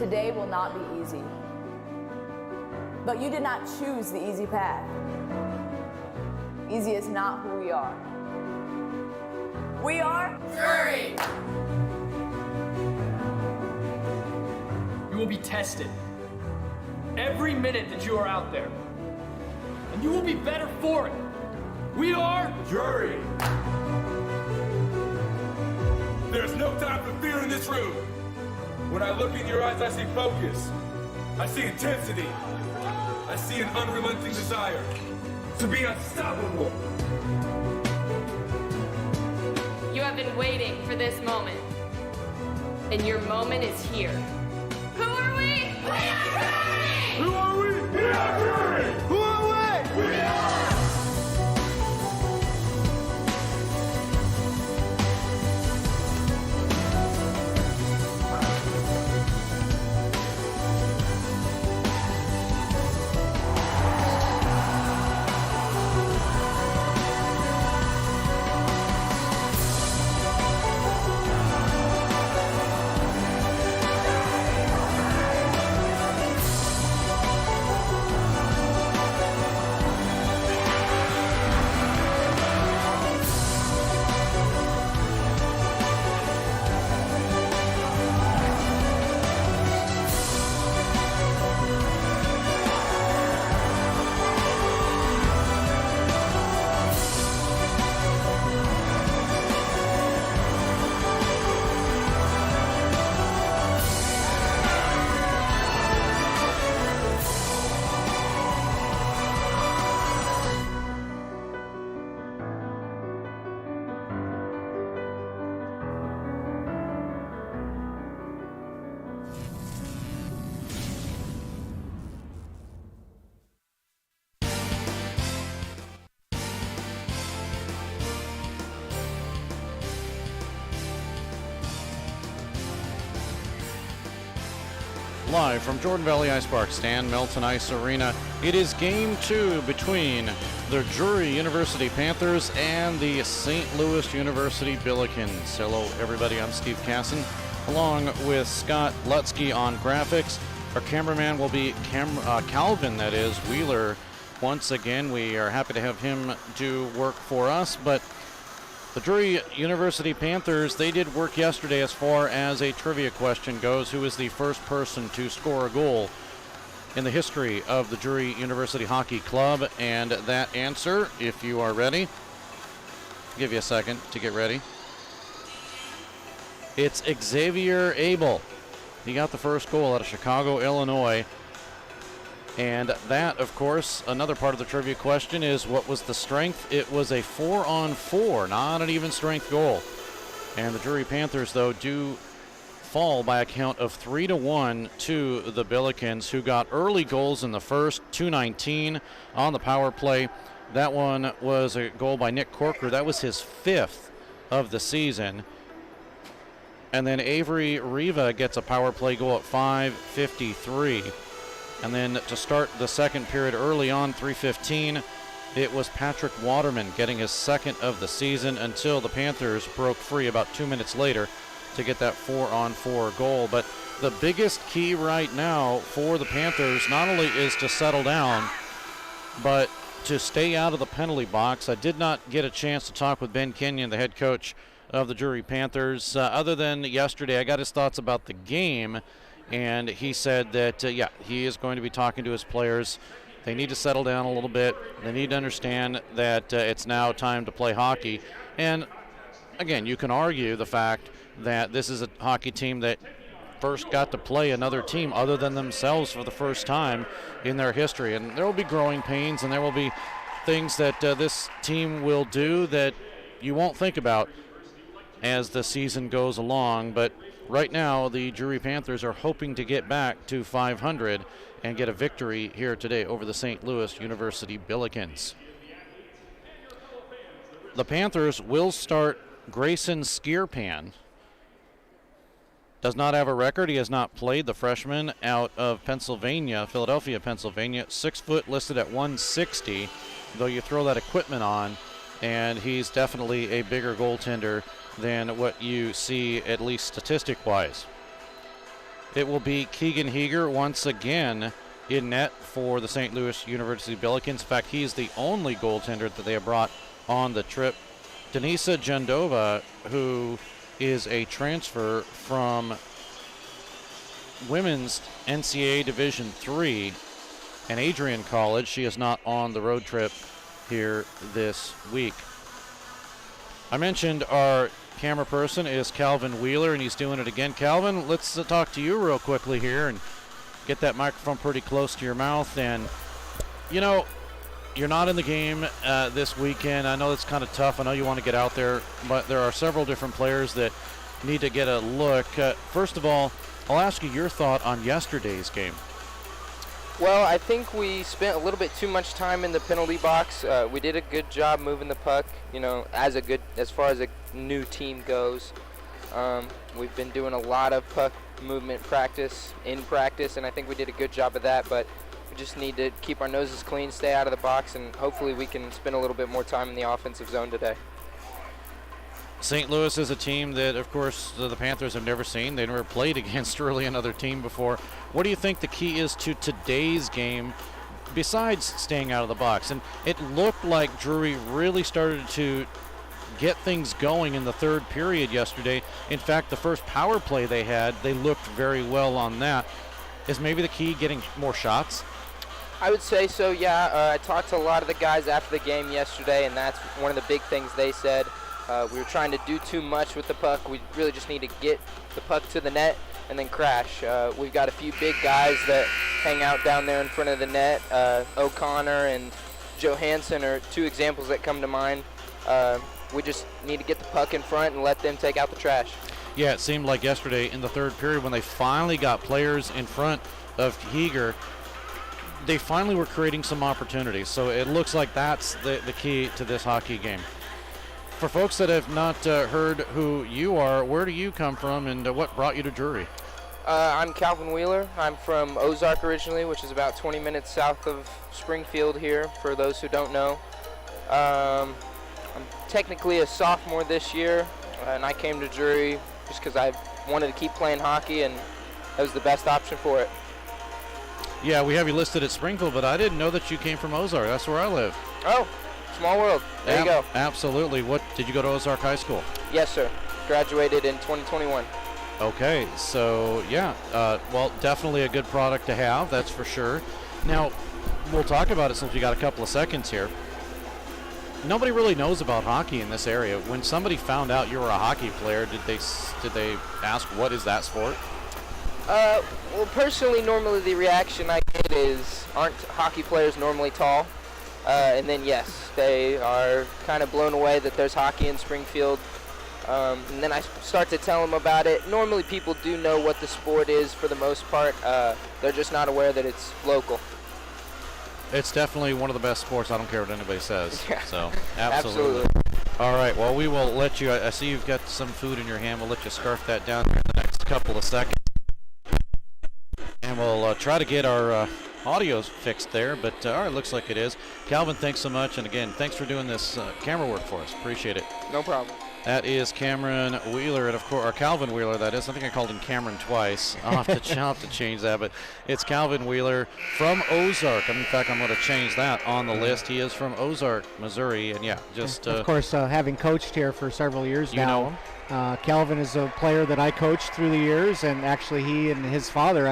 Today will not be easy. But you did not choose the easy path. Easy is not who we are. We are Drury! You will be tested every minute that you are out there. And you will be better for it. We are Drury! There's no time for fear in this room. When I look in your eyes, I see focus. I see intensity. I see an unrelenting desire to be unstoppable. You have been waiting for this moment, and your moment is here. Who are we? We are Drury! Who are we? We are Drury! Who are we? We are! Live from Jordan Valley Ice Park, Stan Melton Ice Arena, it is Game 2 between the Drury University Panthers and the St. Louis University Billikens. Hello, everybody. I'm Steve Casson, along with Scott Lutsky on graphics. Our cameraman will be Calvin, that is, Wheeler. Once again, we are happy to have him do work for us, but the Drury University Panthers, they did work yesterday as far as a trivia question goes. Who is the first person to score a goal in the history of the Drury University Hockey Club? And that answer, if you are ready, I'll give you a second to get ready. It's Xavier Abel. He got the first goal out of Chicago, Illinois. And that, of course, another part of the trivia question is, what was the strength? It was a 4-on-4, not an even strength goal. And the Drury Panthers, though, do fall by a count of 3-1 to the Billikens, who got early goals in the first, 2:19 on the power play. That one was a goal by Nick Corker. That was his 5th of the season. And then Avery Riva gets a power play goal at 5:53. And then to start the second period early on, 3:15, it was Patrick Waterman getting his 2nd of the season until the Panthers broke free about 2 minutes later to get that 4-on-4 goal. But the biggest key right now for the Panthers not only is to settle down, but to stay out of the penalty box. I did not get a chance to talk with Ben Kenyon, the head coach of the Drury Panthers. Other than yesterday, I got his thoughts about the game. And he said that, he is going to be talking to his players. They need to settle down a little bit. They need to understand that it's now time to play hockey. And, again, you can argue the fact that this is a hockey team that first got to play another team other than themselves for the first time in their history. And there will be growing pains, and there will be things that this team will do that you won't think about as the season goes along. But right now, the Drury Panthers are hoping to get back to 500 and get a victory here today over the St. Louis University Billikens. The Panthers will start Grayson Skierpan. Does not have a record. He has not played. The freshman out of Pennsylvania, Philadelphia, Pennsylvania. 6 foot, listed at 160, though you throw that equipment on, and he's definitely a bigger goaltender than what you see, at least statistic-wise. it will be Keegan Heeger once again in net for the St. Louis University Billikens. In fact, he's the only goaltender that they have brought on the trip. Denisa Jandova, who is a transfer from Women's NCAA Division III and Adrian College. She is not on the road trip here this week. I mentioned our camera person is Calvin Wheeler, and he's doing it again. Calvin, let's talk to you real quickly here and get that microphone pretty close to your mouth. And, you know, you're not in the game this weekend. I know it's kind of tough. I know you want to get out there, but there are several different players that need to get a look. First of all, I'll ask you your thought on yesterday's game. Well, I think we spent a little bit too much time in the penalty box. We did a good job moving the puck, you know, as far as a new team goes. We've been doing a lot of puck movement practice, and I think we did a good job of that, but we just need to keep our noses clean, stay out of the box, and hopefully we can spend a little bit more time in the offensive zone today. St. Louis is a team that, of course, the Panthers have never seen. They've never played against really another team before. What do you think the key is to today's game besides staying out of the box? And it looked like Drury really started to get things going in the third period yesterday. In fact, the first power play they had, they looked very well on that. Is maybe the key getting more shots? I would say so, yeah. I talked to a lot of the guys after the game yesterday, and that's one of the big things they said. We were trying to do too much with the puck. We really just need to get the puck to the net and then crash. We've got a few big guys that hang out down there in front of the net. O'Connor and Johansson are two examples that come to mind. We just need to get the puck in front and let them take out the trash. Yeah, it seemed like yesterday in the third period when they finally got players in front of Heeger, they finally were creating some opportunities. So it looks like that's the key to this hockey game. For folks that have not heard who you are, where do you come from and what brought you to Drury? I'm Calvin Wheeler. I'm from Ozark originally, which is about 20 minutes south of Springfield here, for those who don't know. I'm technically a sophomore this year, and I came to Drury just because I wanted to keep playing hockey, and that was the best option for it. Yeah, we have you listed at Springfield, but I didn't know that you came from Ozark. That's where I live. Oh, small world. There you go. Absolutely. What, did you go to Ozark High School? Yes, sir. Graduated in 2021. Okay, so yeah, well, definitely a good product to have, that's for sure. Now, we'll talk about it since we got a couple of seconds here. Nobody really knows about hockey in this area. When somebody found out you were a hockey player, did they ask, what is that sport? Well, personally, normally the reaction I get is, aren't hockey players normally tall? And then, yes, they are kind of blown away that there's hockey in Springfield. And then I start to tell them about it. Normally people do know what the sport is for the most part. They're just not aware that it's local. It's definitely one of the best sports. I don't care what anybody says. Yeah. So, absolutely. All right, well, we will let you, I see you've got some food in your hand. We'll let you scarf that down here in the next couple of seconds. And we'll try to get our audio fixed there, but all right, looks like it is. Calvin, thanks so much. And again, thanks for doing this camera work for us. Appreciate it. No problem. That is Cameron Wheeler, and of course, or Calvin Wheeler, that is. I think I called him Cameron twice. I'll have to change that, but it's Calvin Wheeler from Ozark. In fact, I'm going to change that on the list. He is from Ozark, Missouri, and yeah, just of course, having coached here for several years you now. Know him? Calvin is a player that I coached through the years, and actually, he and his father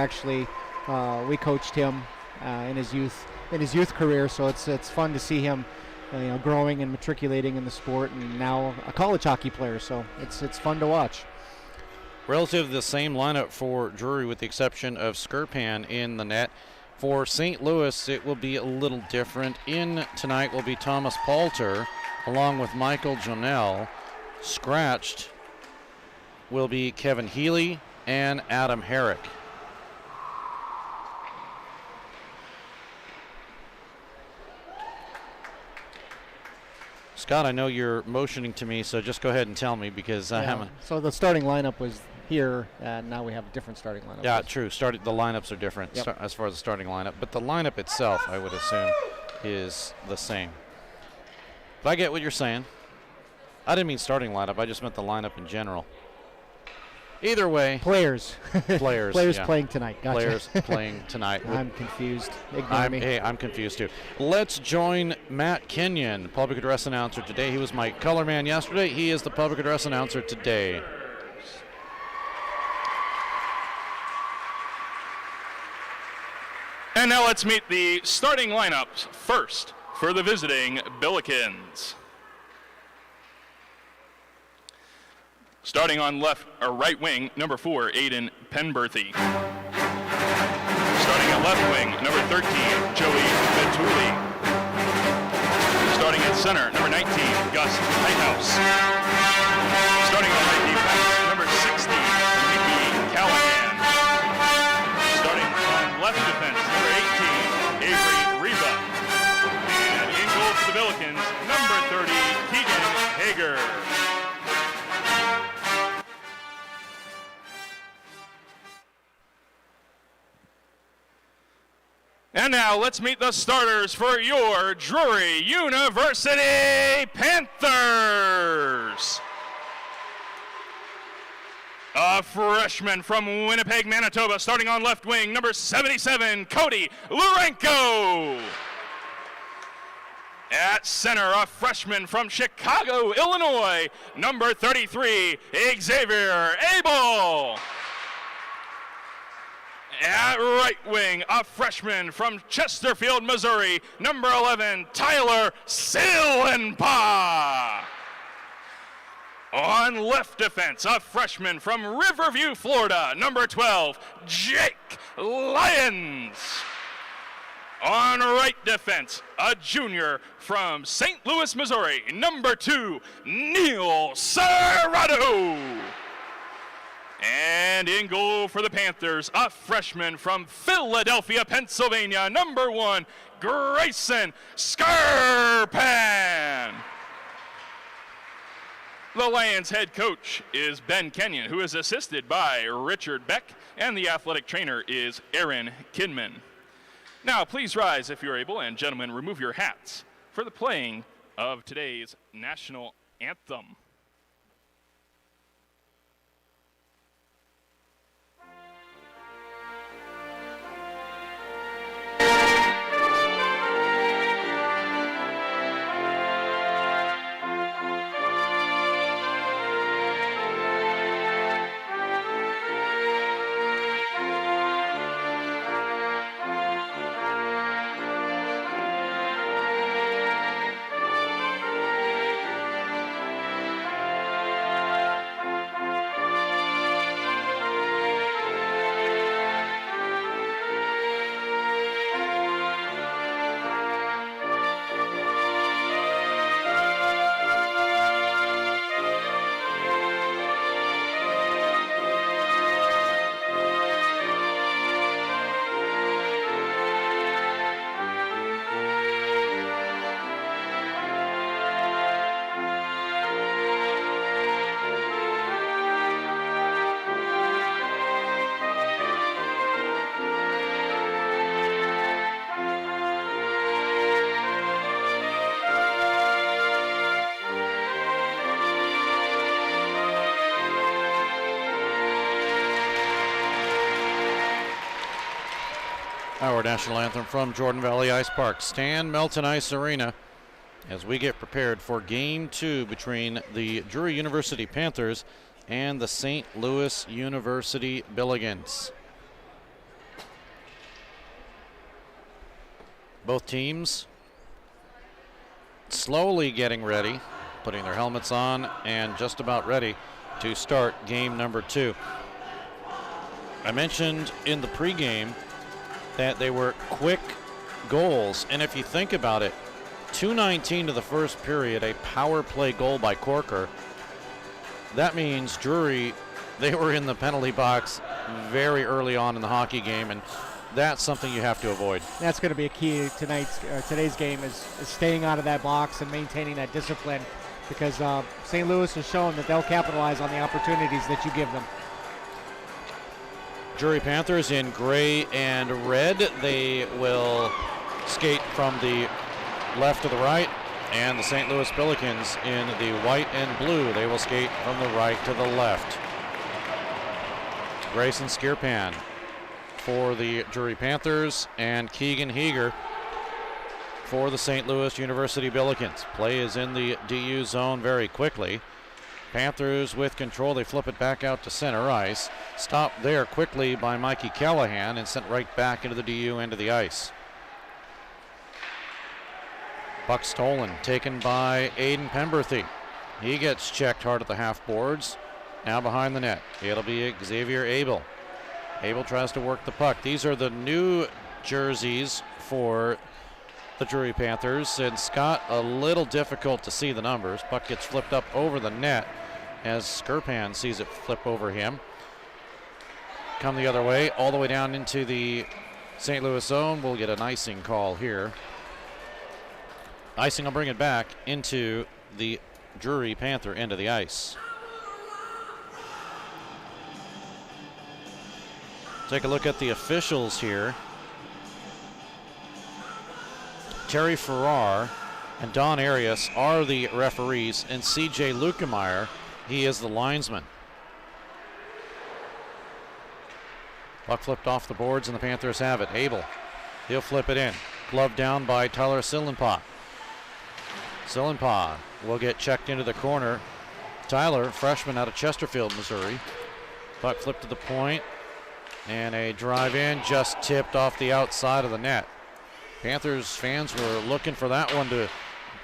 we coached him in his youth career. So it's fun to see him. Growing and matriculating in the sport, and now a college hockey player, so it's fun to watch. Relative to the same lineup for Drury, with the exception of Skirpan in the net. For St. Louis, it will be a little different. In tonight will be Thomas Palter, along with Michael Jonell. Scratched will be Kevin Healy and Adam Herrick. Scott, I know you're motioning to me, so just go ahead and tell me because I haven't. So the starting lineup was here, and now we have a different starting lineup. Yeah, true. The lineups are different as far as the starting lineup, but the lineup itself, I would assume, is the same. But I get what you're saying. I didn't mean starting lineup. I just meant the lineup in general. Either way. Players. Players yeah. Playing tonight. Gotcha. Players playing tonight. I'm confused. Ignore me. Hey, I'm confused too. Let's join Matt Kenyon, public address announcer today. He was my color man yesterday. He is the public address announcer today. And now let's meet the starting lineups. First, for the visiting Billikens. Starting on right wing, number 4, Aiden Penberthy. Starting at left wing, number 13, Joey Betuli. Starting at center, number 19, Gus Lighthouse. Starting on right defense, number 60, Mickey Callahan. Starting on left defense, number 18, Avery Reba. And in goal for the Billikens, number 30, Keegan Hager. And now let's meet the starters for your Drury University Panthers. A freshman from Winnipeg, Manitoba, starting on left wing, number 77, Cody Lurenko. At center, a freshman from Chicago, Illinois, number 33, Xavier Abel. At right wing, a freshman from Chesterfield, Missouri, number 11, Tyler Sillenpaw. On left defense, a freshman from Riverview, Florida, number 12, Jake Lyons. On right defense, a junior from St. Louis, Missouri, number 2, Neil Serrato. And in goal for the Panthers, a freshman from Philadelphia, Pennsylvania, number 1, Grayson Scarpan. The Lions head coach is Ben Kenyon, who is assisted by Richard Beck, and the athletic trainer is Aaron Kidman. Now, please rise if you're able, and gentlemen, remove your hats for the playing of today's national anthem. Our national anthem from Jordan Valley Ice Park, Stan Melton Ice Arena, as we get prepared for Game 2 between the Drury University Panthers and the St. Louis University Billikens. Both teams slowly getting ready, putting their helmets on, and just about ready to start game number 2. I mentioned in the pregame that they were quick goals, and if you think about it, 2:19 to the first period, a power play goal by Corker. That means Drury, they were in the penalty box very early on in the hockey game, and that's something you have to avoid. That's going to be a key today's game is staying out of that box and maintaining that discipline, because St. Louis has shown that they'll capitalize on the opportunities that you give them. Drury Panthers in gray and red. They will skate from the left to the right, and the St. Louis Billikens in the white and blue. They will skate from the right to the left. Grayson Skirpan for the Drury Panthers, and Keegan Heeger for the St. Louis University Billikens. Play is in the DU zone very quickly. Panthers with control. They flip it back out to center ice. Stopped there quickly by Mikey Callahan and sent right back into the DU end of the ice. Puck stolen, taken by Aiden Pemberthy. He gets checked hard at the half boards. Now behind the net, it'll be Xavier Abel. Abel tries to work the puck. These are the new jerseys for the Drury Panthers, and Scott, a little difficult to see the numbers. Puck gets flipped up over the net as Skirpan sees it flip over him. Come the other way, all the way down into the St. Louis zone. We'll get an icing call here. Icing will bring it back into the Drury Panther end of the ice. Take a look at the officials here. Terry Farrar and Don Arias are the referees, and CJ Lukemeyer, he is the linesman. Puck flipped off the boards and the Panthers have it. Abel, he'll flip it in. Glove down by Tyler Sillenpaw. Sillenpaw will get checked into the corner. Tyler, freshman out of Chesterfield, Missouri. Puck flipped to the point, and a drive in, just tipped off the outside of the net. Panthers fans were looking for that one to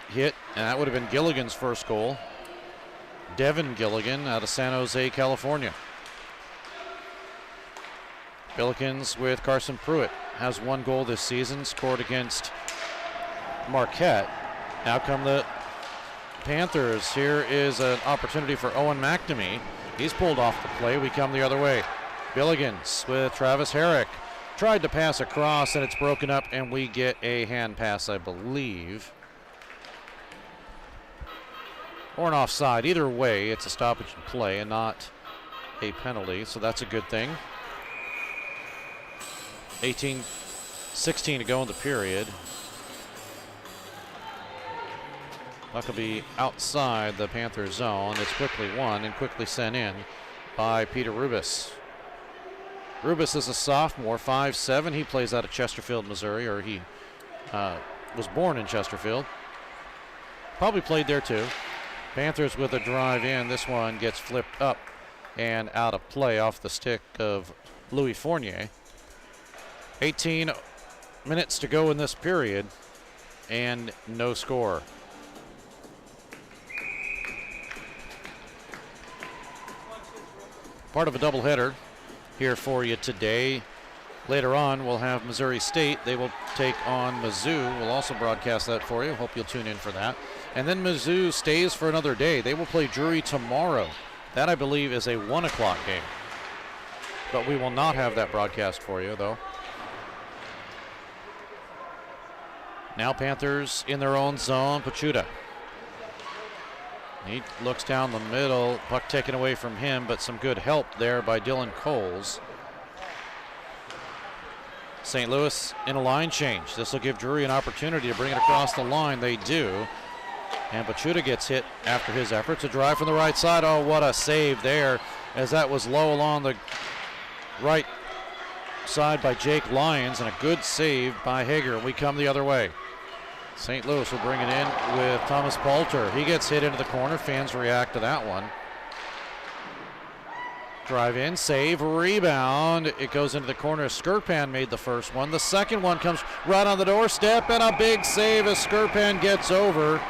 hit, and that would have been Gilligan's first goal. Devin Gilligan out of San Jose, California. Billikens with Carson Pruitt has 1 goal this season, scored against Marquette. Now come the Panthers. Here is an opportunity for Owen McNamee. He's pulled off the play. We come the other way. Billikens with Travis Herrick. Tried to pass across, and it's broken up, and we get a hand pass, I believe. Or an offside. Either way, it's a stoppage in play and not a penalty, so that's a good thing. 18-16 to go in the period. Puck will be outside the Panther zone. It's quickly won and quickly sent in by Peter Rubis. Rubis is a sophomore, 5'7". He plays out of Chesterfield, Missouri, or he was born in Chesterfield. Probably played there too. Panthers with a drive in. This one gets flipped up and out of play off the stick of Louis Fournier. 18 minutes to go in this period and no score. Part of a doubleheader here for you today. Later on, we'll have Missouri State. They will take on Mizzou. We'll also broadcast that for you. Hope you'll tune in for that. And then Mizzou stays for another day. They will play Drury tomorrow. That, I believe, is a 1 o'clock game. But we will not have that broadcast for you, though. Now Panthers in their own zone. Pachuta. He looks down the middle. Puck taken away from him, but some good help there by Dylan Coles. St. Louis in a line change. This will give Drury an opportunity to bring it across the line. They do. And Pachuta gets hit after his efforts. A drive from the right side. Oh, what a save there, as that was low along the right side by Jake Lyons, and a good save by Hager. We come the other way. St. Louis will bring it in with Thomas Poulter. He gets hit into the corner. Fans react to that one. Drive in, save, rebound. It goes into the corner. Skirpan made the first one. The second one comes right on the doorstep, and a big save as Skirpan gets over.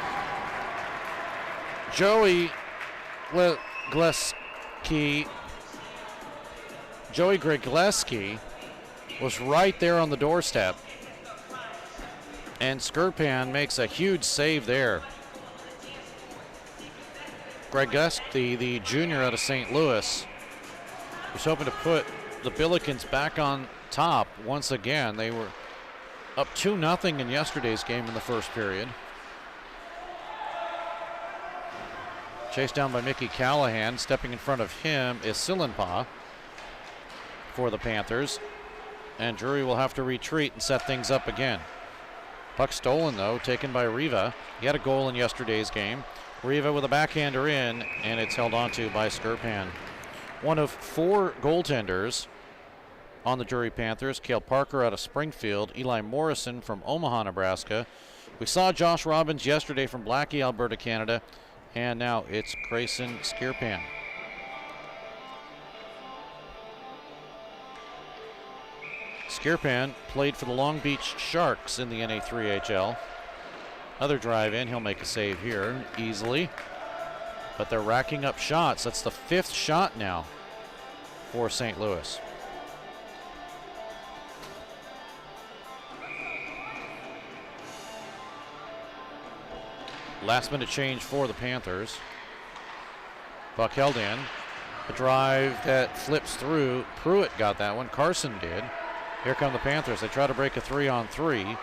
Joey Gregleski was right there on the doorstep. And Skirpan makes a huge save there. Gregleski, the junior out of St. Louis, was hoping to put the Billikens back on top once again. They were up 2-0 in yesterday's game in the first period. Chased down by Mickey Callahan. Stepping in front of him is Sillenpaw for the Panthers. And Drury will have to retreat and set things up again. Puck stolen, though, taken by Riva. He had a goal in yesterday's game. Riva with a backhander in, and it's held onto by Skirpan. one of 4 goaltenders on the Drury Panthers. Cale Parker out of Springfield, Eli Morrison from Omaha, Nebraska. We saw Josh Robbins yesterday from Blackie, Alberta, Canada, and now it's Grayson Skirpan. Skirpan played for the Long Beach Sharks in the NA3HL. Another drive in, he'll make a save here easily. But they're racking up shots. That's the 5th shot now for St. Louis. Last minute change for the Panthers. Puck held in. A drive that flips through. Pruitt got that one. Carson did. Here come the Panthers. They try to break a 3-on-3.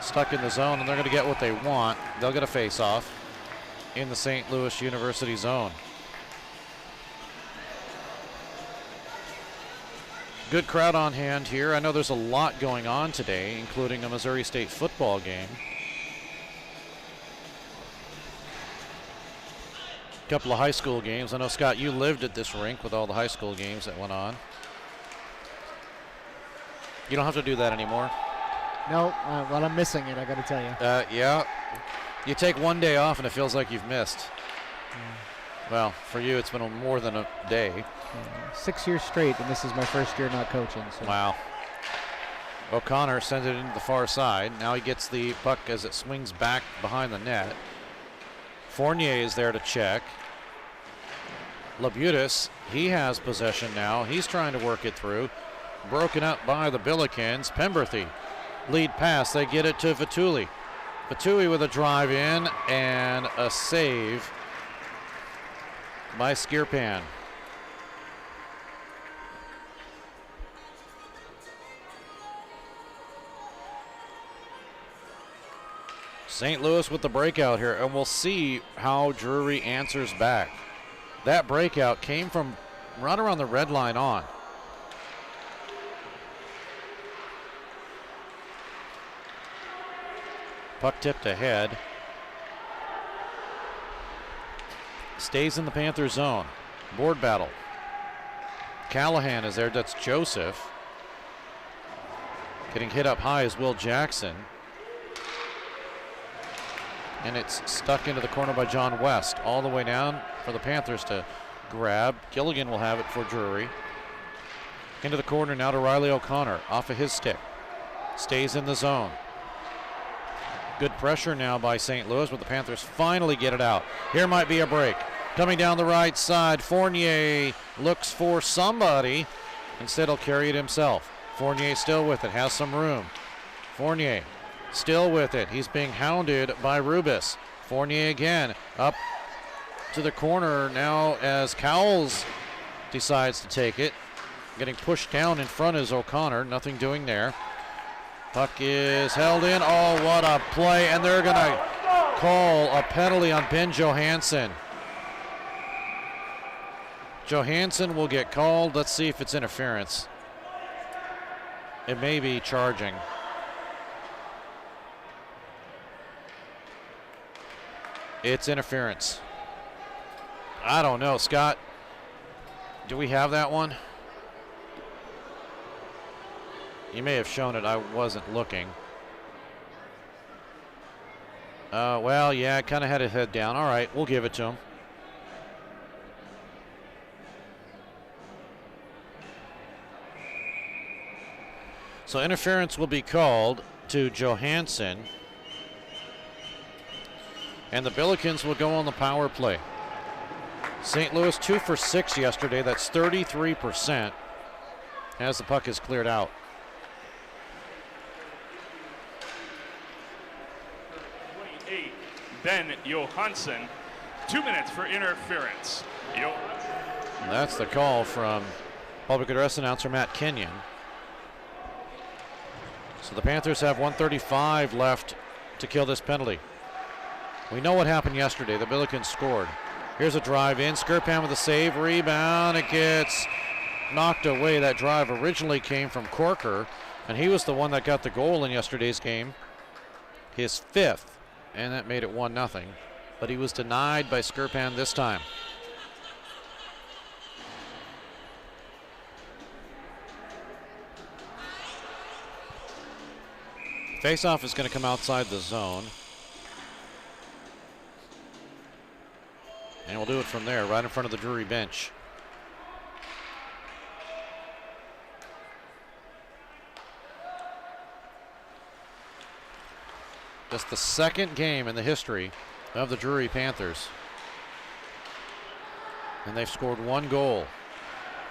Stuck in the zone, and they're going to get what they want. They'll get a face-off in the St. Louis University zone. Good crowd on hand here. I know there's a lot going on today, including a Missouri State football game. A couple of high school games. I know, Scott, you lived at this rink with all the high school games that went on. You don't have to do that anymore. No, well, I'm missing it, I got to tell you. Yeah. You take one day off and it feels like you've missed. Well, for you, it's been more than a day. 6 years straight, and this is my first year not coaching. So. Wow. O'Connor sends it into the far side. Now he gets the puck as it swings back behind the net. Fournier is there to check. Labutis, he has possession now. He's trying to work it through. Broken up by the Billikens. Pemberthy, lead pass. They get it to Vituli. Vituli with a drive in and a save by Skirpan. St. Louis with the breakout here, and we'll see how Drury answers back. That breakout came from right around the red line on. Puck tipped ahead. Stays in the Panther zone. Board battle. Callahan is there. That's Joseph. Getting hit up high is Will Jackson. And it's stuck into the corner by John West. All the way down for the Panthers to grab. Gilligan will have it for Drury. Into the corner now to Riley O'Connor. Off of his stick. Stays in the zone. Good pressure now by St. Louis, but the Panthers finally get it out. Here might be a break. Coming down the right side, Fournier looks for somebody. Instead, he'll carry it himself. Fournier still with it, has some room. Fournier still with it. He's being hounded by Rubis. Fournier again, up to the corner now as Cowles decides to take it. Getting pushed down in front is O'Connor, nothing doing there. Puck is held in. Oh, what a play. And they're going to call a penalty on Ben Johansson. Johansson will get called. Let's see if it's interference. It may be charging. It's interference. I don't know, Scott. Do we have that one? You may have shown it. I wasn't looking. Well, yeah, kind of had his head down. All right, we'll give it to him. So interference will be called to Johansson. And the Billikens will go on the power play. St. Louis 2 for 6 yesterday. That's 33% as the puck is cleared out. Ben Johansson, 2 minutes for interference. That's the call from public address announcer Matt Kenyon. So the Panthers have 1:35 left to kill this penalty. We know what happened yesterday. The Billikens scored. Here's a drive in. Skirpan with a save, rebound. It gets knocked away. That drive originally came from Corker, and he was the one that got the goal in yesterday's game, his 5th. And that made it 1-0. But he was denied by Skirpan this time. Face-off is going to come outside the zone. And we'll do it from there, right in front of the Drury bench. Just the second game in the history of the Drury Panthers. And they've scored 1 goal.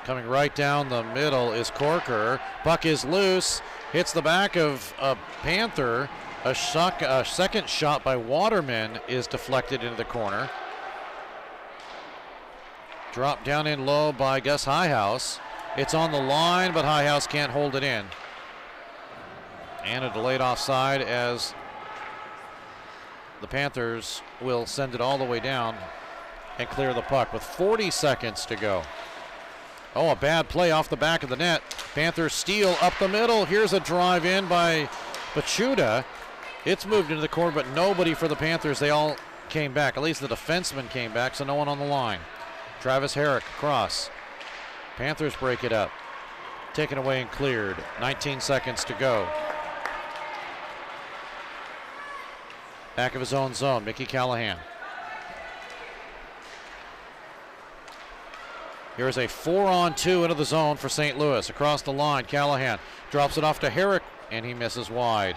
Coming right down the middle is Corker. Puck is loose. Hits the back of a Panther. A second shot by Waterman is deflected into the corner. Dropped down in low by Gus Highhouse. It's on the line, but Highhouse can't hold it in. And a delayed offside as the Panthers will send it all the way down and clear the puck with 40 seconds to go. Oh, a bad play off the back of the net. Panthers steal up the middle. Here's a drive in by Bachuda. It's moved into the corner, but nobody for the Panthers. They all came back. At least the defenseman came back, so no one on the line. Travis Herrick across. Panthers break it up. Taken away and cleared. 19 seconds to go. Back of his own zone, Mickey Callahan. Here's a 4-on-2 into the zone for St. Louis. Across the line, Callahan drops it off to Herrick, and he misses wide.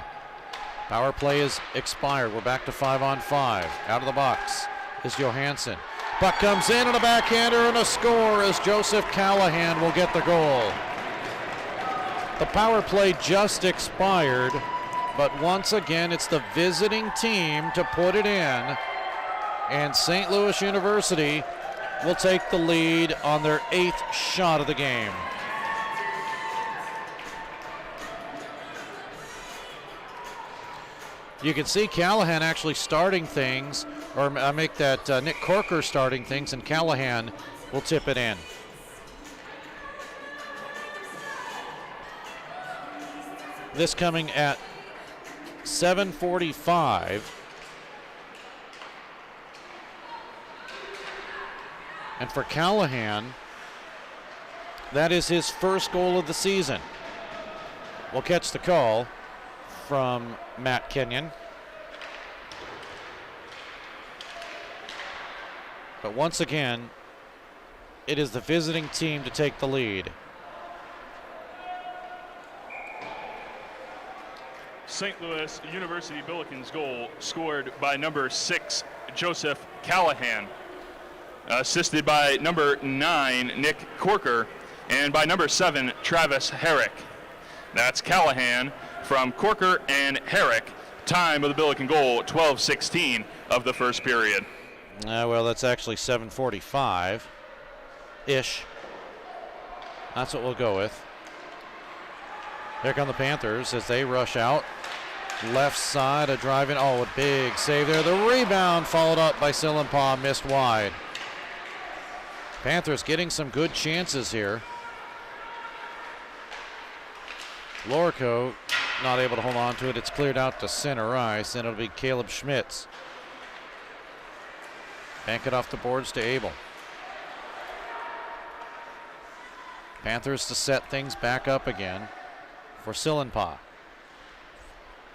Power play is expired. We're back to 5-on-5. Out of the box is Johansson. Puck comes in and a backhander and a score as Joseph Callahan will get the goal. The power play just expired, but once again it's the visiting team to put it in, and St. Louis University will take the lead on their 8th shot of the game. You can see Callahan actually starting things, or make that Nick Corker starting things, and Callahan will tip it in. This coming at 7:45. And for Callahan, that is his first goal of the season. We'll catch the call from Matt Kenyon. But once again, it is the visiting team to take the lead. St. Louis University Billikens goal scored by number 6, Joseph Callahan. Assisted by number 9, Nick Corker, and by number 7, Travis Herrick. That's Callahan from Corker and Herrick. Time of the Billiken goal, 12:16 of the first period. Well, that's actually 7:45-ish. That's what we'll go with. Here come the Panthers as they rush out. Left side, a drive in. Oh, a big save there. The rebound followed up by Sillenpaw, missed wide. Panthers getting some good chances here. Lorico not able to hold on to it. It's cleared out to center ice, and it'll be Caleb Schmitz. Bank it off the boards to Abel. Panthers to set things back up again for Sillenpaw.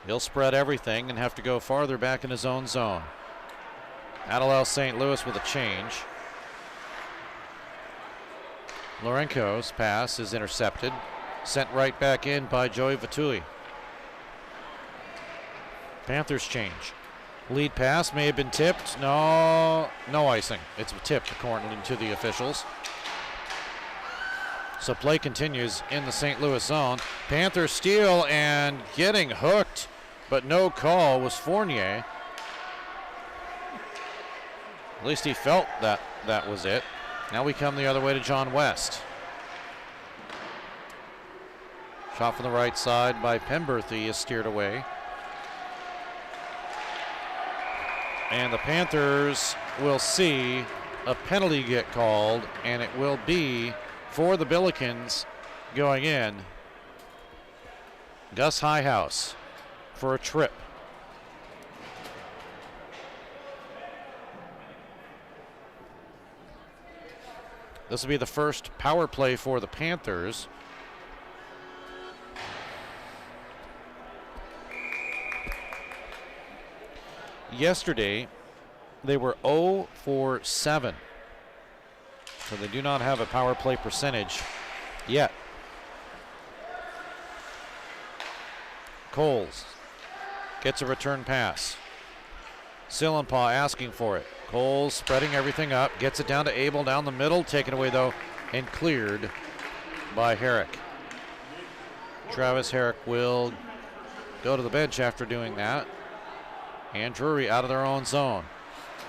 He'll spread everything and have to go farther back in his own zone. That allows St. Louis with a change. Lorenko's pass is intercepted. Sent right back in by Joey Vatuli. Panthers change. Lead pass may have been tipped. No icing. It's tipped according to the officials. So play continues in the St. Louis zone. Panthers steal and getting hooked, but no call was Fournier. At least he felt that was it. Now we come the other way to John West. Shot from the right side by Pemberthy is steered away. And the Panthers will see a penalty get called, and it will be for the Billikens going in. Gus Highhouse for a trip. This will be the first power play for the Panthers. yesterday they were 0 for 7. So they do not have a power play percentage yet. Coles gets a return pass. Sillenpaw asking for it. Coles spreading everything up, gets it down to Abel down the middle, taken away though and cleared by Herrick. Travis Herrick will go to the bench after doing that. And Drury out of their own zone.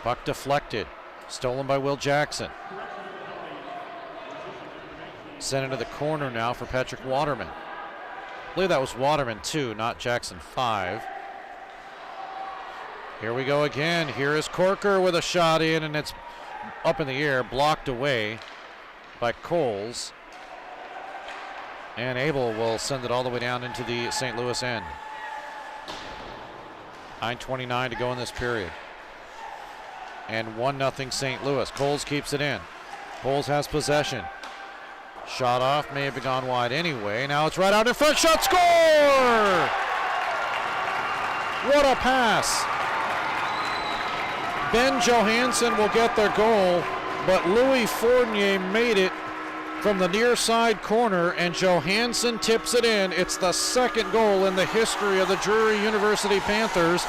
Puck deflected, stolen by Will Jackson. Sent into the corner now for Patrick Waterman. I believe that was Waterman 2, not Jackson 5. Here we go again. Here is Corker with a shot in, and it's up in the air, blocked away by Coles. And Abel will send it all the way down into the St. Louis end. 9:29 to go in this period. And 1-0 St. Louis. Coles keeps it in. Coles has possession. Shot off, may have gone wide anyway. Now it's right out in front. Shot, score! What a pass. Ben Johansson will get their goal, but Louis Fournier made it from the near side corner, and Johansson tips it in. It's the second goal in the history of the Drury University Panthers.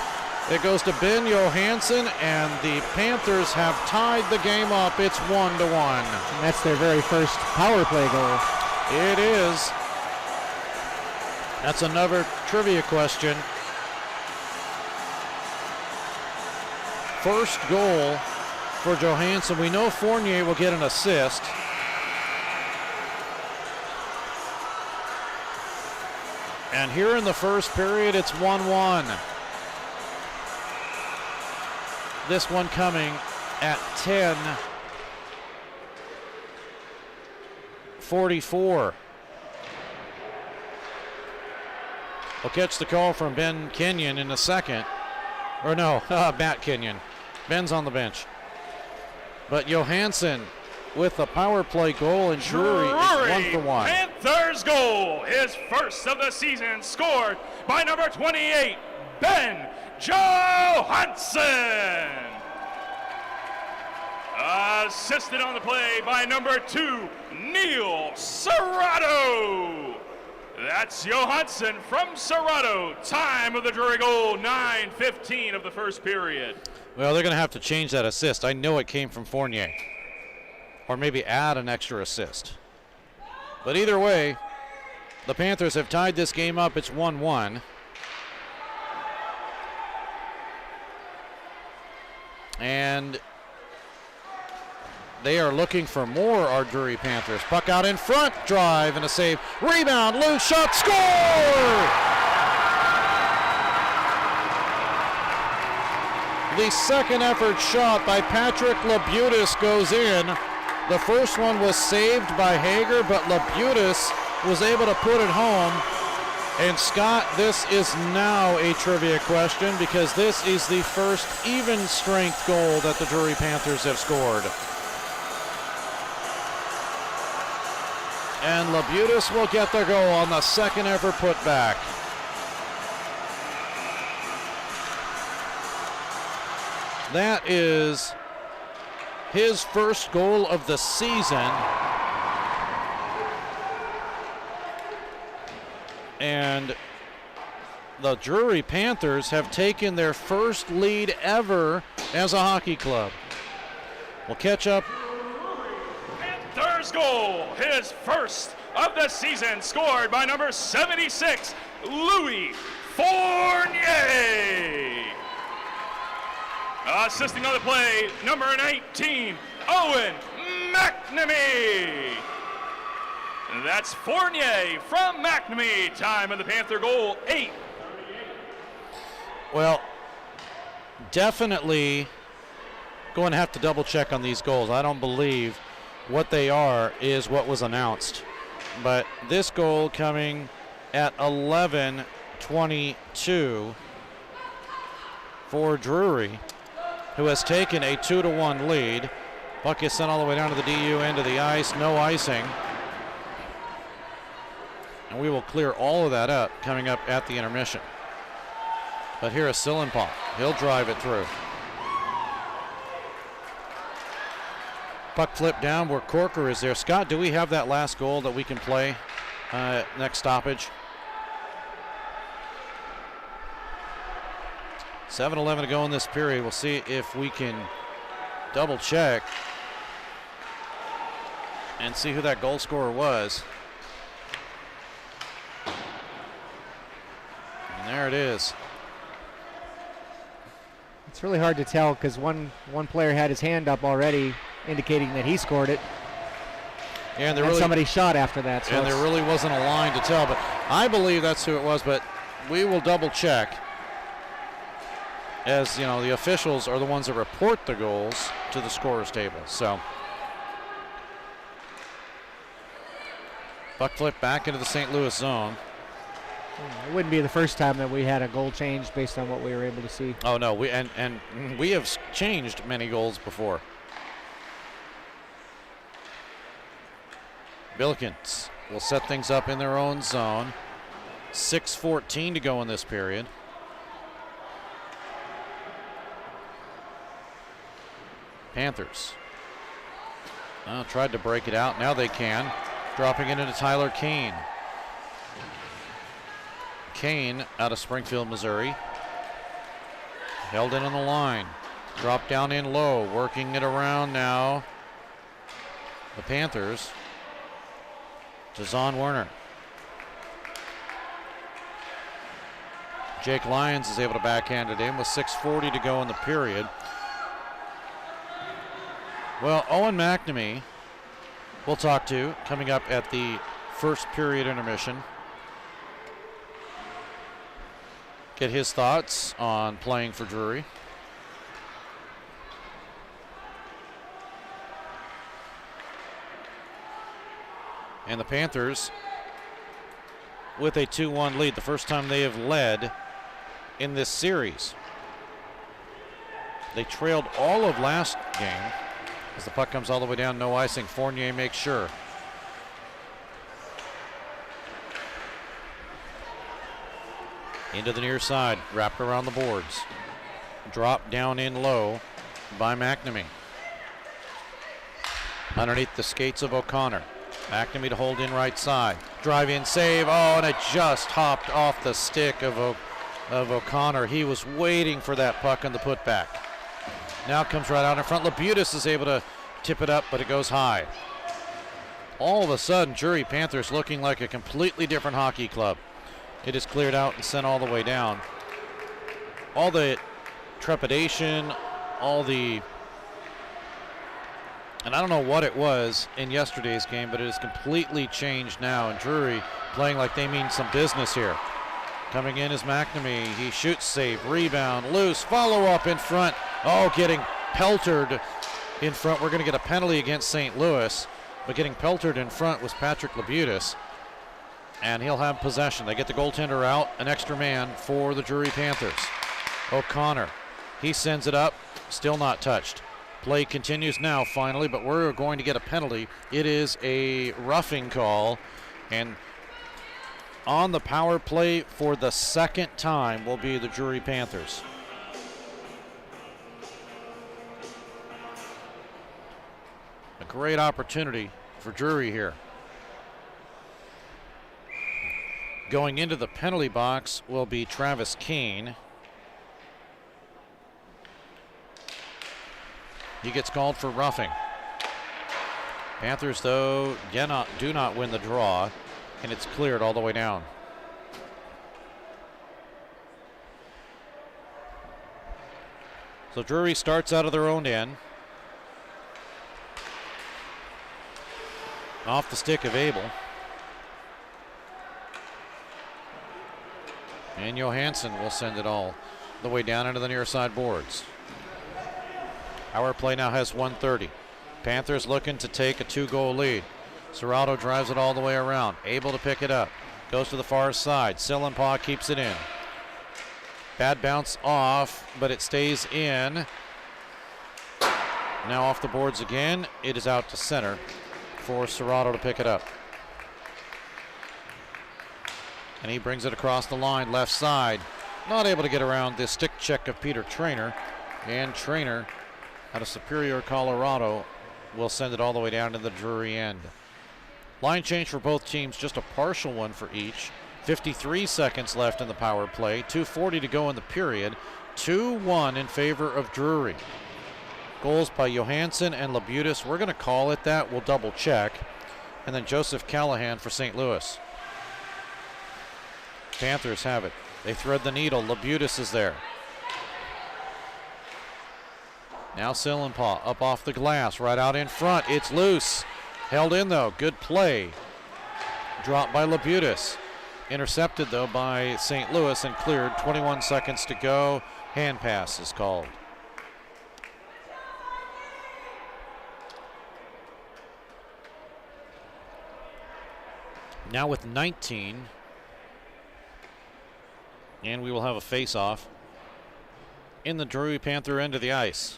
It goes to Ben Johansson, and the Panthers have tied the game up. It's 1-1. And that's their very first power play goal. It is. That's another trivia question. First goal for Johansson. We know Fournier will get an assist. And here in the first period, it's 1-1. This one coming at 10:44. We'll catch the call from Ben Kenyon in a second. Or no, Matt Kenyon. Ben's on the bench. But Johansson with the power play goal, and Drury is 1-1. Panthers goal, his first of the season, scored by number 28, Ben Johansson. Assisted on the play by number 2, Neil Serrato. That's Johansson from Serrato. Time of the Drury goal, 9:15 of the first period. Well, they're going to have to change that assist. I know it came from Fournier. Or maybe add an extra assist. But either way, the Panthers have tied this game up. It's 1-1. And they are looking for more, our Drury Panthers. Puck out in front, drive and a save. Rebound, loose shot, score! The second effort shot by Patrick Labutis goes in. The first one was saved by Hager, but Labutis was able to put it home. And Scott, this is now a trivia question because this is the first even strength goal that the Drury Panthers have scored. And Labutis will get the goal on the second ever putback. That is his first goal of the season. And the Drury Panthers have taken their first lead ever as a hockey club. We'll catch up. Panthers goal, his first of the season, scored by number 76, Louis Fournier. Assisting on the play, number 19, Owen McNamee. That's Fournier from McNamee. Time of the Panther goal, 8. Well, definitely going to have to double check on these goals. I don't believe what they are is what was announced. But this goal coming at 11:22 for Drury, who has taken a 2-1 lead. Puck is sent all the way down to the DU end of the ice, no icing. And we will clear all of that up coming up at the intermission. But here is Sillenpaw. He'll drive it through. Puck flip down where Corker is there. Scott, do we have that last goal that we can play next stoppage? 7:11 to go in this period. We'll see if we can double check and see who that goal scorer was. And there it is. It's really hard to tell because one player had his hand up already, indicating that he scored it. Yeah, and somebody shot after that. So and there really wasn't a line to tell, but I believe that's who it was, but we will double check. As you know, the officials are the ones that report the goals to the scorer's table. So puck flip back into the St. Louis zone. It wouldn't be the first time that we had a goal change based on what we were able to see. Oh no, we have changed many goals before. Billikens will set things up in their own zone. 6:14 to go in this period. Panthers tried to break it out. Now they can. Dropping it into Tyler Kane. Kane out of Springfield, Missouri. Held in on the line. Dropped down in low. Working it around now. The Panthers. To Zahn Werner. Jake Lyons is able to backhand it in with 6:40 to go in the period. Well, Owen McNamee we'll talk to coming up at the first period intermission. Get his thoughts on playing for Drury. And the Panthers with a 2-1 lead, the first time they have led in this series. They trailed all of last game. As the puck comes all the way down, no icing. Fournier makes sure. Into the near side, wrapped around the boards. Dropped down in low by McNamee. Underneath the skates of O'Connor. McNamee to hold in right side. Drive in save. Oh, and it just hopped off the stick of O'Connor. He was waiting for that puck on the putback. Now comes right out in front. Labutis is able to tip it up, but it goes high. All of a sudden, Drury Panthers looking like a completely different hockey club. It is cleared out and sent all the way down. All the trepidation, and I don't know what it was in yesterday's game, but it has completely changed now. And Drury playing like they mean some business here. Coming in is McNamee. He shoots, save, rebound, loose, follow up in front. Oh, getting peltered in front. We're going to get a penalty against St. Louis, but getting peltered in front was Patrick Labutis, and he'll have possession. They get the goaltender out, an extra man for the Drury Panthers. O'Connor, he sends it up, still not touched. Play continues now finally, but we're going to get a penalty. It is a roughing call, and on the power play for the second time will be the Drury Panthers. A great opportunity for Drury here. Going into the penalty box will be Travis Kane. He gets called for roughing. Panthers, though, do not win the draw, and it's cleared all the way down. So Drury starts out of their own end. Off the stick of Abel. And Johansson will send it all the way down into the near side boards. Our play now has 1:30. Panthers looking to take a 2-goal lead. Serrato drives it all the way around. Able to pick it up. Goes to the far side. Sillenpaw keeps it in. Bad bounce off, but it stays in. Now off the boards again. It is out to center for Serrato to pick it up. And he brings it across the line, left side. not able to get around the stick check of Peter Traynor, and Traynor out of Superior, Colorado, will send it all the way down to the Drury end. Line change for both teams, just a partial one for each. 53 seconds left in the power play, 2:40 to go in the period. 2-1 in favor of Drury. Goals by Johansson and Labutis. We're going to call it that. We'll double check. And then Joseph Callahan for St. Louis. Panthers have it. They thread the needle. Labutis is there. Now Sillenpaw up off the glass, right out in front. It's loose. Held in though. Good play. Dropped by Labutis. Intercepted though by St. Louis and cleared. 21 seconds to go. Hand pass is called. Now with 19. And we will have a face-off in the Drury Panther end of the ice.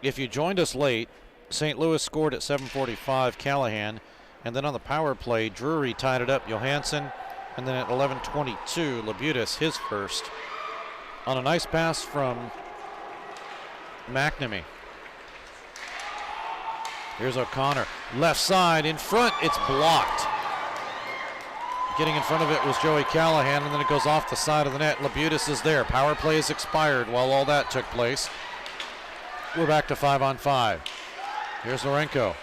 If you joined us late, St. Louis scored at 7:45, Callahan, and then on the power play, Drury tied it up, Johansson, and then at 11:22, Labutis, his first, on a nice pass from McNamee. Here's O'Connor, left side, in front, it's blocked. Getting in front of it was Joey Callahan, and then it goes off the side of the net. Labutis is there. Power play is expired while all that took place. We're back to 5-on-5. Here's Lourenco.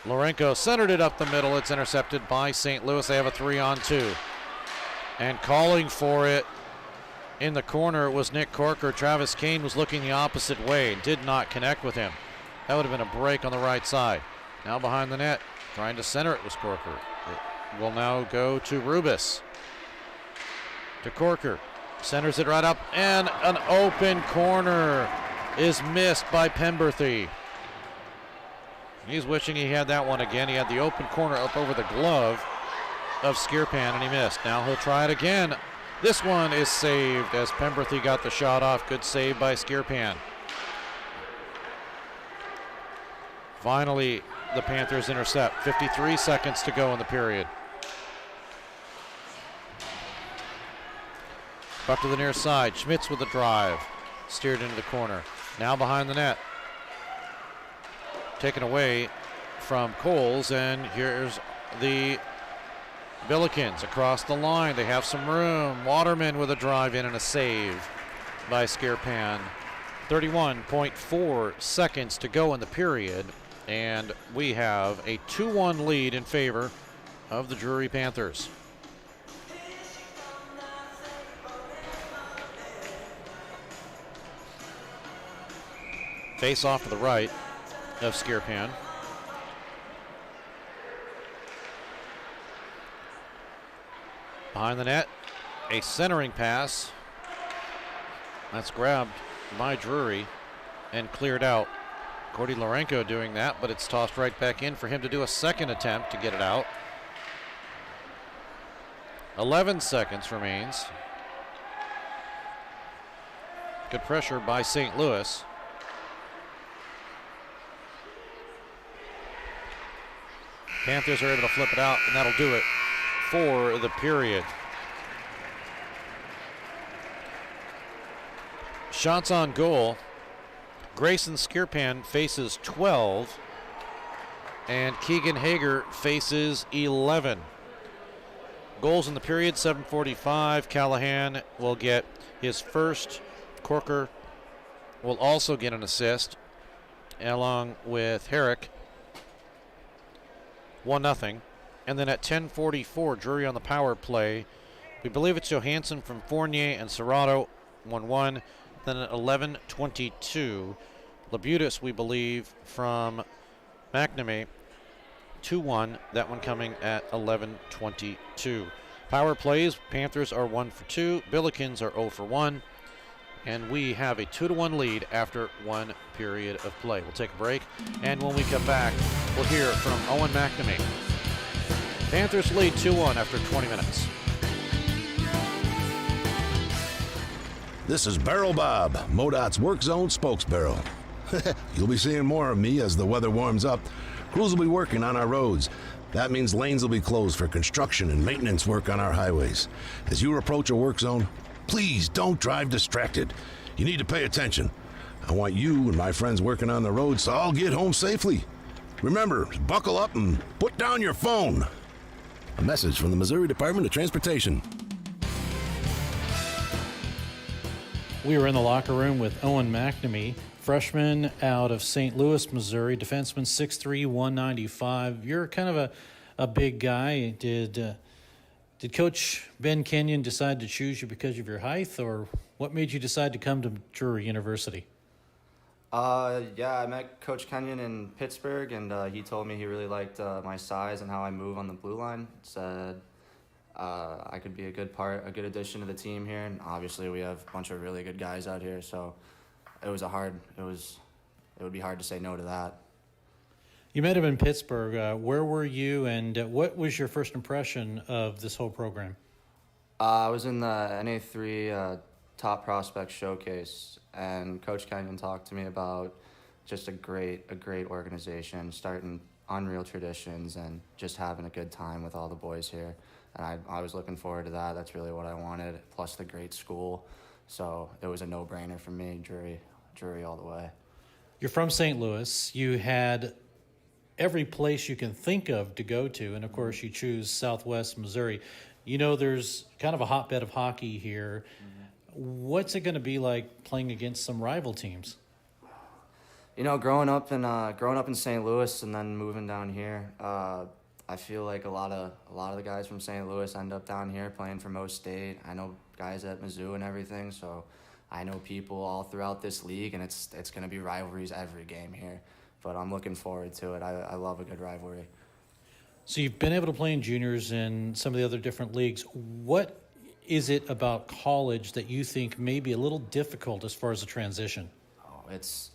Lourenco centered it up the middle. It's intercepted by St. Louis. They have a 3-on-2. And calling for it in the corner was Nick Corker. Travis Kane was looking the opposite way and did not connect with him. That would have been a break on the right side. Now behind the net, trying to center it was Corker. It will now go to Rubis. To Corker. Centers it right up, and an open corner is missed by Pemberthy. He's wishing he had that one again. He had the open corner up over the glove of Skierpan, and he missed. Now he'll try it again. This one is saved as Pemberthy got the shot off. Good save by Skierpan. Finally, the Panthers intercept. 53 seconds to go in the period. Up to the near side. Schmitz with the drive. Steered into the corner. Now behind the net. Taken away from Coles, and here's the Billikens across the line. They have some room. Waterman with a drive in and a save by Skierpan. 31.4 seconds to go in the period, and we have a 2-1 lead in favor of the Drury Panthers. Face off to the right of Skierpan. Behind the net, a centering pass. That's grabbed by Drury and cleared out. Cordy Lourenco doing that, but it's tossed right back in for him to do a second attempt to get it out. 11 seconds remains. Good pressure by St. Louis. Panthers are able to flip it out, and that'll do it for the period. Shots on goal. Grayson Skierpan faces 12, and Keegan Hager faces 11. Goals in the period, 7:45. Callahan will get his first. Corker will also get an assist, along with Herrick. 1-0. And then at 10:44, Drury on the power play. We believe it's Johansson from Fournier and Serrato, 1-1. Then at 11:22, Labutis, we believe, from McNamee, 2-1. That one coming at 11:22. Power plays, Panthers are 1 for 2. Billikens are 0 for 1. And we have a 2-1 lead after one period of play. We'll take a break, and when we come back, we'll hear from Owen McNamee. Panthers lead 2-1 after 20 minutes. This is Barrel Bob, MoDOT's Work Zone spokesbarrel. You'll be seeing more of me as the weather warms up. Crews will be working on our roads. That means lanes will be closed for construction and maintenance work on our highways. As you approach a work zone, please don't drive distracted. You need to pay attention. I want you and my friends working on the roads to all get home safely. Remember, buckle up and put down your phone. A message from the Missouri Department of Transportation. We were in the locker room with Owen McNamee, freshman out of St. Louis, Missouri, defenseman, 6'3", 195. You're kind of a big guy. Did Coach Ben Kenyon decide to choose you because of your height, or what made you decide to come to Drury University? Yeah, I met Coach Kenyon in Pittsburgh, and he told me he really liked my size and how I move on the blue line. Said I could be a good addition to the team here, and obviously we have a bunch of really good guys out here, so it would be hard to say no to that. You met him in Pittsburgh. Where were you, and what was your first impression of this whole program? I was in the NA3 Top Prospect Showcase, and Coach Kenyon talked to me about just a great organization, starting unreal traditions and just having a good time with all the boys here. And I was looking forward to that. That's really what I wanted, plus the great school. So it was a no-brainer for me, Drury all the way. You're from St. Louis. You had every place you can think of to go to, and of course you choose Southwest Missouri. You know, there's kind of a hotbed of hockey here. What's it going to be like playing against some rival teams? You know, growing up in St. Louis and then moving down here, I feel like a lot of the guys from St. Louis end up down here playing for Mo State. I know guys at Mizzou and everything, so I know people all throughout this league, and it's going to be rivalries every game here. But I'm looking forward to it. I love a good rivalry. So you've been able to play in juniors and some of the other different leagues. What is it about college that you think may be a little difficult as far as the transition? Oh, it's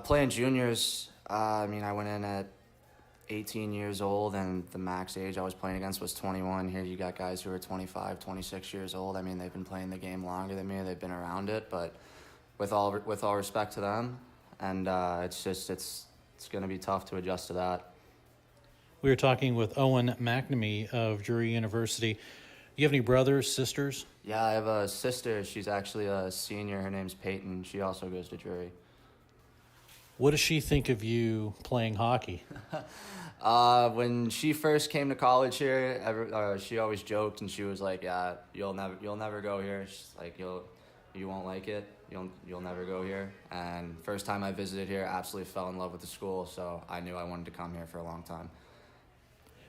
playing juniors. I mean, I went in at 18 years old, and the max age I was playing against was 21. Here you got guys who are 25, 26 years old. I mean, they've been playing the game longer than me. They've been around it, but with all respect to them, and it's going to be tough to adjust to that. We were talking with Owen McNamee of Drury University. You have any brothers, sisters? Yeah, I have a sister. She's actually a senior. Her name's Peyton. She also goes to Drury. What does she think of you playing hockey? When she first came to college here, she always joked, and she was like, "Yeah, you'll never go here. She's like, you won't like it. You'll never go here." And first time I visited here, absolutely fell in love with the school. So I knew I wanted to come here for a long time.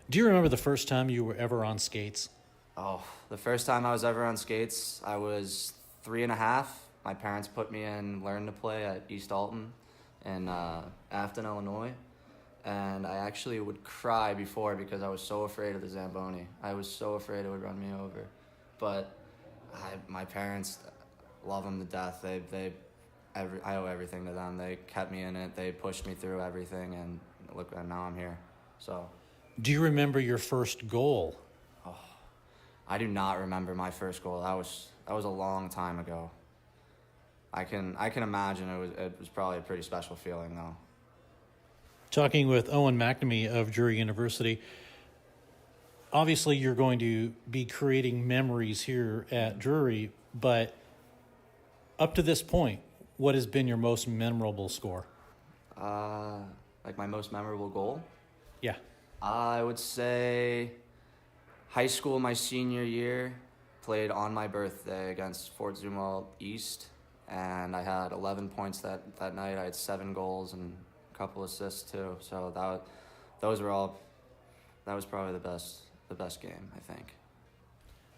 Do you remember the first time you were ever on skates? Oh, the first time I was ever on skates, I was 3.5. My parents put me in learn to play at East Alton in Afton, Illinois. And I actually would cry before because I was so afraid of the Zamboni. I was so afraid it would run me over. But my parents love them to death. I owe everything to them. They kept me in it. They pushed me through everything, and look, and now I'm here. So. Do you remember your first goal? Oh, I do not remember my first goal. That was a long time ago. I can imagine it was probably a pretty special feeling though. Talking with Owen McNamee of Drury University. Obviously, you're going to be creating memories here at Drury, but up to this point, what has been your most memorable score? Like my most memorable goal? Yeah. I would say high school, my senior year, played on my birthday against Fort Zumwalt East, and I had 11 points that night. I had 7 goals and a couple assists too. So that was probably the best game, I think.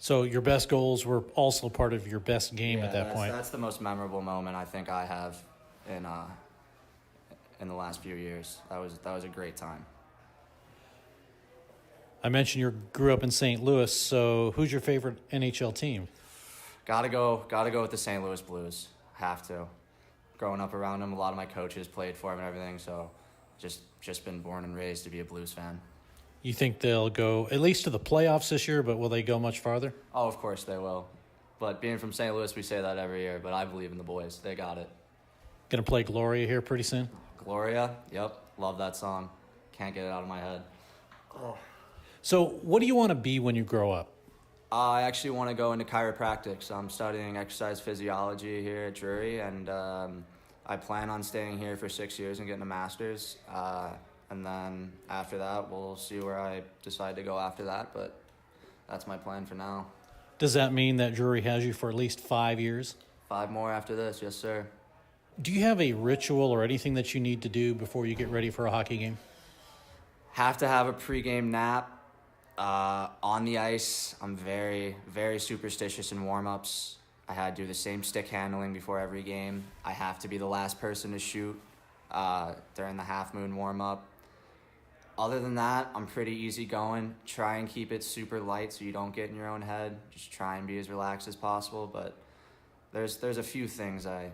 So your best goals were also part of your best game at that point. That's the most memorable moment I think I have in the last few years. That was a great time. I mentioned you grew up in St. Louis, so who's your favorite NHL team? Gotta go with the St. Louis Blues. Have to. Growing up around them, a lot of my coaches played for them and everything, so just been born and raised to be a Blues fan. You think they'll go at least to the playoffs this year, but will they go much farther? Oh, of course they will. But being from St. Louis, we say that every year, but I believe in the boys. They got it. Going to play Gloria here pretty soon? Gloria? Yep. Love that song. can't get it out of my head. So what do you want to be when you grow up? I actually want to go into chiropractic. I'm studying exercise physiology here at Drury, and I plan on staying here for 6 years and getting a master's. And then after that, we'll see where I decide to go after that, but that's my plan for now. Does that mean that Drury has you for at least 5 years? 5 more after this, yes, sir. Do you have a ritual or anything that you need to do before you get ready for a hockey game? Have to have a pregame nap. On the ice, I'm very, very superstitious in warm-ups. I had to do the same stick handling before every game. I have to be the last person to shoot during the half-moon warm-up. Other than that, I'm pretty easygoing. Try and keep it super light so you don't get in your own head. Just try and be as relaxed as possible, but there's a few things I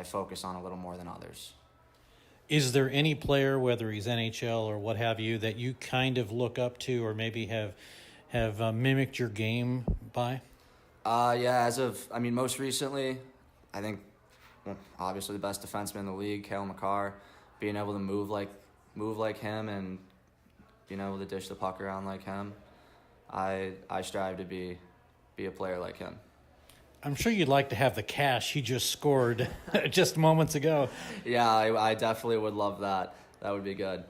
focus on a little more than others. Is there any player, whether he's NHL or what have you, that you kind of look up to or maybe have mimicked your game by? Yeah, most recently, I think, obviously the best defenseman in the league, Cale Makar, being able to move like him and being able to dish the puck around like him. I strive to be a player like him. I'm sure you'd like to have the cash he just scored just moments ago. Yeah, I definitely would love that. That would be good.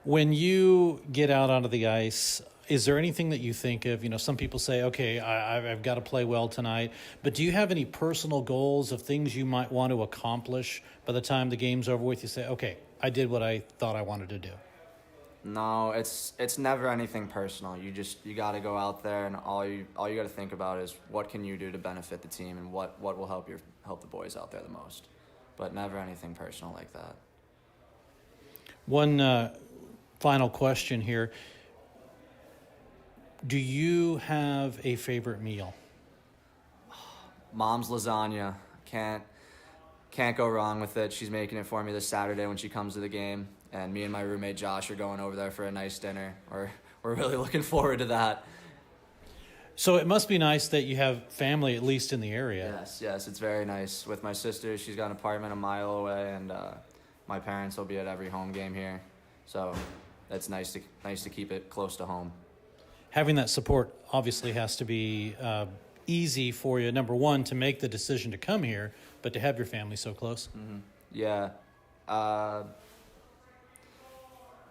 When you get out onto the ice, is there anything that you think of? Some people say, okay, I've got to play well tonight. But do you have any personal goals of things you might want to accomplish by the time the game's over with? You say, okay, I did what I thought I wanted to do. No, it's never anything personal. You got to go out there, and all you got to think about is what can you do to benefit the team and what will help the boys out there the most. But never anything personal like that. One final question here. Do you have a favorite meal? Mom's lasagna. Can't go wrong with it. She's making it for me this Saturday when she comes to the game. And me and my roommate Josh are going over there for a nice dinner. We're really looking forward to that. So it must be nice that you have family at least in the area. Yes, it's very nice. With my sister, she's got an apartment a mile away, and my parents will be at every home game here. So it's nice to keep it close to home. Having that support obviously has to be easy for you, number one, to make the decision to come here, but to have your family so close. Mm-hmm. Yeah.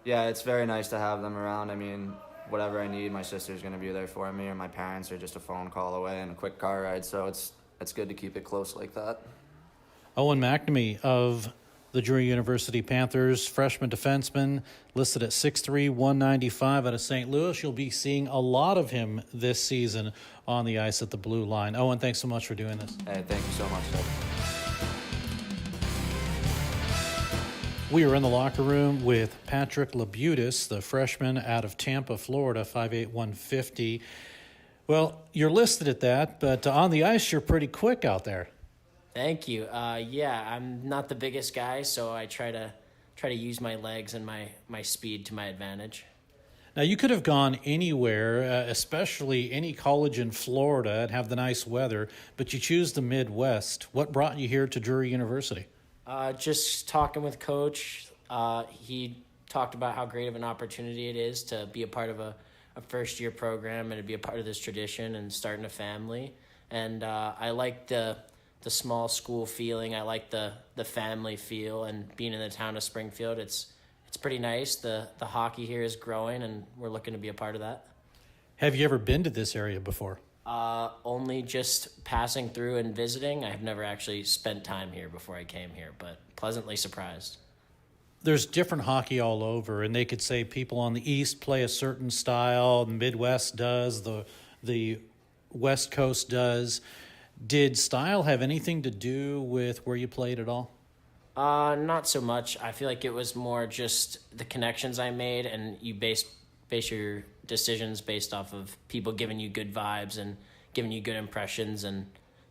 Yeah, it's very nice to have them around. I mean, whatever I need, my sister's going to be there for me, or my parents are just a phone call away and a quick car ride, so it's good to keep it close like that. Owen McNamee of the Drury University Panthers, freshman defenseman, listed at 6'3", 195 out of St. Louis. You'll be seeing a lot of him this season on the ice at the blue line. Owen, thanks so much for doing this. Hey, thank you so much, Doug. We are in the locker room with Patrick Labutis, the freshman out of Tampa, Florida, 5'8", 150. Well, you're listed at that, but on the ice, you're pretty quick out there. Thank you. Yeah, I'm not the biggest guy, so I try to use my legs and my speed to my advantage. Now, you could have gone anywhere, especially any college in Florida, and have the nice weather, but you choose the Midwest. What brought you here to Drury University? Just talking with Coach, he talked about how great of an opportunity it is to be a part of a first-year program and to be a part of this tradition and starting a family. And I like the small school feeling. I like the family feel, and being in the town of Springfield, it's pretty nice. The hockey here is growing, and we're looking to be a part of that. Have you ever been to this area before? Only just passing through and visiting. I've never actually spent time here before I came here, but pleasantly surprised. There's different hockey all over, and they could say people on the East play a certain style, the Midwest does, the West Coast does. Did style have anything to do with where you played at all? Not so much. I feel like it was more just the connections I made, and you base your decisions based off of people giving you good vibes and giving you good impressions, and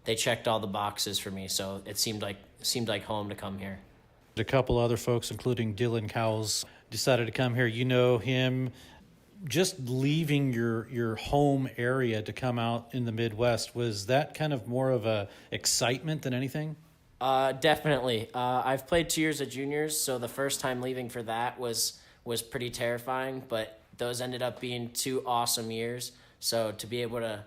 they checked all the boxes for me, so it seemed like home to come here. A couple other folks, including Dylan Cowles, decided to come here. You know him. Just leaving your home area to come out in the Midwest, was that kind of more of a excitement than anything? Definitely. I've played 2 years of juniors, so the first time leaving for that was pretty terrifying, but those ended up being 2 awesome years. So to be able to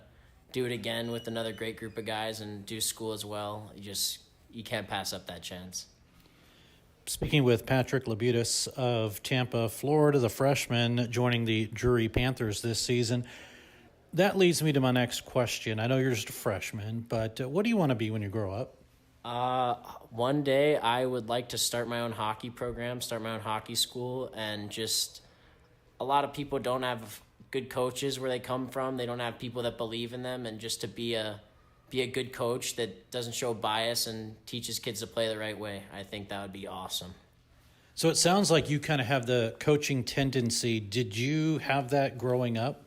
do it again with another great group of guys and do school as well, you can't pass up that chance. Speaking with Patrick Labutus of Tampa, Florida, the freshman joining the Drury Panthers this season. That leads me to my next question. I know you're just a freshman, but what do you want to be when you grow up? One day I would like to start my own hockey program, start my own hockey school, and just a lot of people don't have good coaches where they come from. They don't have people that believe in them, and just to be a good coach that doesn't show bias and teaches kids to play the right way. I think that would be awesome. So it sounds like you kind of have the coaching tendency. Did you have that growing up?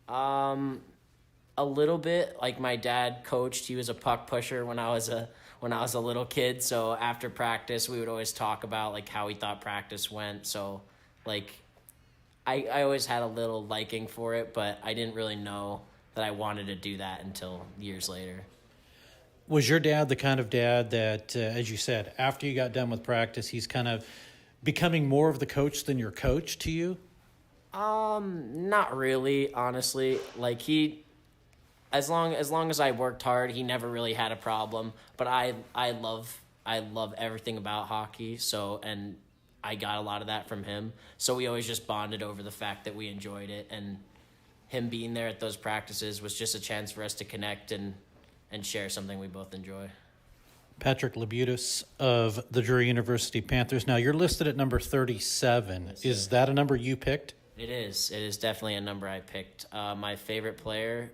A little bit. Like my dad coached. He was a puck pusher when I was a little kid. So after practice, we would always talk about like how we thought practice went. So like I always had a little liking for it, but I didn't really know that I wanted to do that until years later. Was your dad the kind of dad that, as you said, after you got done with practice, he's kind of becoming more of the coach than your coach to you? Not really, honestly. Like as long as I worked hard, he never really had a problem. But I love everything about hockey. So, and I got a lot of that from him. So we always just bonded over the fact that we enjoyed it, and him being there at those practices was just a chance for us to connect and share something we both enjoy. Patrick Labutus of the Drury University Panthers. Now, you're listed at number 37. Yes, is that a number you picked? It is. It is definitely a number I picked. My favorite player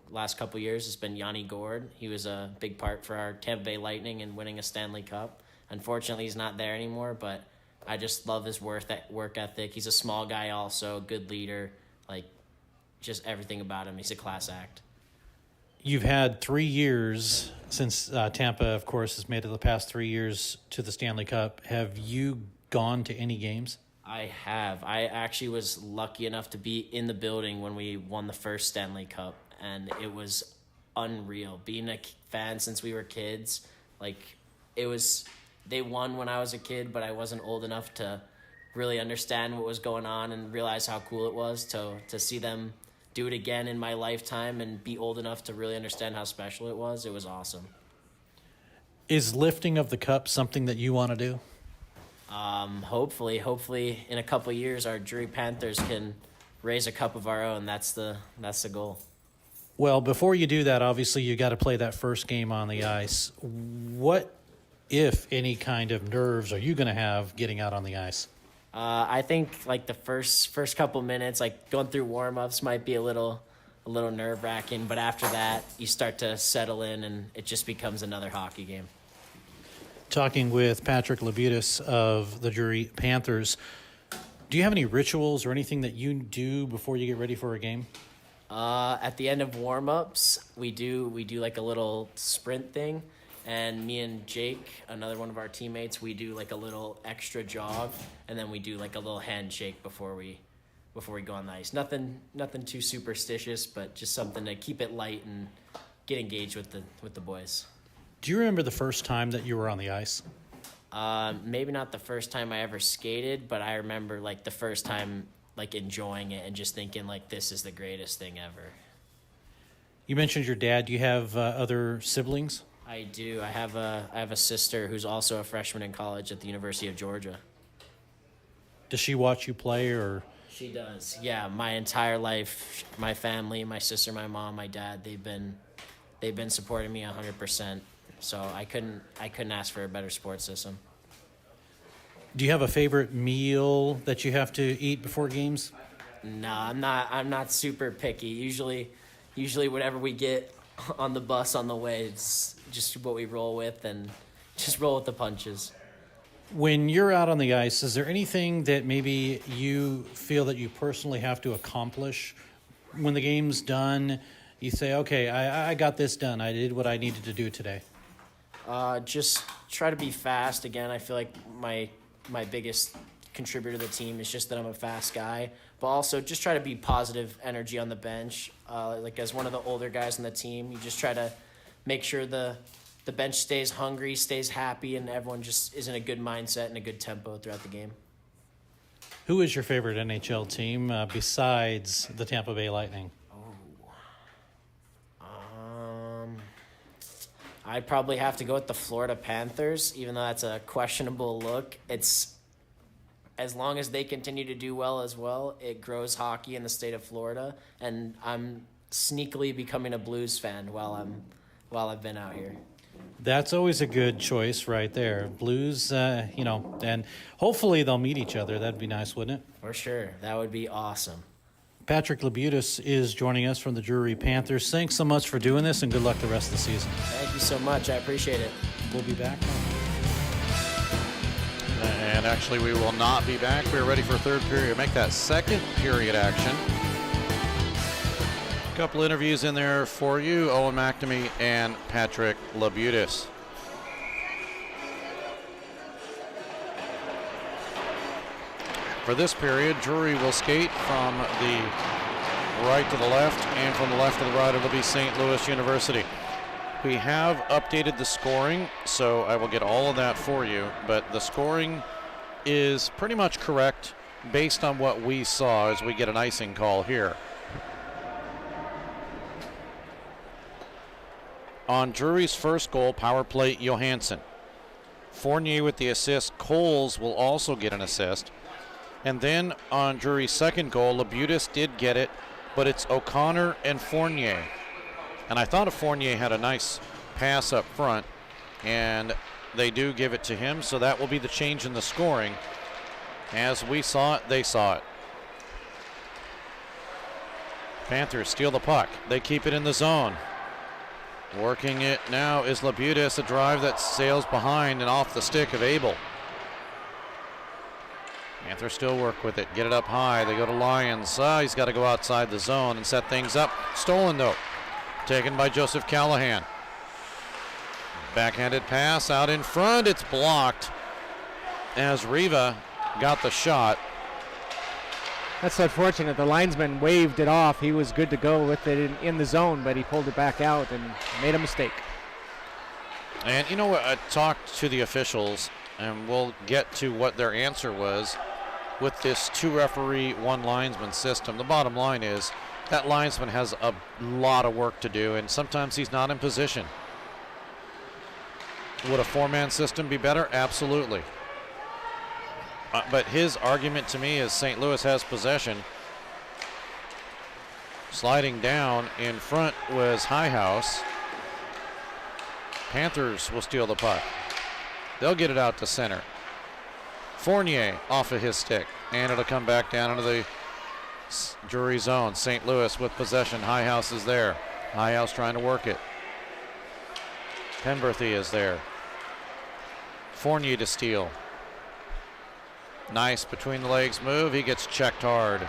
last couple years has been Yanni Gourde. He was a big part for our Tampa Bay Lightning in winning a Stanley Cup. Unfortunately, he's not there anymore, but I just love his work ethic. He's a small guy also, good leader, like just everything about him. He's a class act. You've had 3 years since Tampa, of course, has made it the past 3 years to the Stanley Cup. Have you gone to any games? I have. I actually was lucky enough to be in the building when we won the first Stanley Cup, and it was unreal. Being a fan since we were kids, like it was. They won when I was a kid, but I wasn't old enough to really understand what was going on and realize how cool it was to see them do it again in my lifetime and be old enough to really understand how special it was. It was awesome. Is lifting of the cup something that you want to do? Hopefully in a couple of years, our Drury Panthers can raise a cup of our own. That's the goal. Well, before you do that, obviously you got to play that first game on the ice. What, if any, kind of nerves are you going to have getting out on the ice? I think like the first couple minutes, like going through warm-ups might be a little nerve-wracking, but after that, you start to settle in and it just becomes another hockey game. Talking with Patrick Labutus of the Drury Panthers. Do you have any rituals or anything that you do before you get ready for a game? At the end of warm-ups, we do like a little sprint thing, and me and Jake, another one of our teammates, we do like a little extra jog, and then we do like a little handshake before we go on the ice. Nothing too superstitious, but just something to keep it light and get engaged with the boys. Do you remember the first time that you were on the ice? Maybe not the first time I ever skated, but I remember like the first time like enjoying it and just thinking like this is the greatest thing ever. You mentioned your dad. Do you have other siblings? I do. I have a sister who's also a freshman in college at the University of Georgia. Does she watch you play or? She does. Yeah, my entire life, my family, my sister, my mom, my dad, they've been supporting me 100%. So I couldn't ask for a better support system. Do you have a favorite meal that you have to eat before games? No, I'm not super picky. Usually whatever we get on the bus on the way, it's just what we roll with and just roll with the punches. When you're out on the ice, is there anything that maybe you feel that you personally have to accomplish? When the game's done, you say, okay, I got this done. I did what I needed to do today. Just try to be fast. Again, I feel like my biggest contributor to the team is just that I'm a fast guy, but also just try to be positive energy on the bench. Like as one of the older guys on the team, you just try to make sure the the bench stays hungry, stays happy, and everyone just is in a good mindset and a good tempo throughout the game. Who is your favorite NHL team besides the Tampa Bay Lightning? I'd probably have to go with the Florida Panthers, even though that's a questionable look. It's as long as they continue to do well as well, it grows hockey in the state of Florida, and I'm sneakily becoming a Blues fan while I've been out here. That's always a good choice right there. Blues, and hopefully they'll meet each other. That'd be nice, wouldn't it? For sure. That would be awesome. Patrick Labutis is joining us from the Drury Panthers. Thanks so much for doing this, and good luck the rest of the season. Thank you so much. I appreciate it. We'll be back. And actually, we will not be back. We're ready for third period. Make that second period action. A couple interviews in there for you, Owen McNamee and Patrick Labutis. For this period, Drury will skate from the right to the left, and from the left to the right, it'll be St. Louis University. We have updated the scoring, so I will get all of that for you, but the scoring is pretty much correct based on what we saw as we get an icing call here. On Drury's first goal, power play, Johansson. Fournier with the assist. Coles will also get an assist. And then on Drury's second goal, Labutis did get it, but it's O'Connor and Fournier. And I thought Fournier had a nice pass up front, and they do give it to him, so that will be the change in the scoring. As we saw it, they saw it. Panthers steal the puck. They keep it in the zone. Working it now is Labutis, a drive that sails behind and off the stick of Abel. Panthers still work with it, get it up high. They go to Lyons. He's got to go outside the zone and set things up. Stolen though, taken by Joseph Callahan. Backhanded pass out in front. It's blocked as Riva got the shot. That's unfortunate. The linesman waved it off. He was good to go with it in the zone, but he pulled it back out and made a mistake. And you know what? I talked to the officials, and we'll get to what their answer was with this 2-referee, 1 linesman system. The bottom line is that linesman has a lot of work to do, and sometimes he's not in position. Would a 4-man system be better? Absolutely. But his argument to me is St. Louis has possession. Sliding down in front was Highhouse. Panthers will steal the puck. They'll get it out to center. Fournier off of his stick, and it'll come back down into the Drury zone. St. Louis with possession. Highhouse is there. Highhouse trying to work it. Penberthy is there. Fournier to steal. Nice between the legs move. He gets checked hard.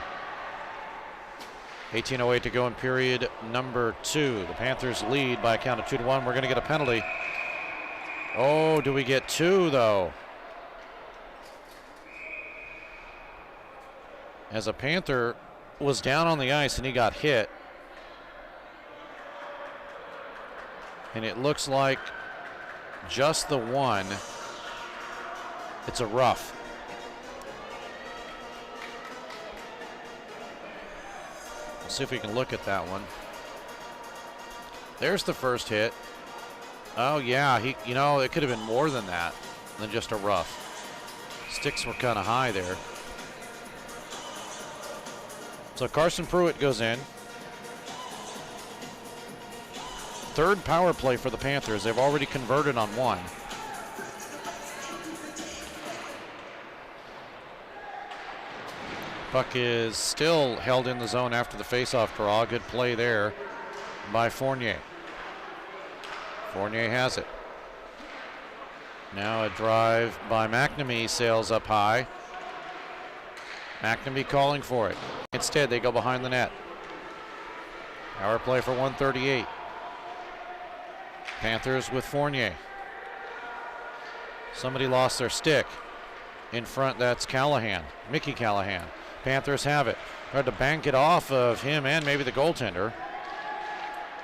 18:08 to go in period number 2. The Panthers lead by a count of 2-1. We're going to get a penalty. Oh, do we get 2 though? As a Panther was down on the ice and he got hit. And it looks like just the one. It's a rough. Let's see if we can look at that one. There's the first hit. Oh yeah, it could have been more than that, than just a rough. Sticks were kind of high there. So Carson Pruitt goes in. Third power play for the Panthers. They've already converted on 1. Puck is still held in the zone after the faceoff draw. Good play there by Fournier. Fournier has it. Now a drive by McNamee sails up high. McNamee calling for it. Instead, they go behind the net. Power play for 138. Panthers with Fournier. Somebody lost their stick. In front, that's Callahan, Mickey Callahan. Panthers have it. Tried to bank it off of him and maybe the goaltender.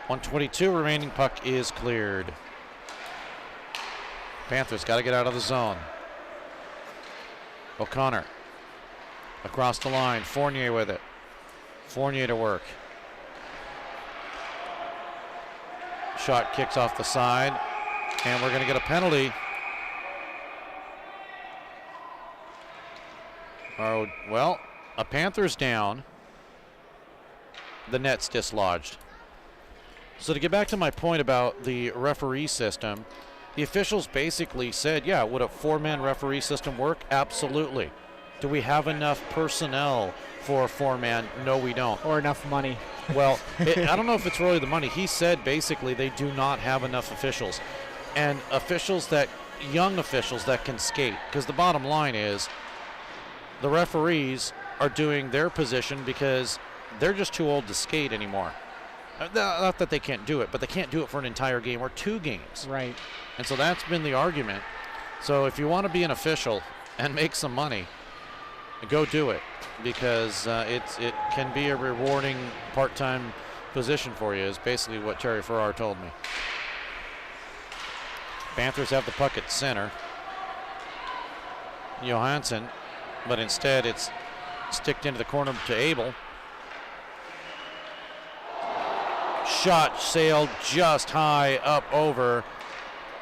1:22 remaining, puck is cleared. Panthers got to get out of the zone. O'Connor across the line. Fournier with it. Fournier to work. Shot kicks off the side, and we're going to get a penalty. Oh, well, a Panthers down. The net's dislodged. So to get back to my point about the referee system, the officials basically said, yeah, would a four-man referee system work? Absolutely. Do we have enough personnel for a four-man? No, we don't. Or enough money. Well, I don't know if it's really the money. He said basically they do not have enough officials. And young officials that can skate. Because the bottom line is the referees are doing their position because they're just too old to skate anymore. Not that they can't do it, but they can't do it for an entire game or 2 games. Right. And so that's been the argument. So if you want to be an official and make some money, go do it, because it can be a rewarding part-time position for you, is basically what Terry Farrar told me. Panthers have the puck at center. Johansson, but instead it's sticked into the corner to Abel. Shot sailed just high up over,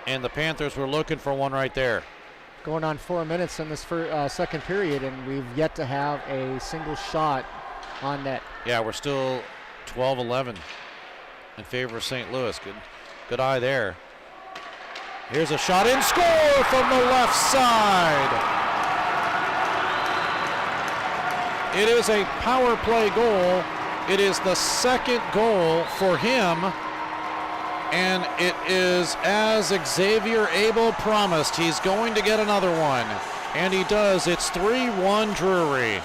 and the Panthers were looking for one right there. Going on 4 minutes in this second period, and we've yet to have a single shot on net. Yeah, we're still 12-11 in favor of St. Louis. Good eye there. Here's a shot in, score from the left side. It is a power play goal. It is the second goal for him, and it is as Xavier Abel promised. He's going to get another one, and he does. It's 3-1 Drury.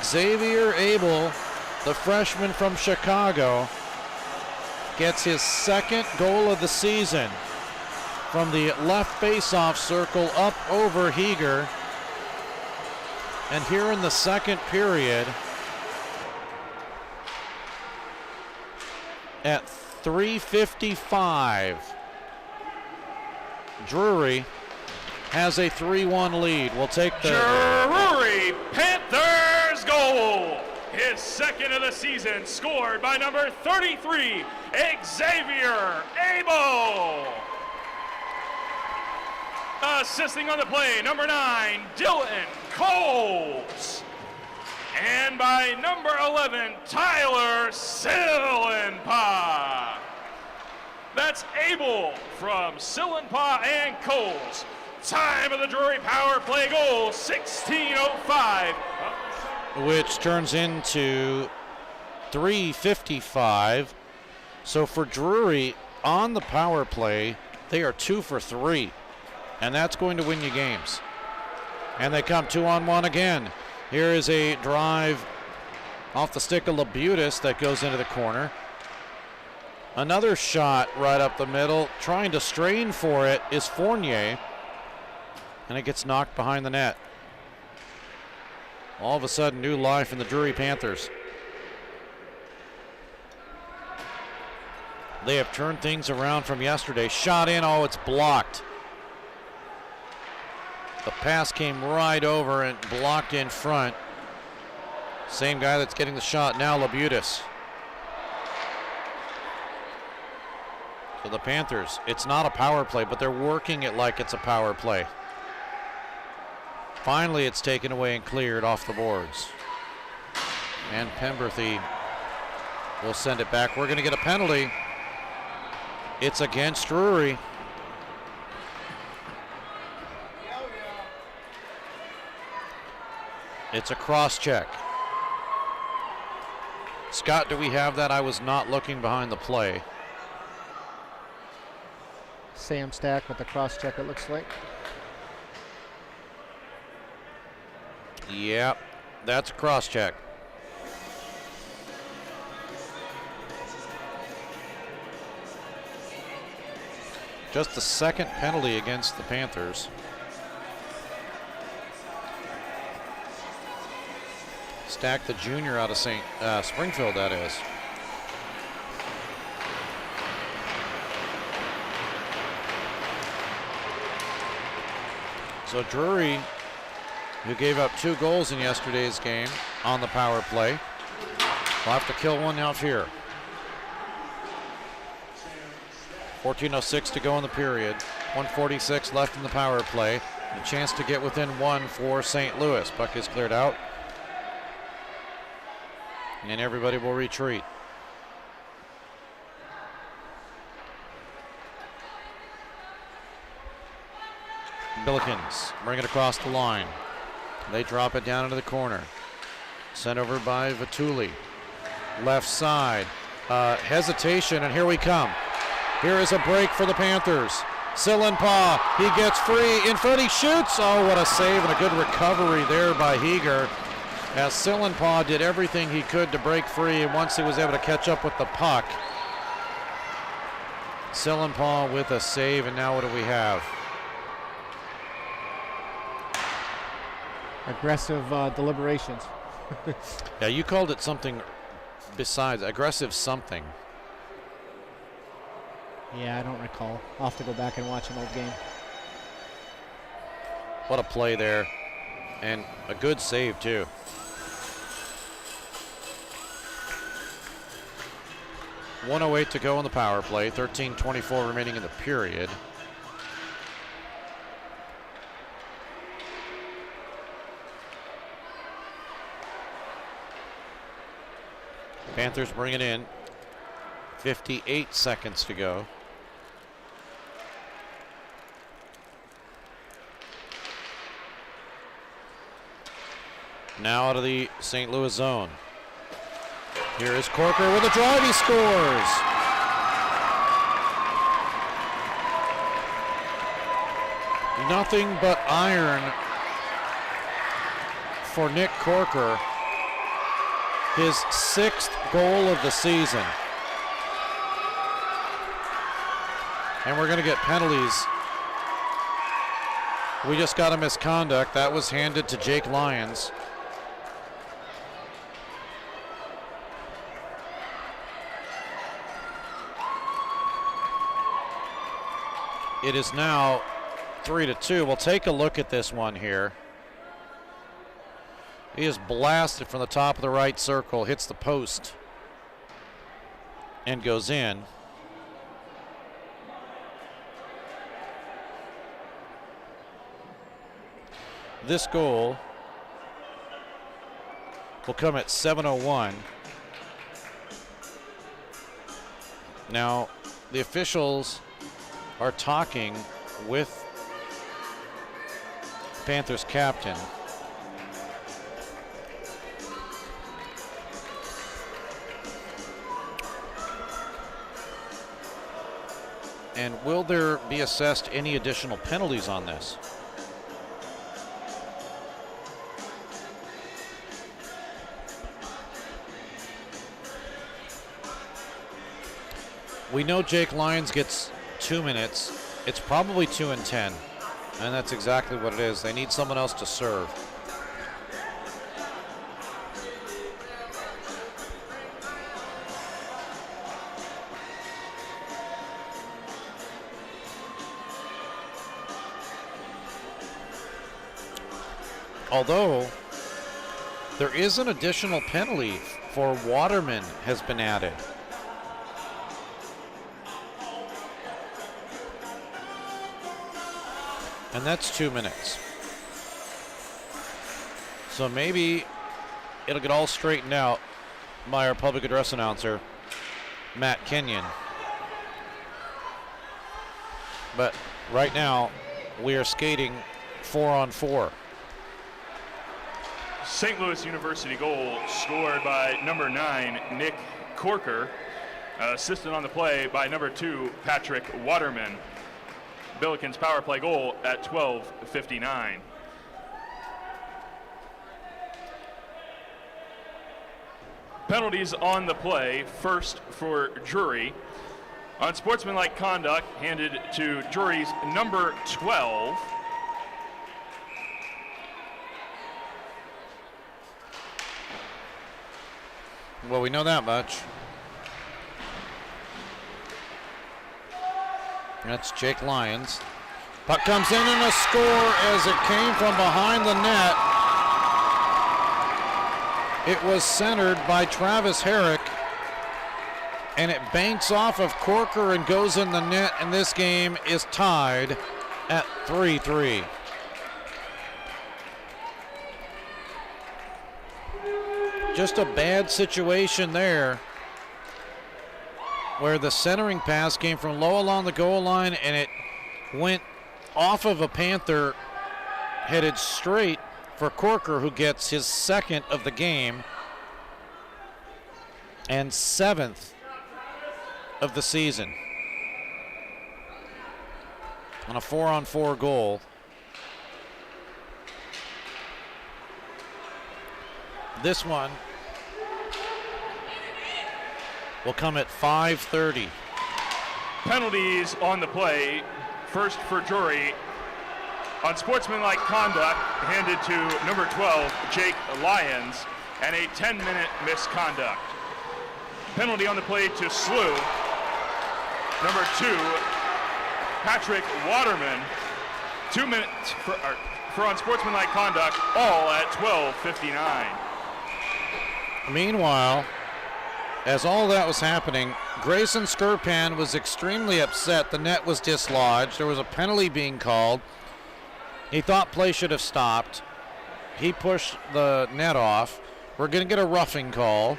Xavier Abel, the freshman from Chicago, gets his second goal of the season from the left faceoff circle up over Heger. And here in the second period, at 3:55, Drury has a 3-1 lead. We'll take the Drury Panthers goal. His second of the season, scored by number 33, Xavier Abel. Assisting on the play, number 9, Dylan Coles. And by number 11, Tyler Sillenpaw. That's Abel from Sillenpaw and Coles. Time of the Drury power play goal, 16:05. Which turns into 3:55. So for Drury on the power play, they are 2 for 3. And that's going to win you games. And they come 2-on-1 again. Here is a drive off the stick of Labutis that goes into the corner. Another shot right up the middle. Trying to strain for it is Fournier. And it gets knocked behind the net. All of a sudden, new life in the Drury Panthers. They have turned things around from yesterday. Shot in, oh, it's blocked. The pass came right over and blocked in front. Same guy that's getting the shot now, Labutis. So the Panthers, it's not a power play, but they're working it like it's a power play. Finally, it's taken away and cleared off the boards. And Pemberthy will send it back. We're going to get a penalty. It's against Drury. It's a cross-check. Scott, do we have that? I was not looking behind the play. Sam Stack with the cross-check, it looks like. Yep, that's a cross-check. Just the second penalty against the Panthers. Stack, the junior out of Springfield, that is. So Drury, who gave up 2 goals in yesterday's game on the power play, will have to kill one out here. 14:06 to go in the period. 1:46 left in the power play. A chance to get within 1 for St. Louis. Puck is cleared out. And everybody will retreat. Billikens bring it across the line. They drop it down into the corner. Sent over by Vituli. Left side. Hesitation, and here we come. Here is a break for the Panthers. Sillenpaw, he gets free. In front, he shoots. Oh, what a save and a good recovery there by Heger. As Sillenpaw did everything he could to break free, and once he was able to catch up with the puck, Sillenpaw with a save, and now what do we have? Aggressive deliberations. Yeah, you called it something besides aggressive something. Yeah, I don't recall. I'll have to go back and watch an old game. What a play there, and a good save too. .108 to go in the power play, 13:24 remaining in the period. Panthers bring it in. 58 seconds to go. Now out of the St. Louis zone. Here is Corker with a drive. He scores. Nothing but iron for Nick Corker. His 6th goal of the season. And we're going to get penalties. We just got a misconduct. That was handed to Jake Lyons. It is now 3-2. We'll take a look at this one here. He is blasted from the top of the right circle, hits the post, and goes in. This goal will come at 7:01. Now, the officials are talking with Panthers captain. And will there be assessed any additional penalties on this? We know Jake Lyons gets 2 minutes. It's probably 2 and 10. And that's exactly what it is. They need someone else to serve. Although there is an additional penalty for Waterman has been added. And that's 2 minutes. So maybe it'll get all straightened out by our public address announcer, Matt Kenyon. But right now, we are skating 4-on-4. St. Louis University goal scored by number 9, Nick Corker. Assisted on the play by number 2, Patrick Waterman. Billikens power play goal at 12:59. Penalties on the play. First for Drury. Unsportsmanlike conduct handed to Drury's number 12. Well, we know that much. That's Jake Lyons. Puck comes in and a score as it came from behind the net. It was centered by Travis Herrick, and it banks off of Corker and goes in the net, and this game is tied at 3-3. Just a bad situation there where the centering pass came from low along the goal line and it went off of a Panther, headed straight for Corker, who gets his second of the game and 7th of the season on a 4-on-4 goal. This one will come at 5:30. Penalties on the play. First for Drury. Unsportsmanlike conduct handed to number 12, Jake Lyons, and a 10-minute misconduct. Penalty on the play to Slew. Number 2, Patrick Waterman. 2 minutes for unsportsmanlike conduct, all at 12:59. Meanwhile, as all that was happening, Grayson Skirpan was extremely upset. The net was dislodged. There was a penalty being called. He thought play should have stopped. He pushed the net off. We're going to get a roughing call.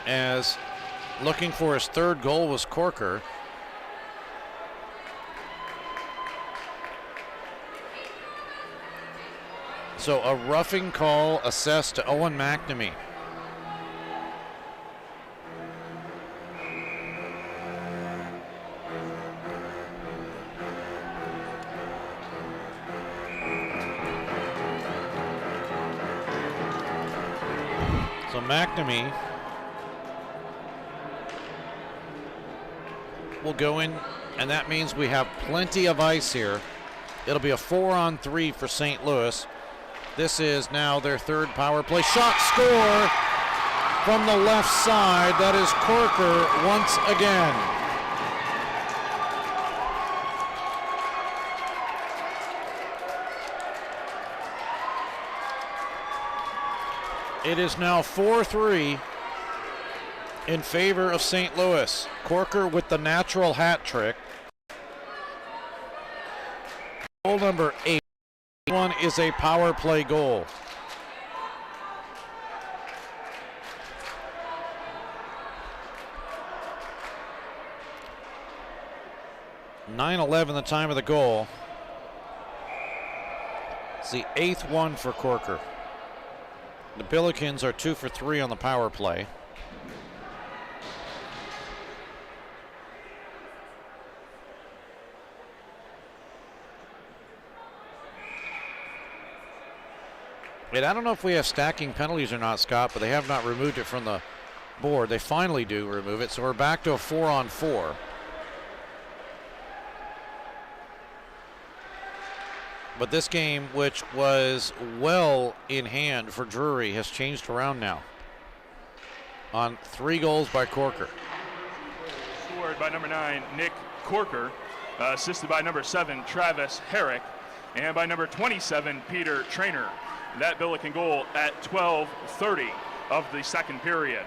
As looking for his third goal was Corker. So a roughing call assessed to Owen McNamee. So McNamee will go in, and that means we have plenty of ice here. It'll be a 4-on-3 for St. Louis. This is now their third power play. Shot, score from the left side. That is Corker once again. It is now 4-3 in favor of St. Louis. Corker with the natural hat trick. Goal number 8. One is a power play goal. .9:11 the time of the goal. It's the 8th one for Corker. The Billikens are 2 for 3 on the power play. And I don't know if we have stacking penalties or not, Scott, but they have not removed it from the board. They finally do remove it, so we're back to a 4-on-4. But this game, which was well in hand for Drury, has changed around now on 3 goals by Corker. Scored by number 9, Nick Corker, assisted by number 7, Travis Herrick, and by number 27, Peter Trainer. That Billiken goal at 12:30 of the second period.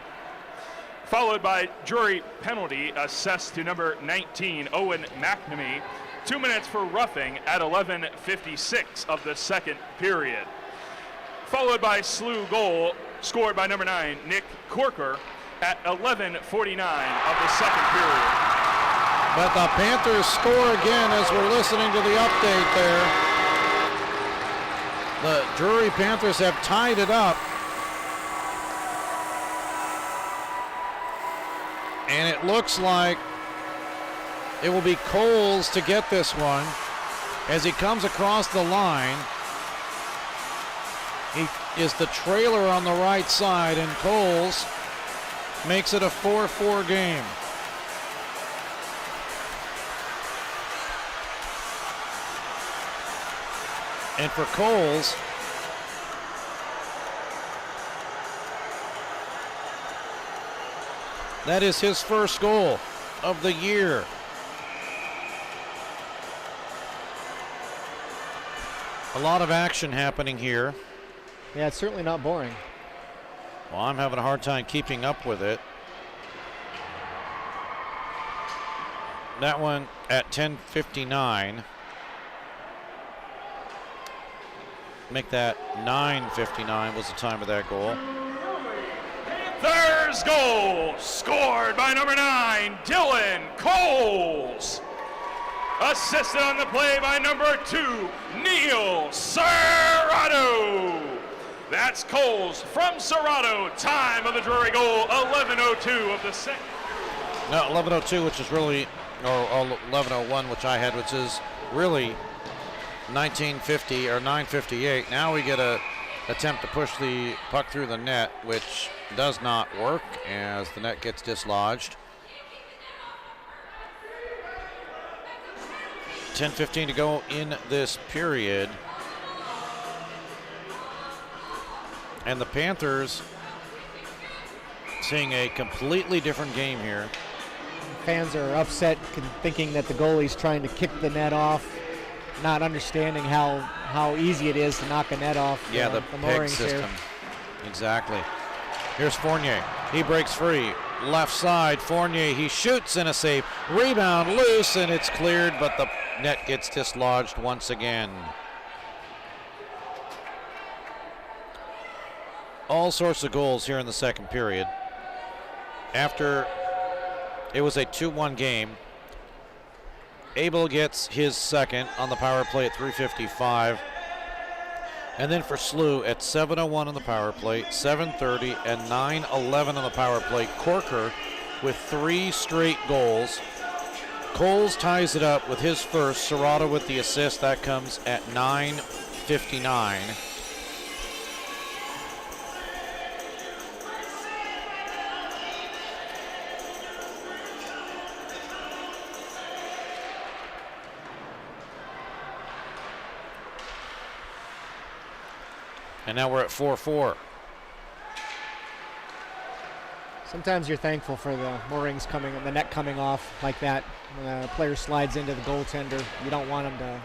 Followed by Drury penalty assessed to number 19, Owen McNamee. 2 minutes for roughing at 11:56 of the second period. Followed by Slew goal scored by number 9, Nick Corker at 11:49 of the second period. But the Panthers score again as we're listening to the update there. The Drury Panthers have tied it up. And it looks like it will be Coles to get this one as he comes across the line. He is the trailer on the right side, and Coles makes it a 4-4 game. And for Coles, That is his first goal of the year. A lot of action happening here. Yeah, it's certainly not boring. Well, I'm having a hard time keeping up with it. That one at 10:59. Make that 9:59 was the time of that goal. Panthers goal scored by number 9, Dylan Coles. Assisted on the play by number 2, Neil Serrato. That's Coles from Serrato. Time of the Drury goal, 11:02 of the second. No, 11:02, which is really, or 11:01, which I had, which is really 1950 or 9:58. Now we get a attempt to push the puck through the net, which does not work as the net gets dislodged. 10:15 to go in this period. And the Panthers seeing a completely different game here. Fans are upset, thinking that the goalie's trying to kick the net off, not understanding how easy it is to knock a net off. Yeah, the peg moorings system. here. Exactly. Here's Fournier. He breaks free. Left side, Fournier, he shoots in a save. Rebound loose, and it's cleared, but the net gets dislodged once again. All sorts of goals here in the second period. After it was a 2-1 game, Abel gets his second on the power play at 3:55. And then for SLU at 7:01 on the power play, 7:30 and 9:11 on the power play. Corker with 3 straight goals. Coles ties it up with his first. Serrato with the assist. That comes at 9:59. And now we're at 4-4. Sometimes you're thankful for the moorings coming and the net coming off like that. When a player slides into the goaltender, you don't want him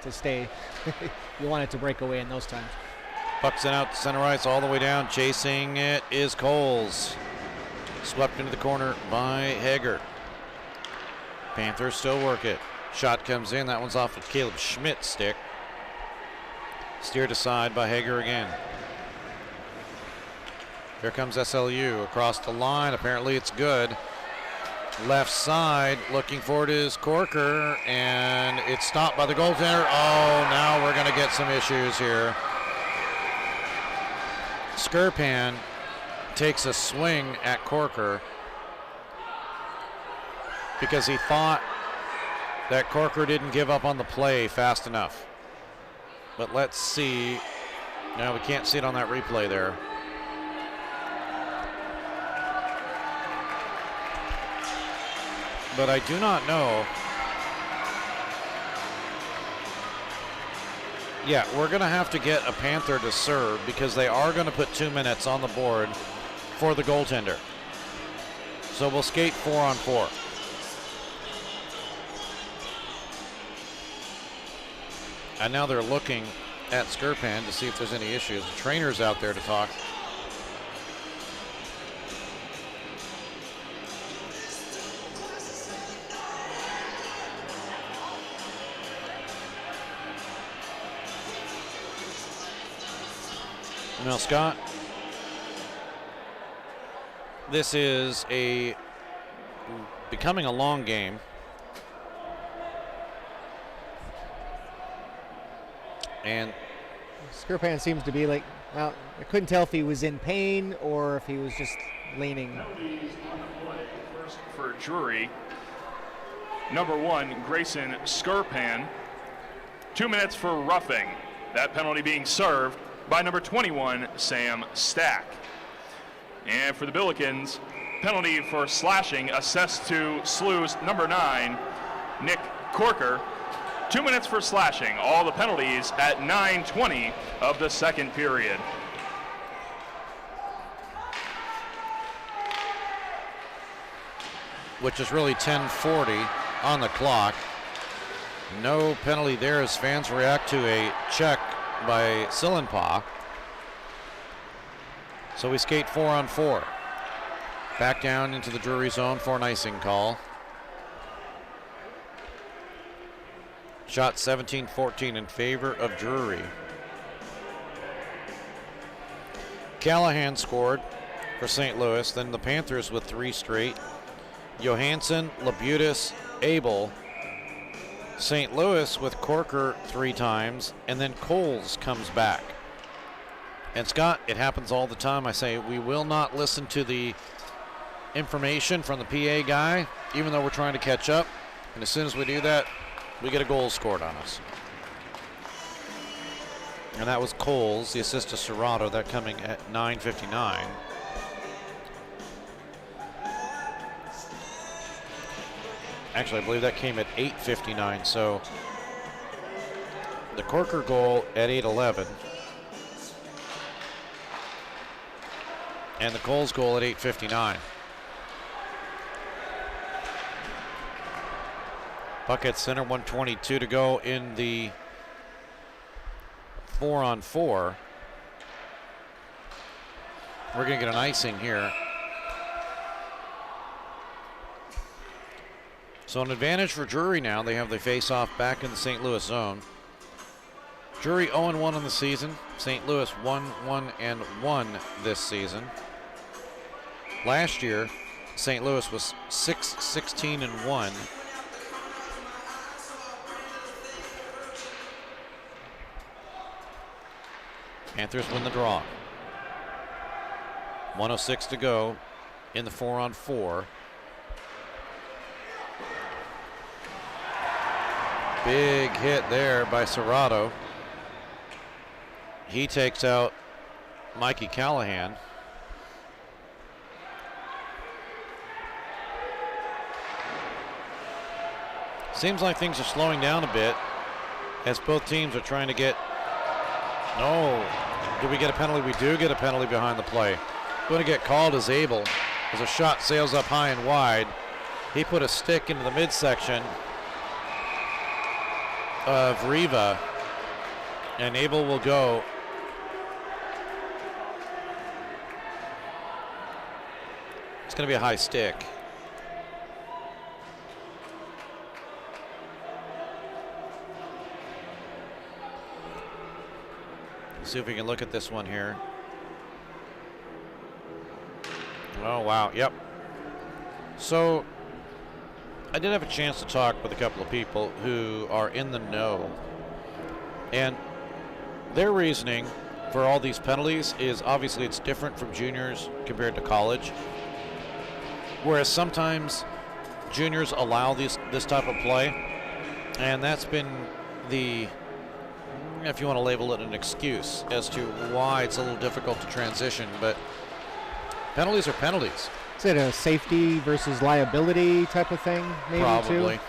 to stay. You want it to break away in those times. Puck's in out to center ice all the way down. Chasing it is Coles. Swept into the corner by Hager. Panthers still work it. Shot comes in. That one's off of Caleb Schmidt's stick. Steered aside by Hager again. Here comes SLU across the line. Apparently it's good. Left side, looking for it is Corker, and it's stopped by the goaltender. Oh, now we're going to get some issues here. Skirpan takes a swing at Corker because he thought that Corker didn't give up on the play fast enough. But let's see. No, we can't see it on that replay there. But I do not know. Yeah, we're going to have to get a Panther to serve because they are going to put 2 minutes on the board for the goaltender. So we'll skate 4-on-4. And now they're looking at Skirpan to see if there's any issues. The trainer's out there to talk. Now, Scott, this is becoming a long game. And Skirpan seems to be like, well, I couldn't tell if he was in pain or if he was just leaning. First for Drury, number 1, Grayson Skirpan. 2 minutes for roughing. That penalty being served by number 21, Sam Stack. And for the Billikens, penalty for slashing assessed to SLU's number 9, Nick Corker. 2 minutes for slashing. All the penalties at 9:20 of the second period. which is really 10:40 on the clock. No penalty there as fans react to a check by Sillenpaw. So we skate 4-on-4. Back down into the Drury zone for an icing call. Shot 17-14 in favor of Drury. Callahan scored for St. Louis, then the Panthers with 3 straight. Johansson, Labutis, Abel. St. Louis with Corker 3 times, and then Coles comes back. And Scott, it happens all the time. I say we will not listen to the information from the PA guy, even though we're trying to catch up. And as soon as we do that, we get a goal scored on us. And that was Coles, the assist to Serrato, that coming at 9:59. Actually, I believe that came at 8:59, so the Corker goal at 8:11. And the Coles goal at 8:59. Puck at center, 1:22 to go in the 4-on-4. We're going to get an icing here. So an advantage for Drury now. They have the face-off back in the St. Louis zone. Drury 0-1 on the season. St. Louis 1-1-1 this season. Last year, St. Louis was 6-16-1. Panthers win the draw. 1:06 to go in the 4-on-4. Big hit there by Serrato. He takes out Mikey Callahan. Seems like things are slowing down a bit as both teams are trying to get. No. Do we get a penalty? We do get a penalty behind the play. Going to get called as Abel as a shot sails up high and wide. He put a stick into the midsection of Riva, and Abel will go. It's going to be a high stick. Let's see if we can look at this one here. Oh, wow. Yep. So I did have a chance to talk with a couple of people who are in the know. And their reasoning for all these penalties is obviously it's different from juniors compared to college. Whereas sometimes juniors allow this type of play. And that's been the, if you want to label it, an excuse as to why it's a little difficult to transition. But penalties are penalties. Is it a safety versus liability type of thing, maybe, Probably. too?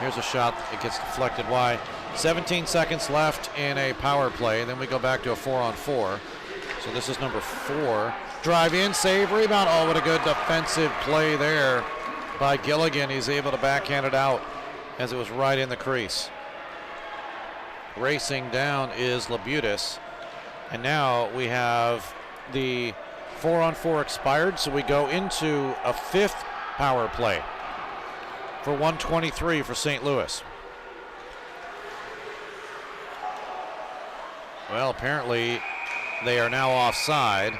Here's a shot. It gets deflected wide. 17 seconds left in a power play. Then we go back to a 4-on-4. So this is number 4. Drive in, save, rebound. Oh, what a good defensive play there by Gilligan. He's able to backhand it out as it was right in the crease. Racing down is Labutis. And now we have the 4-on-4 expired, so we go into a 5th power play for 1:23 for St. Louis. Well, apparently they are now offside.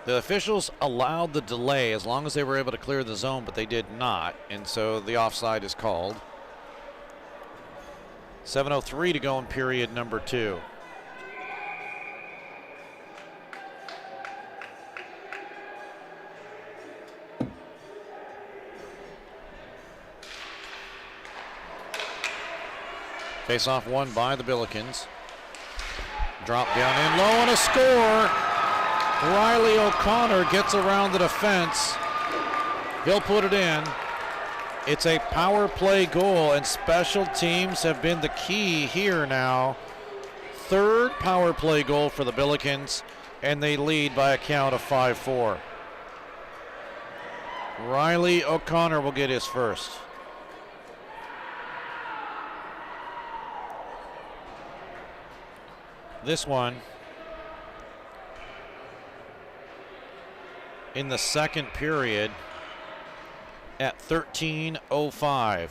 The officials allowed the delay as long as they were able to clear the zone, but they did not, and so the offside is called. 7:03 to go in period number 2. Face-off won by the Billikens. Drop down in low and a score. Riley O'Connor gets around the defense. He'll put it in. It's a power play goal, and special teams have been the key here now. 3rd power play goal for the Billikens. and they lead by a count of 5-4. Riley O'Connor will get his first. This one in the second period at 13:05.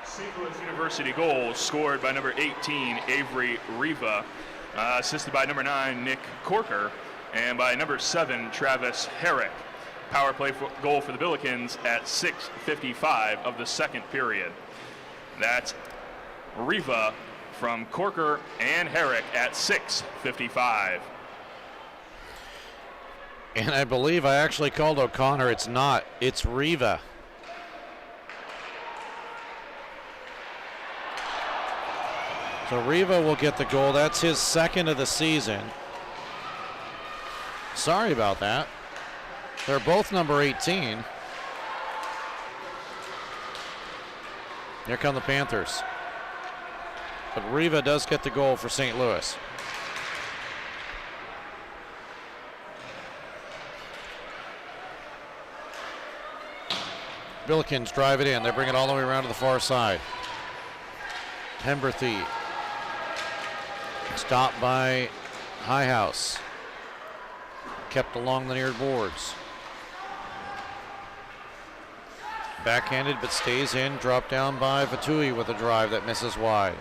St. Louis University goal scored by number 18, Avery Riva, assisted by number 9, Nick Corker, and by number 7, Travis Herrick. Power play goal for the Billikens at 6:55 of the second period. That's Riva from Corker and Herrick at 6:55. And I believe I actually called O'Connor. It's not. It's Riva. So Riva will get the goal. That's his second of the season. Sorry about that. They're both number 18. Here come the Panthers. But Riva does get the goal for St. Louis. Billikens drive it in. They bring it all the way around to the far side. Pemberthy stopped by Highhouse. Kept along the near boards. Backhanded but stays in. Dropped down by Vatui with a drive that misses wide.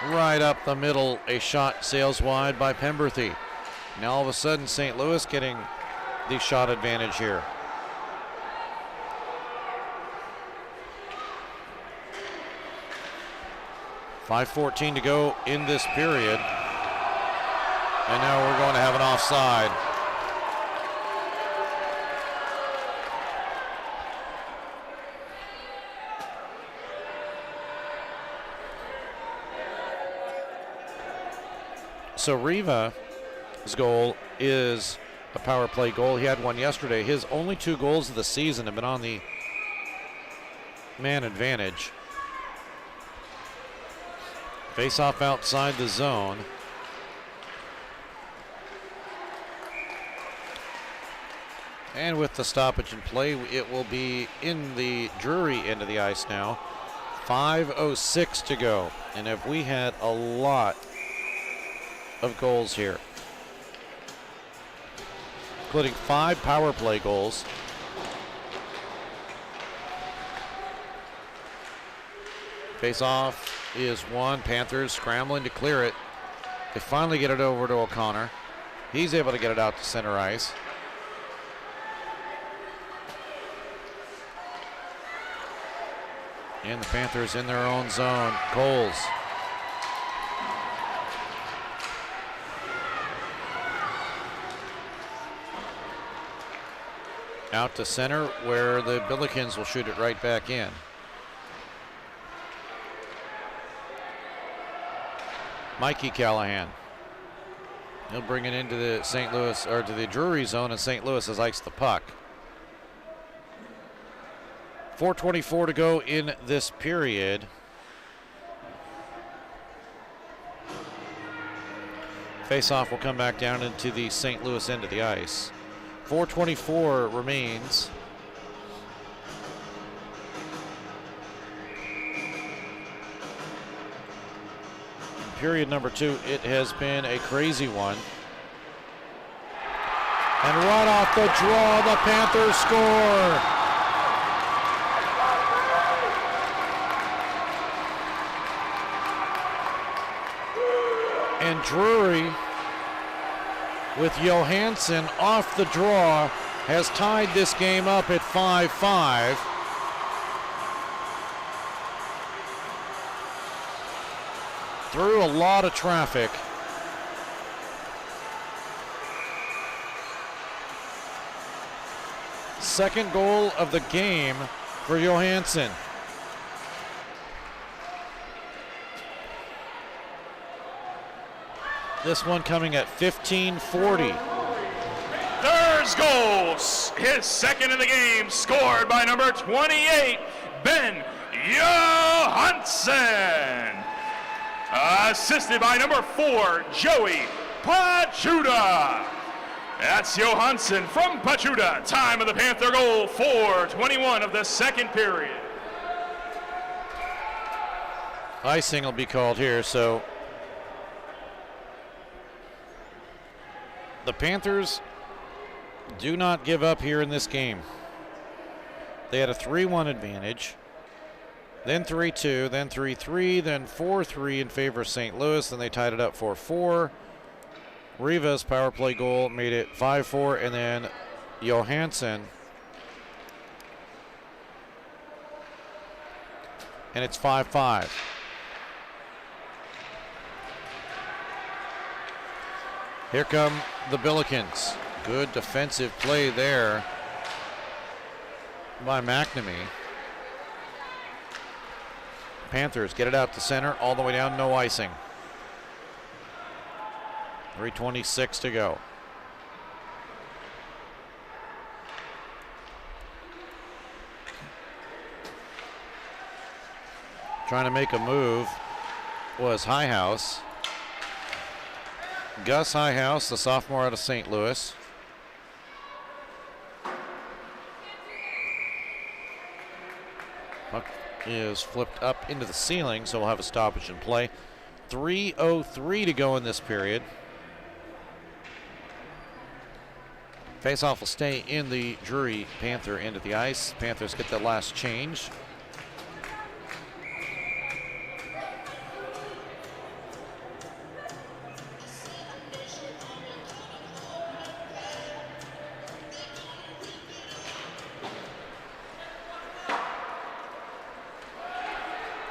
Right up the middle, a shot sails wide by Pemberthy. Now all of a sudden St. Louis getting the shot advantage here. .5:14 to go in this period. And now we're going to have an offside. So Riva's goal is a power play goal. He had one yesterday. His only 2 goals of the season have been on the man advantage. Face off outside the zone. And with the stoppage in play, it will be in the Drury end of the ice now. 5:06 to go. And if we had a lot of goals here, including 5 power play goals. Face off is one. Panthers scrambling to clear it. They finally get it over to O'Connor. He's able to get it out to center ice. And the Panthers in their own zone. Coles. Out to center where the Billikens will shoot it right back in. Mikey Callahan. He'll bring it into the St. Louis, or to the Drury zone, and St. Louis has iced the puck. 4:24 to go in this period. Face-off will come back down into the St. Louis end of the ice. 4:24 remains. Period number 2, it has been a crazy one. And right off the draw, the Panthers score. And Drury, with Johansson off the draw, has tied this game up at 5-5. Through a lot of traffic. Second goal of the game for Johansson. This one coming at 15:40. Panthers goal, his second in the game, scored by number 28, Ben Johansson. Assisted by number 4, Joey Pachuta. That's Johansson from Pachuta. Time of the Panther goal, 4:21 of the second period. Icing will be called here, so the Panthers do not give up here in this game. They had a 3-1 advantage, then 3-2, then 3-3, then 4-3 in favor of St. Louis, then they tied it up 4-4. Riva's power play goal made it 5-4, and then Johansson, and it's 5-5. Here come the Billikens. Good defensive play there by McNamee. Panthers get it out to center, all the way down, no icing. 3:26 to go. Trying to make a move was Highhouse. Gus Highhouse, the sophomore out of St. Louis. Puck is flipped up into the ceiling, so we'll have a stoppage in play. 3:03 to go in this period. Faceoff will stay in the Drury Panther end of the ice. Panthers get the last change.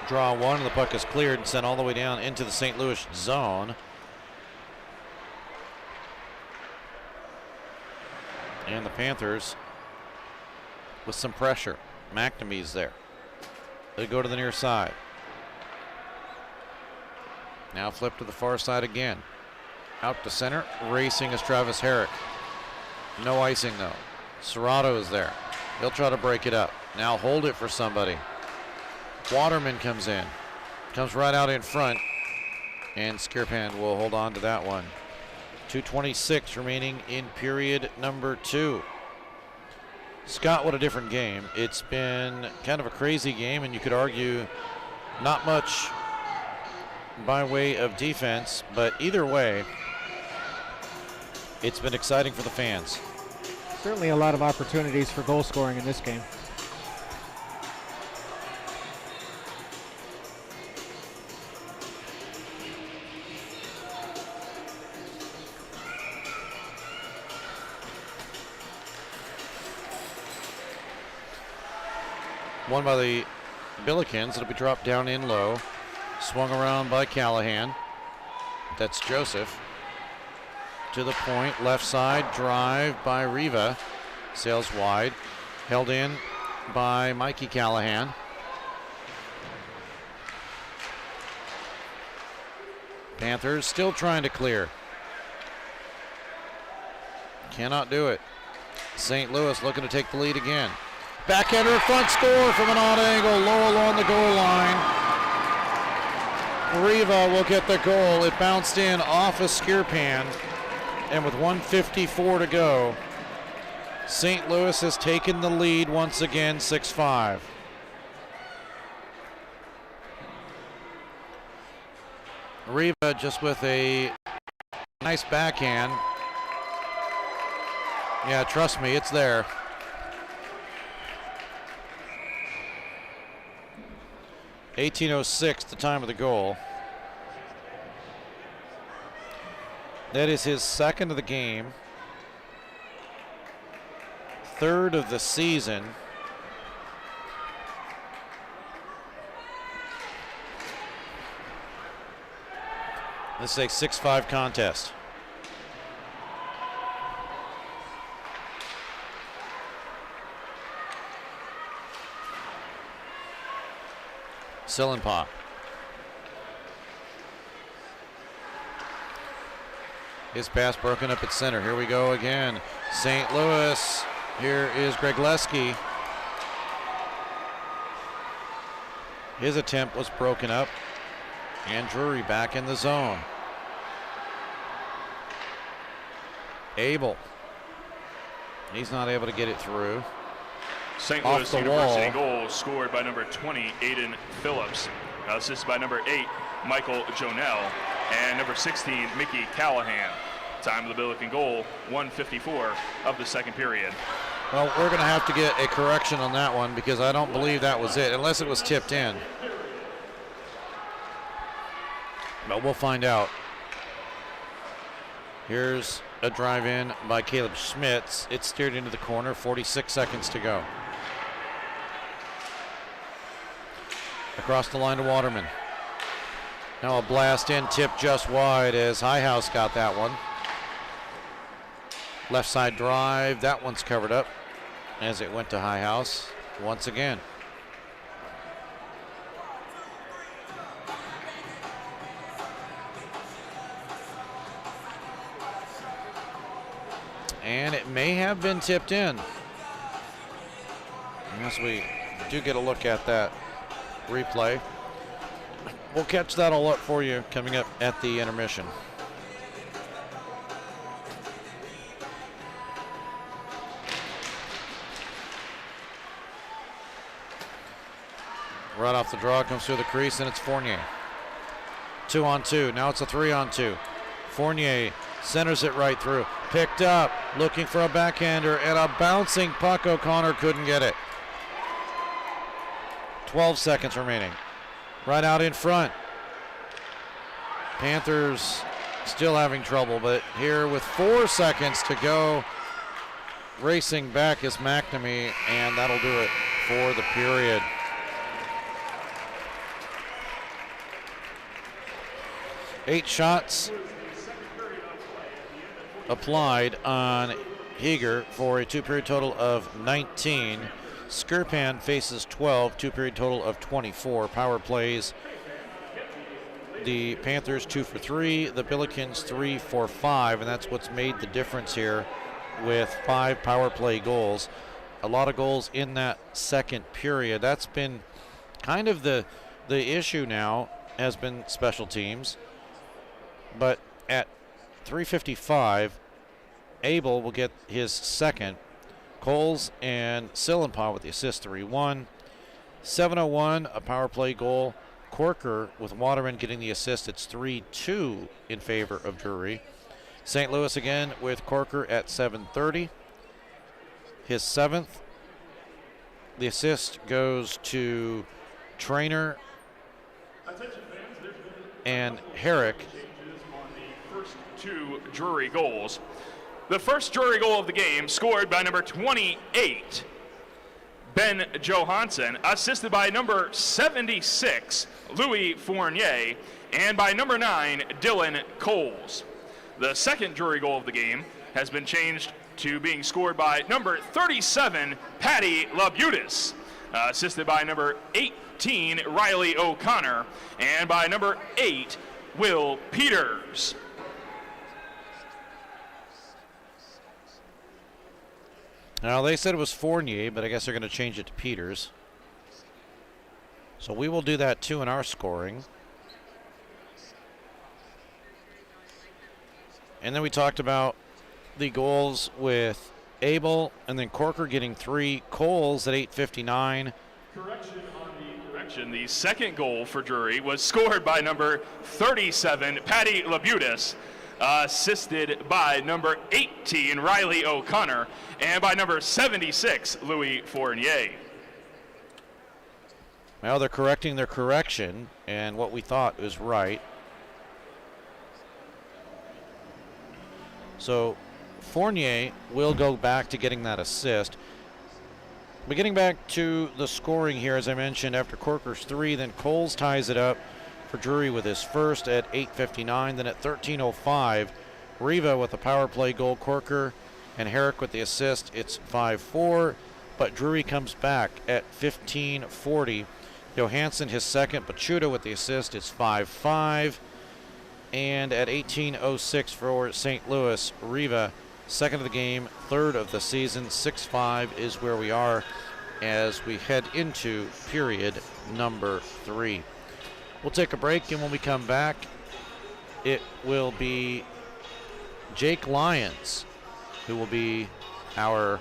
Draw one, and the puck is cleared and sent all the way down into the St. Louis zone. And the Panthers with some pressure. McNamee's there. They go to the near side. Now flip to the far side again. Out to center. Racing is Travis Herrick. No icing though. Serrato is there. He'll try to break it up. Now hold it for somebody. Waterman comes in. Comes right out in front. And Skirpan will hold on to that one. 2:26 remaining in period number 2. Scott, what a different game. It's been kind of a crazy game, and you could argue not much by way of defense, but either way, it's been exciting for the fans. Certainly a lot of opportunities for goal scoring in this game. One by the Billikens. It'll be dropped down in low. Swung around by Callahan. That's Joseph. To the point. Left side. Drive by Riva. Sails wide. Held in by Mikey Callahan. Panthers still trying to clear. Cannot do it. St. Louis looking to take the lead again. Backhander front score from an odd angle, low along the goal line. Riva will get the goal. It bounced in off a Skirpan, and with 1:54 to go, St. Louis has taken the lead once again, 6-5. Riva just with a nice backhand. Yeah, trust me, it's there. 18:06, the time of the goal. That is his second of the game, third of the season. This is a 6-5 contest. Sillenpah. His pass broken up at center. Here we go again. St. Louis. Here is Gregleski. His attempt was broken up. And Drury back in the zone. Abel. He's not able to get it through. St. Off Louis the University wall. goal scored by number 20, Aiden Phillips. Assisted by number 8, Michael Jonell. And number 16, Mickey Callahan. Time of the Billiken goal, 1:54 of the second period. Well, we're going to have to get a correction on that one because I don't believe that was it, unless it was tipped in. But we'll find out. Here's a drive in by Caleb Schmitz. It's steered into the corner, 46 seconds to go. Across the line to Waterman. Now a blast in, tip just wide as Highhouse got that one. Left side drive, that one's covered up as it went to Highhouse once again. And it may have been tipped in. As we do get a look at that replay. We'll catch that all up for you coming up at the intermission. Right off the draw, comes through the crease, and it's Fournier. 2-on-2. Now it's a 3-on-2. Fournier centers it right through. Picked up, looking for a backhander, and a bouncing puck. O'Connor couldn't get it. 12 seconds remaining. Right out in front. Panthers still having trouble, but here with 4 seconds to go, racing back is McNamee, and that'll do it for the period. Eight shots applied on Heger for a two-period total of 19. Skirpan faces 12, two-period total of 24. Power plays, the Panthers 2 for 3, the Billikens 3 for 5, and that's what's made the difference here with 5 power play goals. A lot of goals in that second period. That's been kind of the issue now, has been special teams. But at 3:55, Abel will get his second. Coles and Sillenpaw with the assist, 3-1. 7:01, a power play goal. Corker with Waterman getting the assist. It's 3-2 in favor of Drury. St. Louis again with Corker at 7:30. His seventh. The assist goes to Trainer and Herrick. First 2 Drury goals. The first Drury goal of the game scored by number 28, Ben Johansson, assisted by number 76, Louis Fournier, and by number 9, Dylan Coles. The second Drury goal of the game has been changed to being scored by number 37, Patty Labutis, assisted by number 18, Riley O'Connor, and by number 8, Will Peters. Now, they said it was Fournier, but I guess they're going to change it to Peters. So we will do that too in our scoring. And then we talked about the goals with Abel and then Corker getting 3. Coles at 8:59. Correction, the second goal for Drury was scored by number 37, Patty Labutis, assisted by number 18, Riley O'Connor, and by number 76, Louis Fournier. Well, they're correcting their correction, and what we thought was right. So Fournier will go back to getting that assist. But getting back to the scoring here, as I mentioned, after Corker's 3, then Coles ties it up for Drury with his first at 8:59. Then at 13:05, Riva with a power play goal, Corker and Herrick with the assist. It's 5-4, but Drury comes back at 15:40. Johansson his second, Pachuta with the assist. It's 5-5. And at 18:06 for St. Louis, Riva, second of the game, third of the season. 6-5 is where we are as we head into period number 3. We'll take a break, and when we come back, it will be Jake Lyons who will be our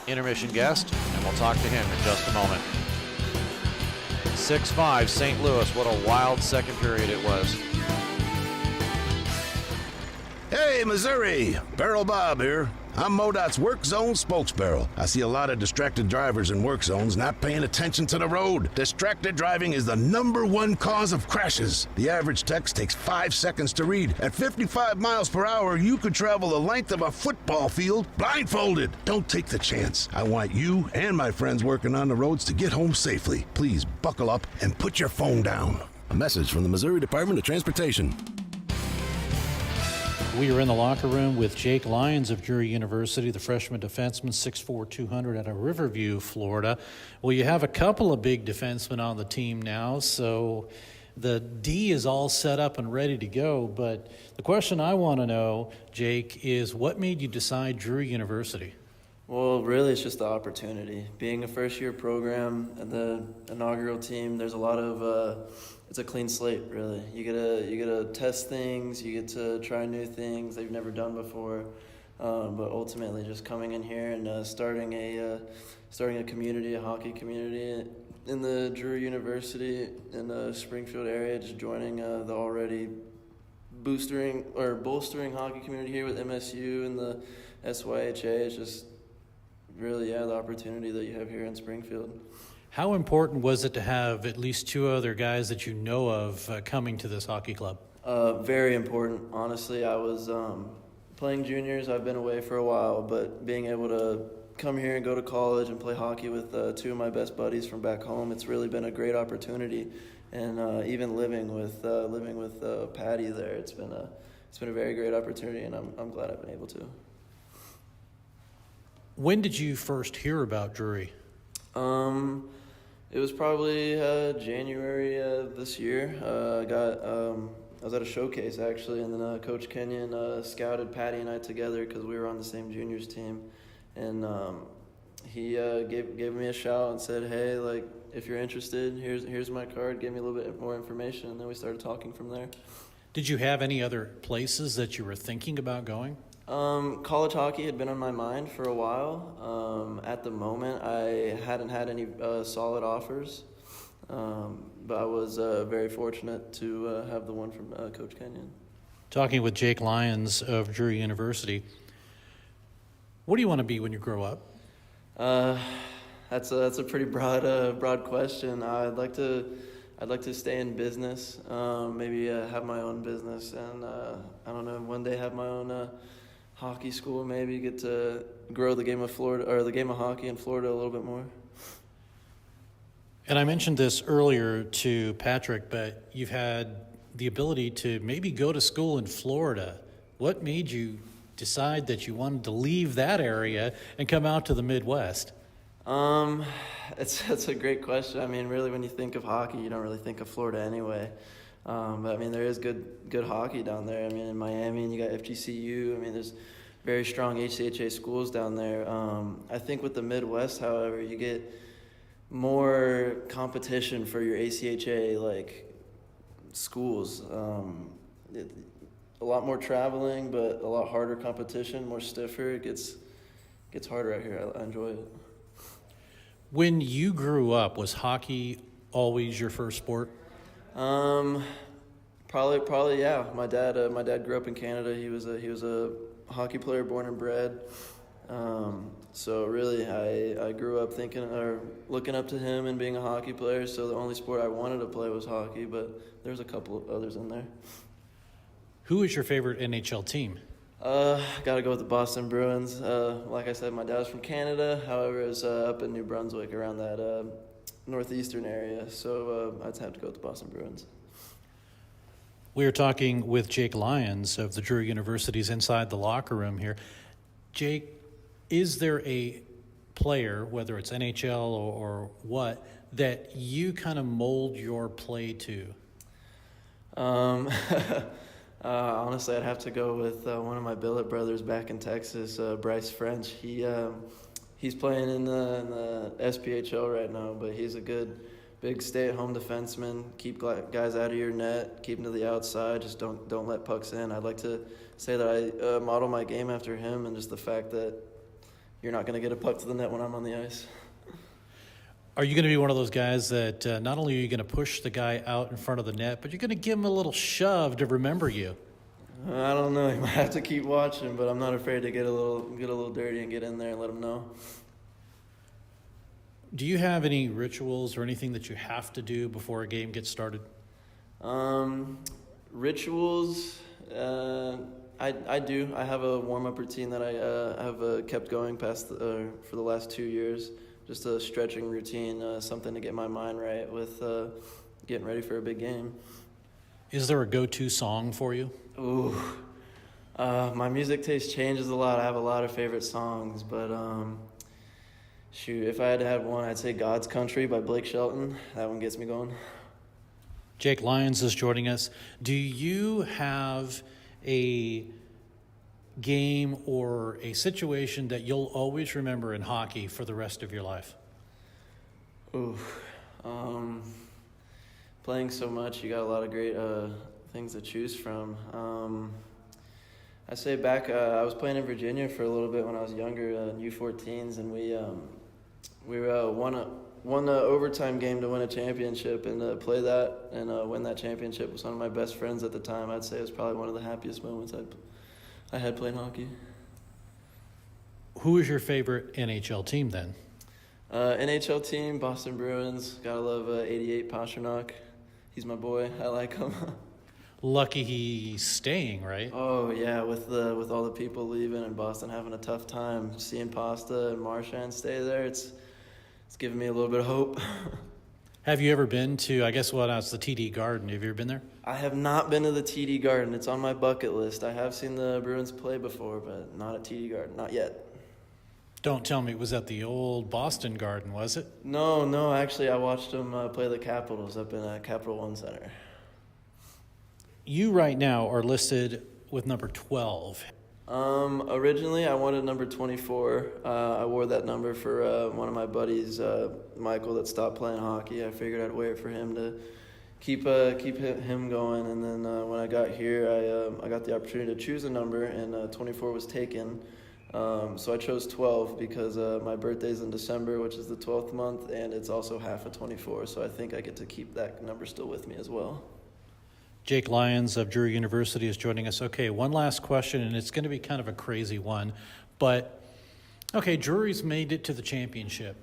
intermission guest, and we'll talk to him in just a moment. 6-5 St. Louis. What a wild second period it was. Hey, Missouri! Barrel Bob here. I'm MoDOT's Work Zone spokesbarrel. I see a lot of distracted drivers in work zones not paying attention to the road. Distracted driving is the #1 cause of crashes. The average text takes 5 seconds to read. At 55 miles per hour, you could travel the length of a football field blindfolded. Don't take the chance. I want you and my friends working on the roads to get home safely. Please buckle up and put your phone down. A message from the Missouri Department of Transportation. We are in the locker room with Jake Lyons of Drury University, the freshman defenseman, 6'4", 200 out of Riverview, Florida. Well, you have a couple of big defensemen on the team now, so the D is all set up and ready to go. But the question I want to know, Jake, is what made you decide Drury University? Well, really, it's just the opportunity. Being a first-year program and the inaugural team, there's a lot of it's a clean slate, really. You get to test things, you get to try new things they've never done before. But ultimately, just coming in here and starting a community, a hockey community in the Drury University in the Springfield area, just joining the already bolstering hockey community here with MSU and the SYHA is just really, the opportunity that you have here in Springfield. How important was it to have at least 2 other guys that you know of coming to this hockey club? Very important. Honestly, I was playing juniors. I've been away for a while, but being able to come here and go to college and play hockey with 2 of my best buddies from back home, it's really been a great opportunity. And even living with Patty there, it's been a very great opportunity, and I'm glad I've been able to. When did you first hear about Drury? It was probably January this year. I was at a showcase actually, and then Coach Kenyon scouted Patty and I together because we were on the same juniors team, and he gave me a shout and said, "Hey, like if you're interested, here's my card." Gave me a little bit more information, and then we started talking from there. Did you have any other places that you were thinking about going? College hockey had been on my mind for a while. At the moment, I hadn't had any solid offers, but I was very fortunate to have the one from Coach Kenyon. Talking with Jake Lyons of Drury University, what do you want to be when you grow up? That's a pretty broad question. I'd like to stay in business, maybe have my own business, and I don't know, one day have my own hockey school, maybe get to grow the game of Florida or the game of hockey in Florida a little bit more. And I mentioned this earlier to Patrick, but you've had the ability to maybe go to school in Florida. What made you decide that you wanted to leave that area and come out to the Midwest? It's a great question. I mean, really, when you think of hockey, you don't really think of Florida anyway. But I mean, there is good hockey down there. I mean, in Miami, and you got FGCU. I mean, there's very strong HCHA schools down there. I think with the Midwest, however, you get more competition for your ACHA schools. A lot more traveling, but a lot harder competition, more stiffer. It gets harder out here. I enjoy it. When you grew up, was hockey always your first sport? Probably, yeah. My dad grew up in Canada. He was a hockey player, born and bred. So really, I grew up looking up to him and being a hockey player. So the only sport I wanted to play was hockey, but there's a couple of others in there. Who is your favorite NHL team? Gotta go with the Boston Bruins. Like I said, my dad's from Canada. However, it was up in New Brunswick, around that northeastern area. So I'd have to go with the Boston Bruins. We are talking with Jake Lyons of the Drury University's Inside the Locker Room here. Jake, is there a player, whether it's NHL or what, that you kind of mold your play to? Honestly, I'd have to go with one of my billet brothers back in Texas, Bryce French. He's playing in the SPHL right now, but he's a good, big stay-at-home defenseman. Keep guys out of your net, keep them to the outside, just don't let pucks in. I'd like to say that I model my game after him, and just the fact that you're not going to get a puck to the net when I'm on the ice. Are you going to be one of those guys that not only are you going to push the guy out in front of the net, but you're going to give him a little shove to remember you? I don't know. You might have to keep watching, but I'm not afraid to get a little dirty and get in there and let him know. Do you have any rituals or anything that you have to do before a game gets started? Rituals, I do. I have a warm-up routine that I have kept going for the last 2 years. Just a stretching routine, something to get my mind right with getting ready for a big game. Is there a go-to song for you? Ooh, my music taste changes a lot. I have a lot of favorite songs, but shoot, if I had to have one, I'd say God's Country by Blake Shelton. That one gets me going. Jake Lyons is joining us. Do you have a game or a situation that you'll always remember in hockey for the rest of your life? Ooh, playing so much, you got a lot of great things to choose from. I say back, I was playing in Virginia for a little bit when I was younger, U14s, and we won an overtime game to win a championship, and play that and win that championship with one of my best friends at the time. I'd say it was probably one of the happiest moments I had playing hockey. Who is your favorite NHL team then? NHL team, Boston Bruins. Gotta love 88 Pastrnak. He's my boy. I like him. Lucky he's staying, right? Oh yeah, with all the people leaving and Boston having a tough time, seeing Pasta and Marchand stay there, it's giving me a little bit of hope. Have you ever been to, I guess it's the TD Garden? Have you ever been there? I have not been to the TD Garden. It's on my bucket list. I have seen the Bruins play before, but not at TD Garden, not yet. Don't tell me it was at the old Boston Garden, was it? No, actually I watched them play the Capitals up in Capital One Center. You right now are listed with number 12. Originally I wanted number 24. I wore that number for one of my buddies, Michael, that stopped playing hockey. I figured I'd wear it for him to keep him going. And then when I got here, I got the opportunity to choose a number, and 24 was taken. So I chose 12 because my birthday's in December, which is the 12th month, and it's also half of 24. So I think I get to keep that number still with me as well. Jake Lyons of Drury University is joining us. Okay, one last question, and it's going to be kind of a crazy one. But, okay, Drury's made it to the championship,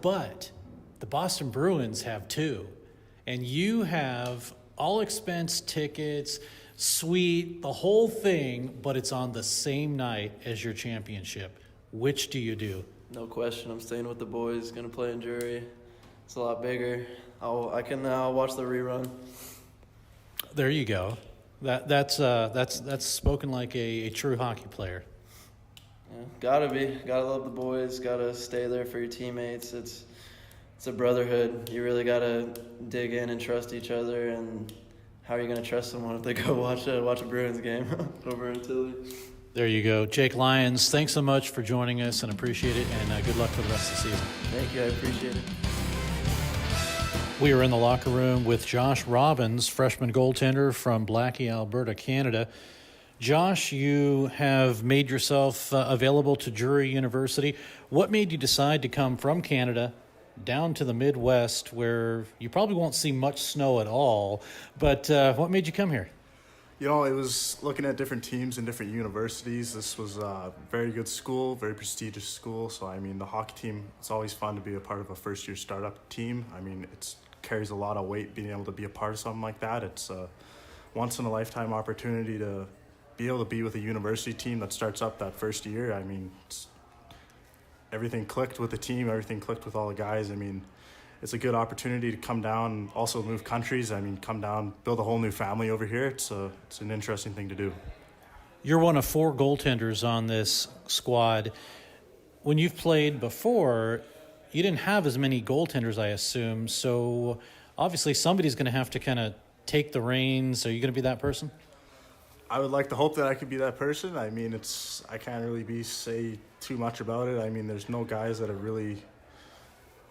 but the Boston Bruins have too. And you have all-expense tickets, suite, the whole thing, but it's on the same night as your championship. Which do you do? No question. I'm staying with the boys, going to play in Drury. It's a lot bigger. I can watch the rerun. There you go. That's spoken like a true hockey player. Yeah, gotta love the boys. Gotta stay there for your teammates. It's a brotherhood. You really gotta dig in and trust each other. And how are you gonna trust someone if they go watch a Bruins game over in Tilly? There you go, Jake Lyons. Thanks so much for joining us, and appreciate it. And good luck for the rest of the season. Thank you. I appreciate it. We are in the locker room with Josh Robbins, freshman goaltender from Blackie, Alberta, Canada. Josh, you have made yourself available to Drury University. What made you decide to come from Canada down to the Midwest, where you probably won't see much snow at all, but what made you come here? You know, it was looking at different teams and different universities. This was a very good school, very prestigious school. So, I mean, the hockey team, it's always fun to be a part of a first-year startup team. I mean, it carries a lot of weight being able to be a part of something like that. It's a once-in-a-lifetime opportunity to be able to be with a university team that starts up that first year. I mean, everything clicked with the team, everything clicked with all the guys. I mean, it's a good opportunity to come down and also move countries. I mean, come down, build a whole new family over here. It's an interesting thing to do. You're one of 4 goaltenders on this squad. When you've played before, you didn't have as many goaltenders, I assume. So obviously somebody's going to have to kind of take the reins? Are you going to be that person? I would like to hope that I could be that person. I mean, I can't really say too much about it. I mean, there's no guys that have really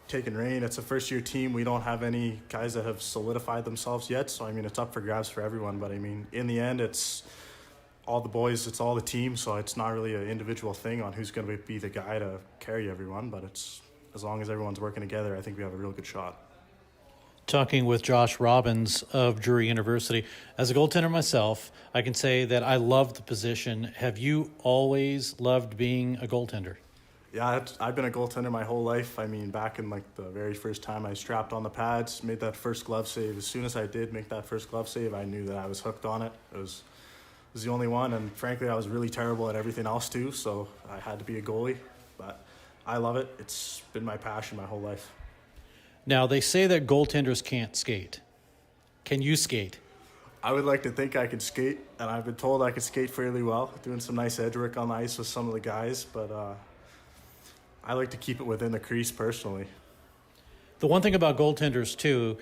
taken reign. It's a first-year team. We don't have any guys that have solidified themselves yet. So, I mean, it's up for grabs for everyone. But, I mean, in the end, it's all the boys. It's all the team. So it's not really an individual thing on who's going to be the guy to carry everyone. But it's as long as everyone's working together, I think we have a real good shot. Talking with Josh Robbins of Drury University. As a goaltender myself, I can say that I love the position. Have you always loved being a goaltender? Yeah, I've been a goaltender my whole life. I mean, back in like the very first time I strapped on the pads, made that first glove save. As soon as I did make that first glove save, I knew that I was hooked on it. It was the only one, and frankly, I was really terrible at everything else too, so I had to be a goalie. But I love it. It's been my passion my whole life. Now, they say that goaltenders can't skate. Can you skate? I would like to think I could skate, and I've been told I could skate fairly well, doing some nice edge work on the ice with some of the guys, but I like to keep it within the crease personally. The one thing about goaltenders, too,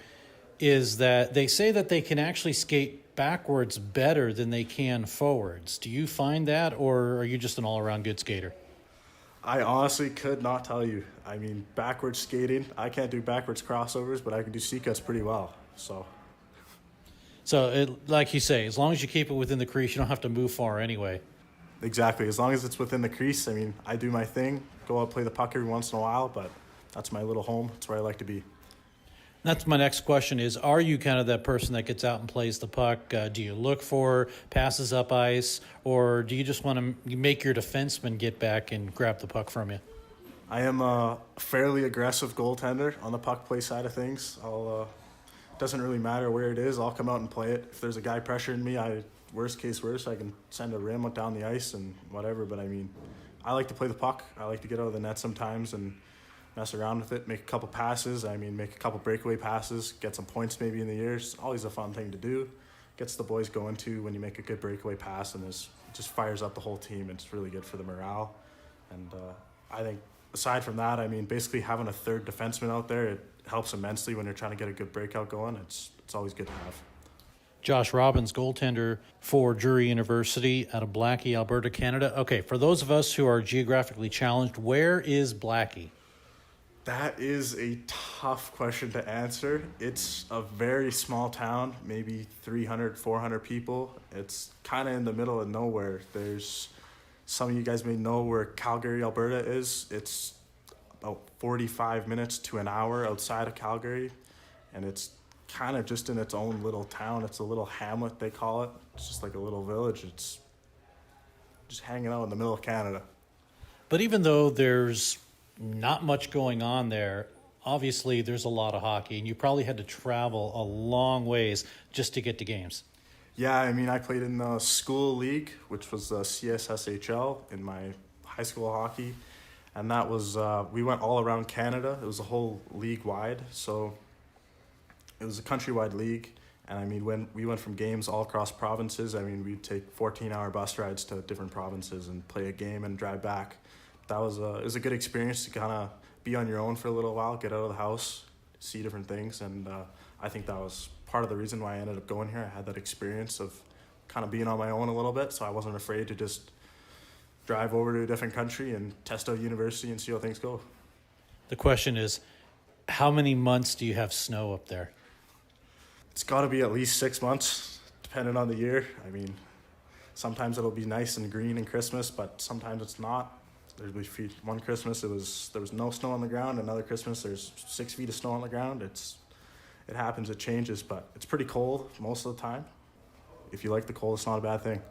is that they say that they can actually skate backwards better than they can forwards. Do you find that, or are you just an all-around good skater? I honestly could not tell you. I mean, backwards skating, I can't do backwards crossovers, but I can do C-cuts pretty well. So, like you say, as long as you keep it within the crease, you don't have to move far anyway. Exactly. As long as it's within the crease, I mean, I do my thing, go out play the puck every once in a while, but that's my little home. That's where I like to be. That's my next question is, are you kind of that person that gets out and plays the puck? Do you look for passes up ice, or do you just want to make your defenseman get back and grab the puck from you? I am a fairly aggressive goaltender on the puck play side of things. It doesn't really matter where it is. I'll come out and play it. If there's a guy pressuring me, worst case worst, I can send a rim down the ice and whatever. But, I mean, I like to play the puck. I like to get out of the net sometimes and mess around with it, make a couple passes. I mean, make a couple breakaway passes, get some points maybe in the year. It's always a fun thing to do. Gets the boys going too when you make a good breakaway pass, and it just fires up the whole team. It's really good for the morale. And I think aside from that, I mean, basically having a third defenseman out there, it helps immensely when you're trying to get a good breakout going. It's always good to have. Josh Robbins, goaltender for Drury University out of Blackie, Alberta, Canada. Okay, for those of us who are geographically challenged, where is Blackie? That is a tough question to answer. It's a very small town, maybe 300, 400 people. It's kind of in the middle of nowhere. There's some of you guys may know where Calgary, Alberta is. It's about 45 minutes to an hour outside of Calgary, and it's kind of just in its own little town. It's a little hamlet, they call it. It's just like a little village. It's just hanging out in the middle of Canada. But even though there's not much going on there, obviously there's a lot of hockey, and you probably had to travel a long ways just to get to games. Yeah, I mean, I played in the school league, which was the CSSHL in my high school hockey, and that was, we went all around Canada. It was a whole league-wide, so it was a countrywide league, and I mean, when we went from games all across provinces, I mean, we'd take 14-hour bus rides to different provinces and play a game and drive back. It was a good experience to kind of be on your own for a little while, get out of the house, see different things, and I think that was part of the reason why I ended up going here. I had that experience of kind of being on my own a little bit, so I wasn't afraid to just drive over to a different country and test out university and see how things go. The question is, how many months do you have snow up there? It's got to be at least 6 months, depending on the year. I mean, sometimes it'll be nice and green in Christmas, but sometimes it's not. There'll be one Christmas there was no snow on the ground. Another Christmas there's 6 feet of snow on the ground. It happens, it changes, but it's pretty cold most of the time. If you like the cold, it's not a bad thing.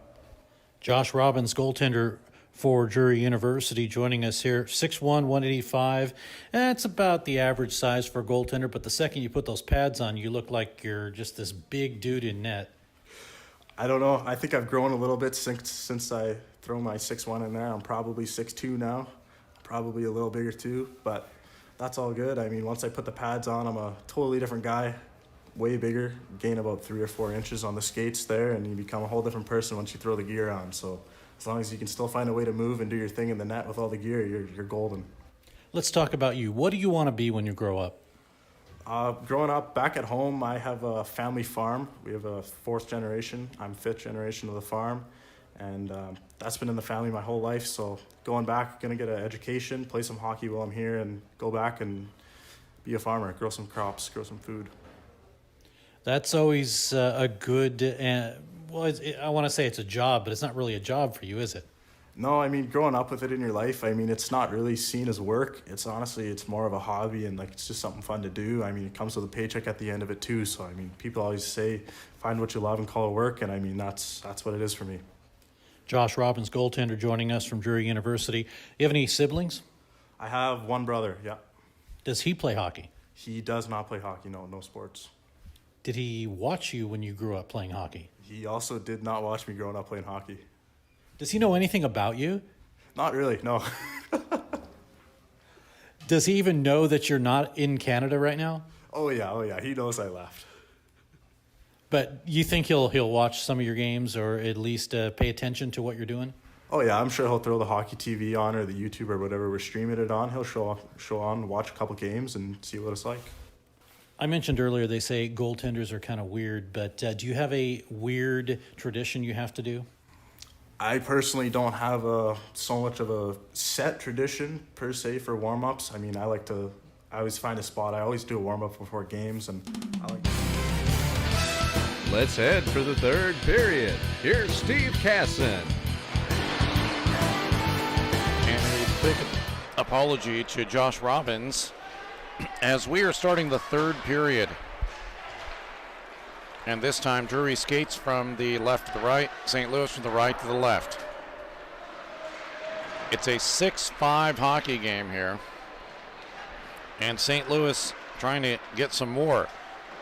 Josh Robbins, goaltender for Drury University, joining us here. 6'1", 185. That's about the average size for a goaltender, but the second you put those pads on, you look like you're just this big dude in net. I don't know. I think I've grown a little bit since I throw my 6'1" in there. I'm probably 6'2" now, probably a little bigger too, but that's all good. I mean, once I put the pads on, I'm a totally different guy, way bigger, gain about 3 or 4 inches on the skates there, and you become a whole different person once you throw the gear on. So as long as you can still find a way to move and do your thing in the net with all the gear, you're golden. Let's talk about you. What do you want to be when you grow up? Growing up back at home, I have a family farm. We have a 4th generation. I'm 5th generation of the farm. And that's been in the family my whole life. So going back, going to get an education, play some hockey while I'm here, and go back and be a farmer, grow some crops, grow some food. That's always a good, I want to say it's a job, but it's not really a job for you, is it? No, I mean, growing up with it in your life, I mean, it's not really seen as work. It's honestly, it's more of a hobby, and like, it's just something fun to do. I mean, it comes with a paycheck at the end of it too. So, I mean, people always say, find what you love and call it work. And I mean, that's what it is for me. Josh Robbins, goaltender, joining us from Drury University. You have any siblings? I have one brother, yeah. Does he play hockey? He does not play hockey, no sports. Did he watch you when you grew up playing hockey? He also did not watch me growing up playing hockey. Does he know anything about you? Not really, no. Does he even know that you're not in Canada right now? Oh yeah. He knows I left. But you think he'll watch some of your games, or at least pay attention to what you're doing? Oh yeah, I'm sure he'll throw the hockey TV on, or the YouTube or whatever we're streaming it on. He'll show on, watch a couple games, and see what it's like. I mentioned earlier they say goaltenders are kind of weird, but do you have a weird tradition you have to do? I personally don't have so much of a set tradition per se for warm-ups. I mean, I always find a spot. I always do a warm-up before games, and I like. Let's head for the third period. Here's Steve Casson. And a big apology to Josh Robbins as we are starting the third period. And this time, Drury skates from the left to the right, St. Louis from the right to the left. It's a 6-5 hockey game here. And St. Louis trying to get some more.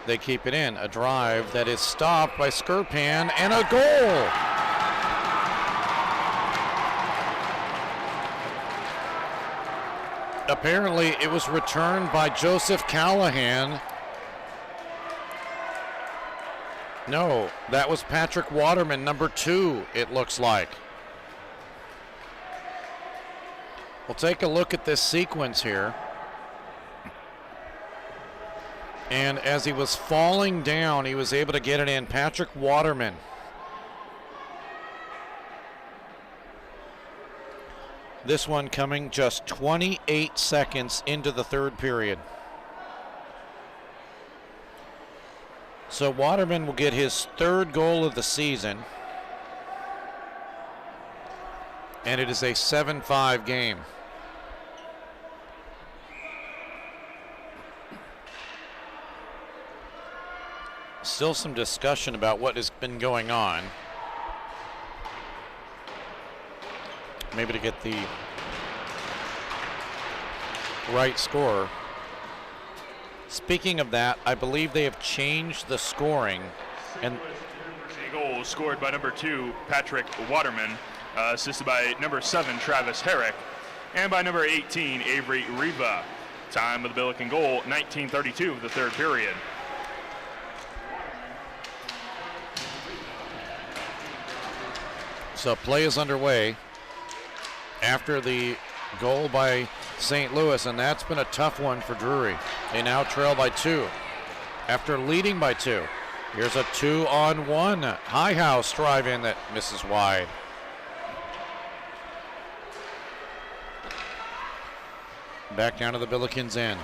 They keep it in. A drive that is stopped by Skirpan, and a goal! Apparently, it was returned by Joseph Callahan. No, that was Patrick Waterman, number 2, it looks like. We'll take a look at this sequence here. And as he was falling down, he was able to get it in. Patrick Waterman. This one coming just 28 seconds into the third period. So Waterman will get his 3rd goal of the season. And it is a 7-5 game. Still some discussion about what has been going on. Maybe to get the right score. Speaking of that, I believe they have changed the scoring. And a goal scored by number 2, Patrick Waterman, assisted by number 7, Travis Herrick, and by number 18, Avery Riva. Time of the Billiken goal, 19:32 of the third period. So play is underway after the goal by St. Louis, and that's been a tough one for Drury. They now trail by 2 after leading by 2. Here's a 2-on-1 high house drive in that misses wide. Back down to the Billikens end.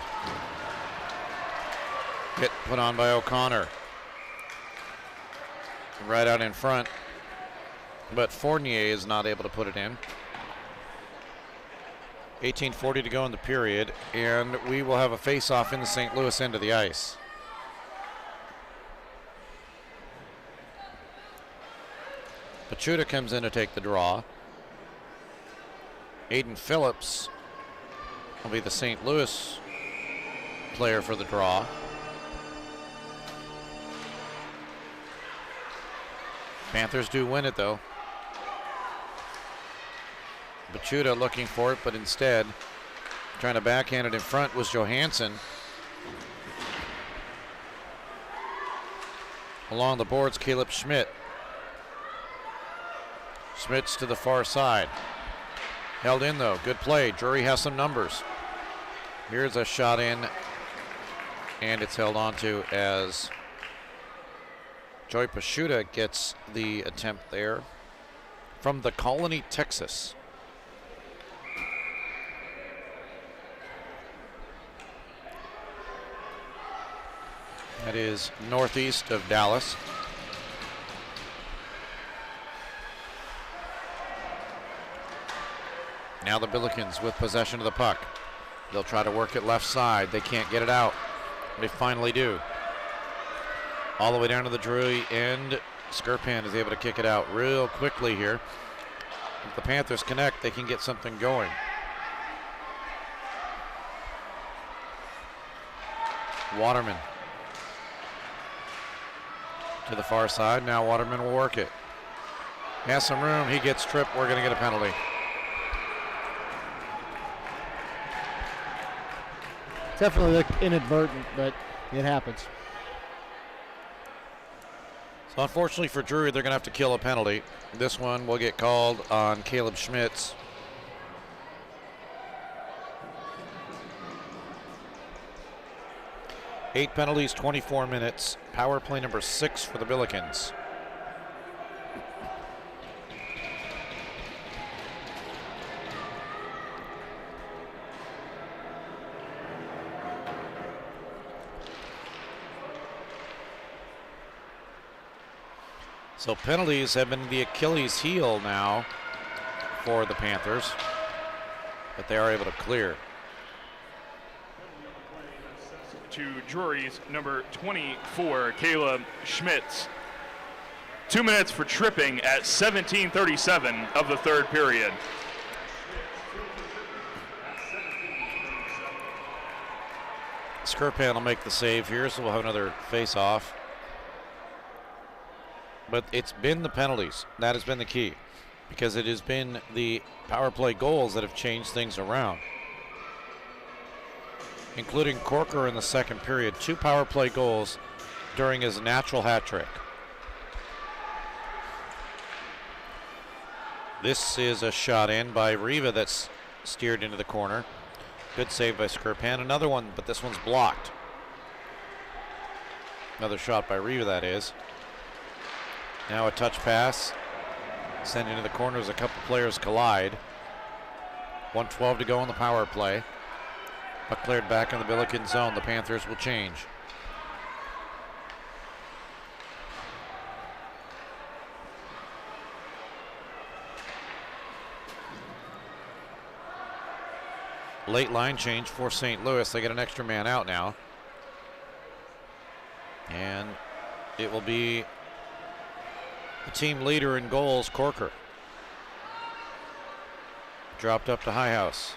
Hit put on by O'Connor. Right out in front, but Fournier is not able to put it in. 18:40 to go in the period, and we will have a face-off in the St. Louis end of the ice. Pachuta comes in to take the draw. Aiden Phillips will be the St. Louis player for the draw. Panthers do win it, though. Pachuta looking for it, but instead trying to backhand it in front was Johansson. Along the boards, Caleb Schmidt. Schmidt's to the far side. Held in, though. Good play. Drury has some numbers. Here's a shot in And it's held onto as Joy Pashuta gets the attempt there from the Colony, Texas. That is northeast of Dallas. Now the Billikens with possession of the puck. They'll try to work it left side. They can't get it out. They finally do. All the way down to the Drury end. Skirpan is able to kick it out real quickly here. If the Panthers connect, they can get something going. Waterman to the far side. Now Waterman will work it. Has some room. He gets tripped. We're going to get a penalty. Definitely looked inadvertent, but it happens. So unfortunately for Drury, they're going to have to kill a penalty. This one will get called on Caleb Schmitz. Eight penalties, 24 minutes. Power play number 6 for the Billikens. So penalties have been the Achilles heel now for the Panthers, but they are able to clear. To Drury's number 24, Caleb Schmitz. 2 minutes for tripping at 17:37 of the third period. Skirpan will make the save here, so we'll have another face-off. But it's been the penalties. That has been the key, because it has been the power play goals that have changed things around, including Corker in the second period. 2 power play goals during his natural hat trick. This is a shot in by Riva that's steered into the corner. Good save by Skirpan. Another one, but this one's blocked. Another shot by Riva, that is. Now a touch pass. Sent into the corner as a couple players collide. 1:12 to go in the power play. Puck cleared back in the Billiken zone. The Panthers will change. Late line change for St. Louis. They get an extra man out now. And it will be the team leader in goals, Corker. Dropped up to Highhouse.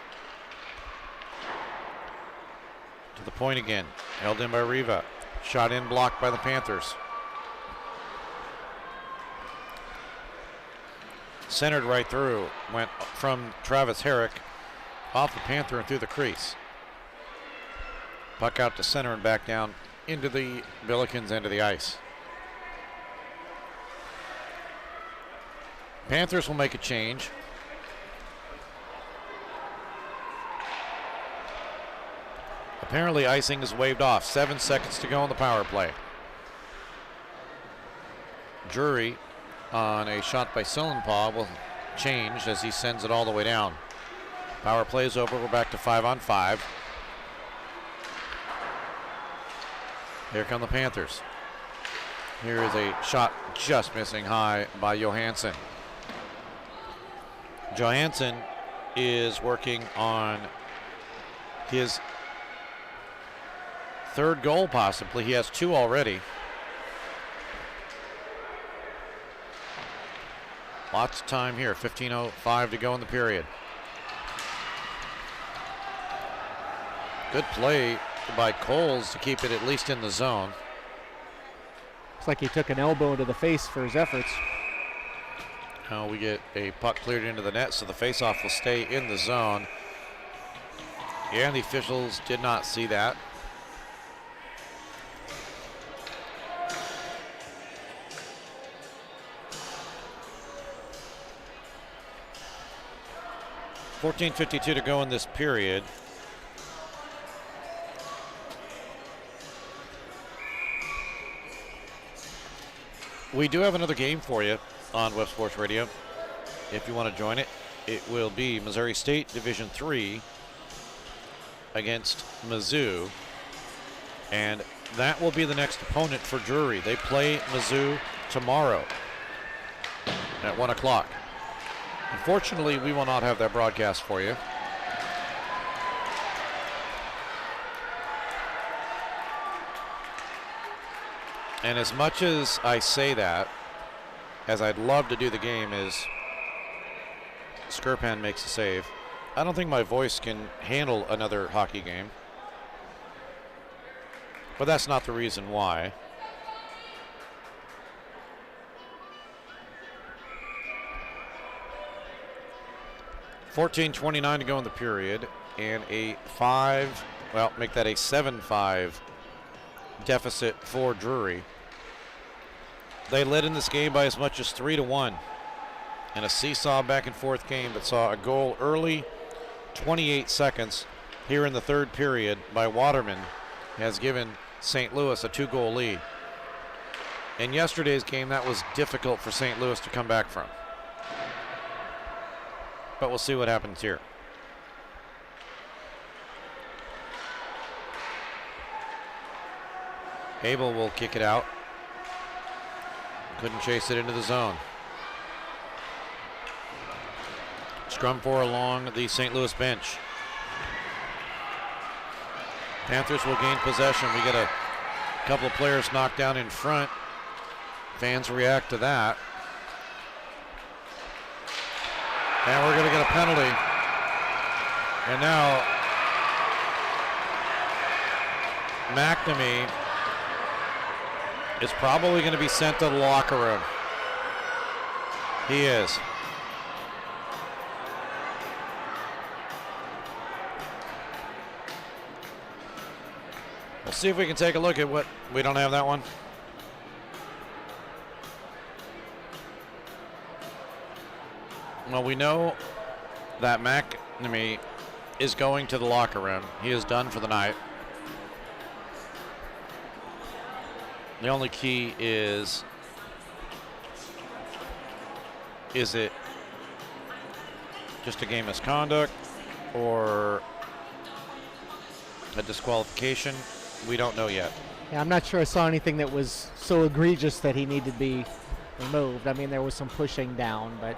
To the point again. Held in by Riva. Shot in, blocked by the Panthers. Centered right through. Went from Travis Herrick off the Panther and through the crease. Puck out to center and back down into the Billikens end of the ice. Panthers will make a change. Apparently icing is waved off. 7 seconds to go in the power play. Drury on a shot by Sillenpaw will change as he sends it all the way down. Power play is over. We're back to 5-on-5. Here come the Panthers. Here is a shot just missing high by Johansson. Johansson is working on his third goal, possibly. He has 2 already. Lots of time here. 15:05 to go in the period. Good play by Coles to keep it at least in the zone. Looks like he took an elbow to the face for his efforts. Now we get a puck cleared into the net, so the faceoff will stay in the zone. And the officials did not see that. .14:52 to go in this period. We do have another game for you on Web Sports Radio. If you want to join it, it will be Missouri State Division III against Mizzou. And that will be the next opponent for Drury. They play Mizzou tomorrow at 1 o'clock. Unfortunately, we will not have that broadcast for you. And as much as I say that, as I'd love to do the game, is Skirpan makes a save. I don't think my voice can handle another hockey game. But that's not the reason why. .29 to go in the period, and a 7-5 deficit for Drury. They led in this game by as much as 3-1 in a seesaw back and forth game that saw a goal early, 28 seconds here in the third period by Waterman has given St. Louis a 2-goal lead. In yesterday's game, that was difficult for St. Louis to come back from. But we'll see what happens here. Abel will kick it out. Couldn't chase it into the zone. Scrum for along the St. Louis bench. Panthers will gain possession. We get a couple of players knocked down in front. Fans react to that. And we're going to get a penalty. And now McNamee is probably going to be sent to the locker room. He is. We'll see if we can take a look at what. We don't have that one. Well, we know that McNamee is going to the locker room. He is done for the night. The only key is it just a game misconduct or a disqualification? We don't know yet. Yeah, I'm not sure I saw anything that was so egregious that he needed to be removed. I mean, there was some pushing down, but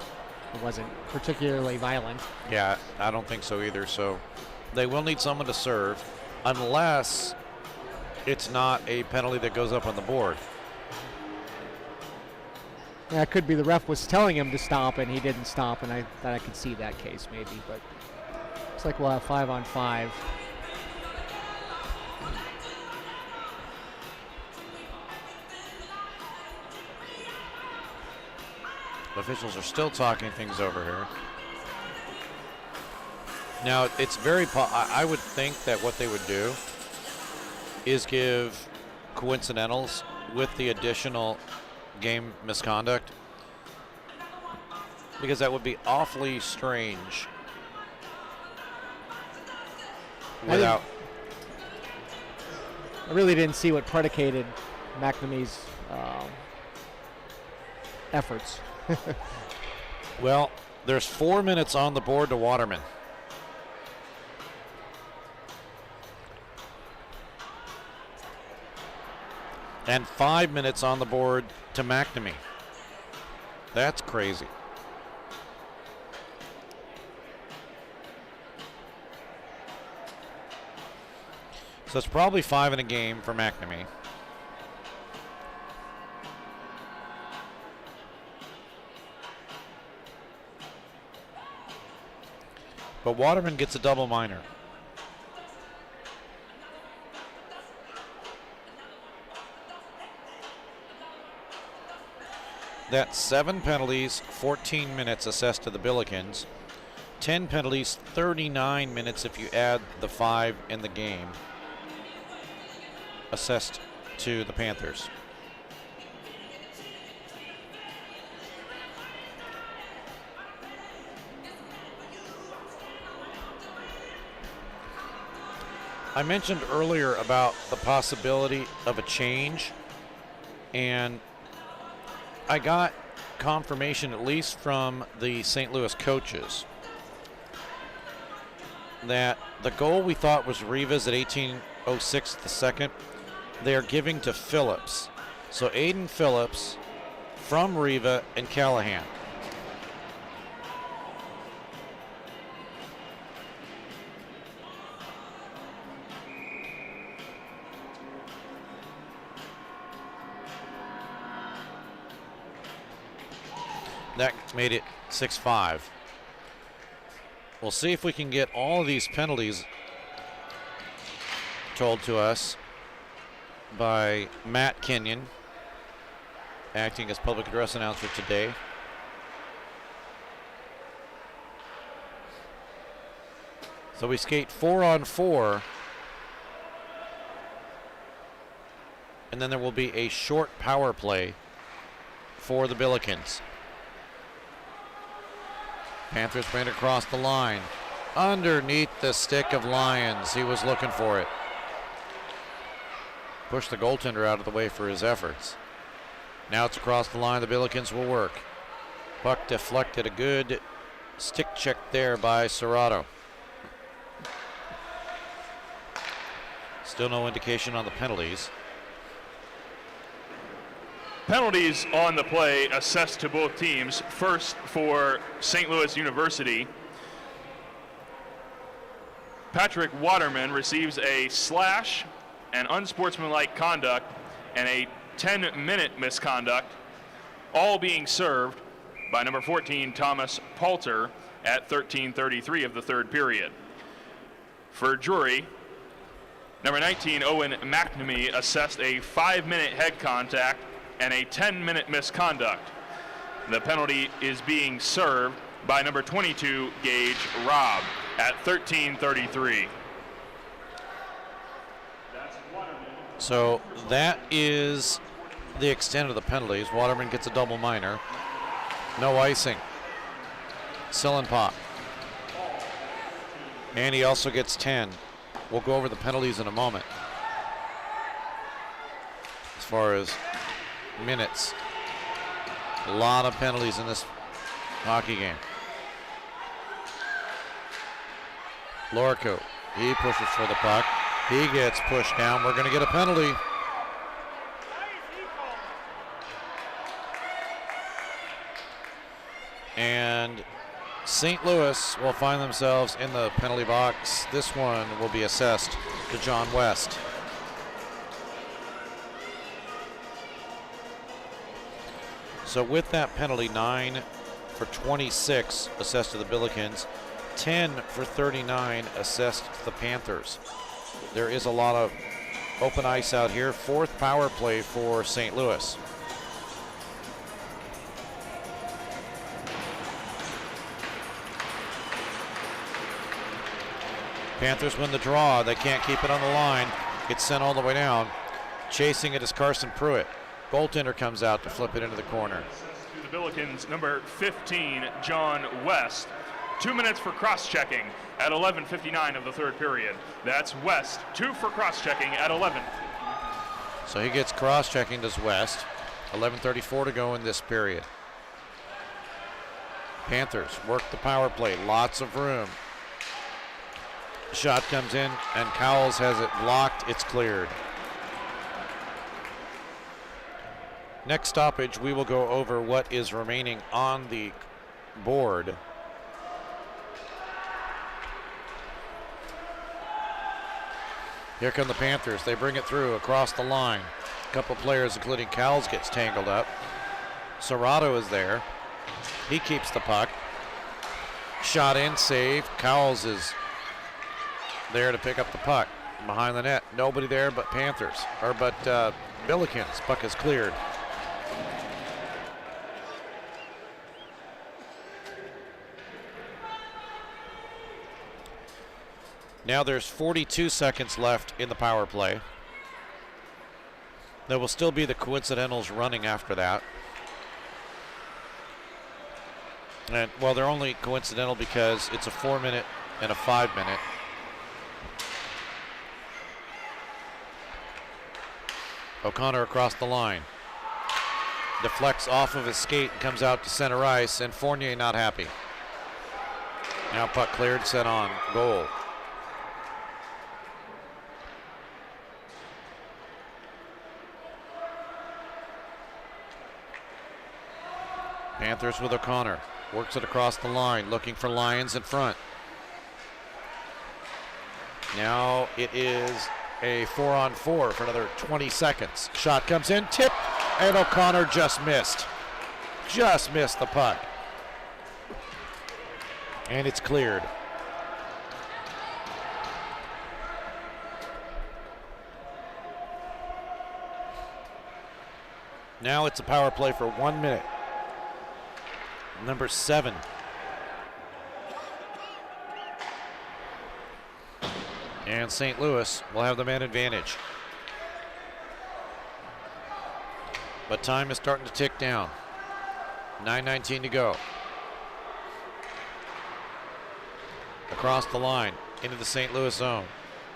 it wasn't particularly violent. Yeah, I don't think so either. So they will need someone to serve unless it's not a penalty that goes up on the board. Yeah, it could be the ref was telling him to stop and he didn't stop, and I thought I could see that case maybe, but looks like we'll have 5-on-5. Officials are still talking things over here. Now, it's very, I would think that what they would do is give coincidentals with the additional game misconduct, because that would be awfully strange without. I really didn't see what predicated McNamee's efforts. Well, there's 4 minutes on the board to Waterman. And 5 minutes on the board to McNamee. That's crazy. So it's probably 5 in a game for McNamee. But Waterman gets a double minor. That's 7 penalties, 14 minutes assessed to the Billikens. 10 penalties, 39 minutes if you add the 5 in the game assessed to the Panthers. I mentioned earlier about the possibility of a change, and I got confirmation, at least from the St. Louis coaches, that the goal we thought was Riva's at 18:06 the second, they're giving to Phillips. So Aiden Phillips from Riva and Callahan. That made it 6-5. We'll see if we can get all of these penalties told to us by Matt Kenyon, acting as public address announcer today. So we skate 4-on-4, and then there will be a short power play for the Billikens. Panthers bring it across the line. Underneath the stick of Lyons. He was looking for it. Push the goaltender out of the way for his efforts. Now it's across the line. The Billikens will work. Puck deflected. A good stick check there by Serrato. Still no indication on the penalties. Penalties on the play assessed to both teams. First for St. Louis University. Patrick Waterman receives a slash, an unsportsmanlike conduct, and a 10-minute misconduct, all being served by number 14, Thomas Palter, at 13:33 of the third period. For Drury, number 19, Owen McNamee, assessed a 5-minute head contact and a 10-minute misconduct. The penalty is being served by number 22, Gage Robb, at 13:33. So that is the extent of the penalties. Waterman gets a double minor. No icing. Sillenpop. And he also gets 10. We'll go over the penalties in a moment. As far as minutes. A lot of penalties in this hockey game. Lorico, he pushes for the puck. He gets pushed down. We're going to get a penalty. And St. Louis will find themselves in the penalty box. This one will be assessed to John West. So with that penalty, 9 for 26 assessed to the Billikens, 10 for 39 assessed to the Panthers. There is a lot of open ice out here. Fourth power play for St. Louis. Panthers win the draw. They can't keep it on the line. It's sent all the way down. Chasing it is Carson Pruitt. Goaltender comes out to flip it into the corner. To the Billikens, number 15, John West. 2 minutes for cross-checking at 11:59 of the third period. That's West, 2 for cross-checking at 11. So he gets cross-checking, does West. 11:34 to go in this period. Panthers work the power play, lots of room. Shot comes in, and Cowles has it blocked. It's cleared. Next stoppage, we will go over what is remaining on the board. Here come the Panthers. They bring it through across the line. A couple players, including Cowles, gets tangled up. Serrato is there. He keeps the puck. Shot in, save. Cowles is there to pick up the puck behind the net. Nobody there but Panthers, but Billikens. Puck is cleared. Now there's 42 seconds left in the power play. There will still be the coincidentals running after that. And, well, they're only coincidental because it's a 4-minute and a 5-minute. O'Connor across the line. deflects off of his skate and comes out to center ice, and Fournier not happy. Now puck cleared, set on, goal. Panthers with O'Connor. Works it across the line, looking for Lions in front. Now it is a 4-on-4 for another 20 seconds. Shot comes in, tip, and O'Connor just missed. Just missed the puck. And it's cleared. Now it's a power play for 1 minute. Number 7. And St. Louis will have the man advantage. But time is starting to tick down. 9:19 to go. Across the line, into the St. Louis zone.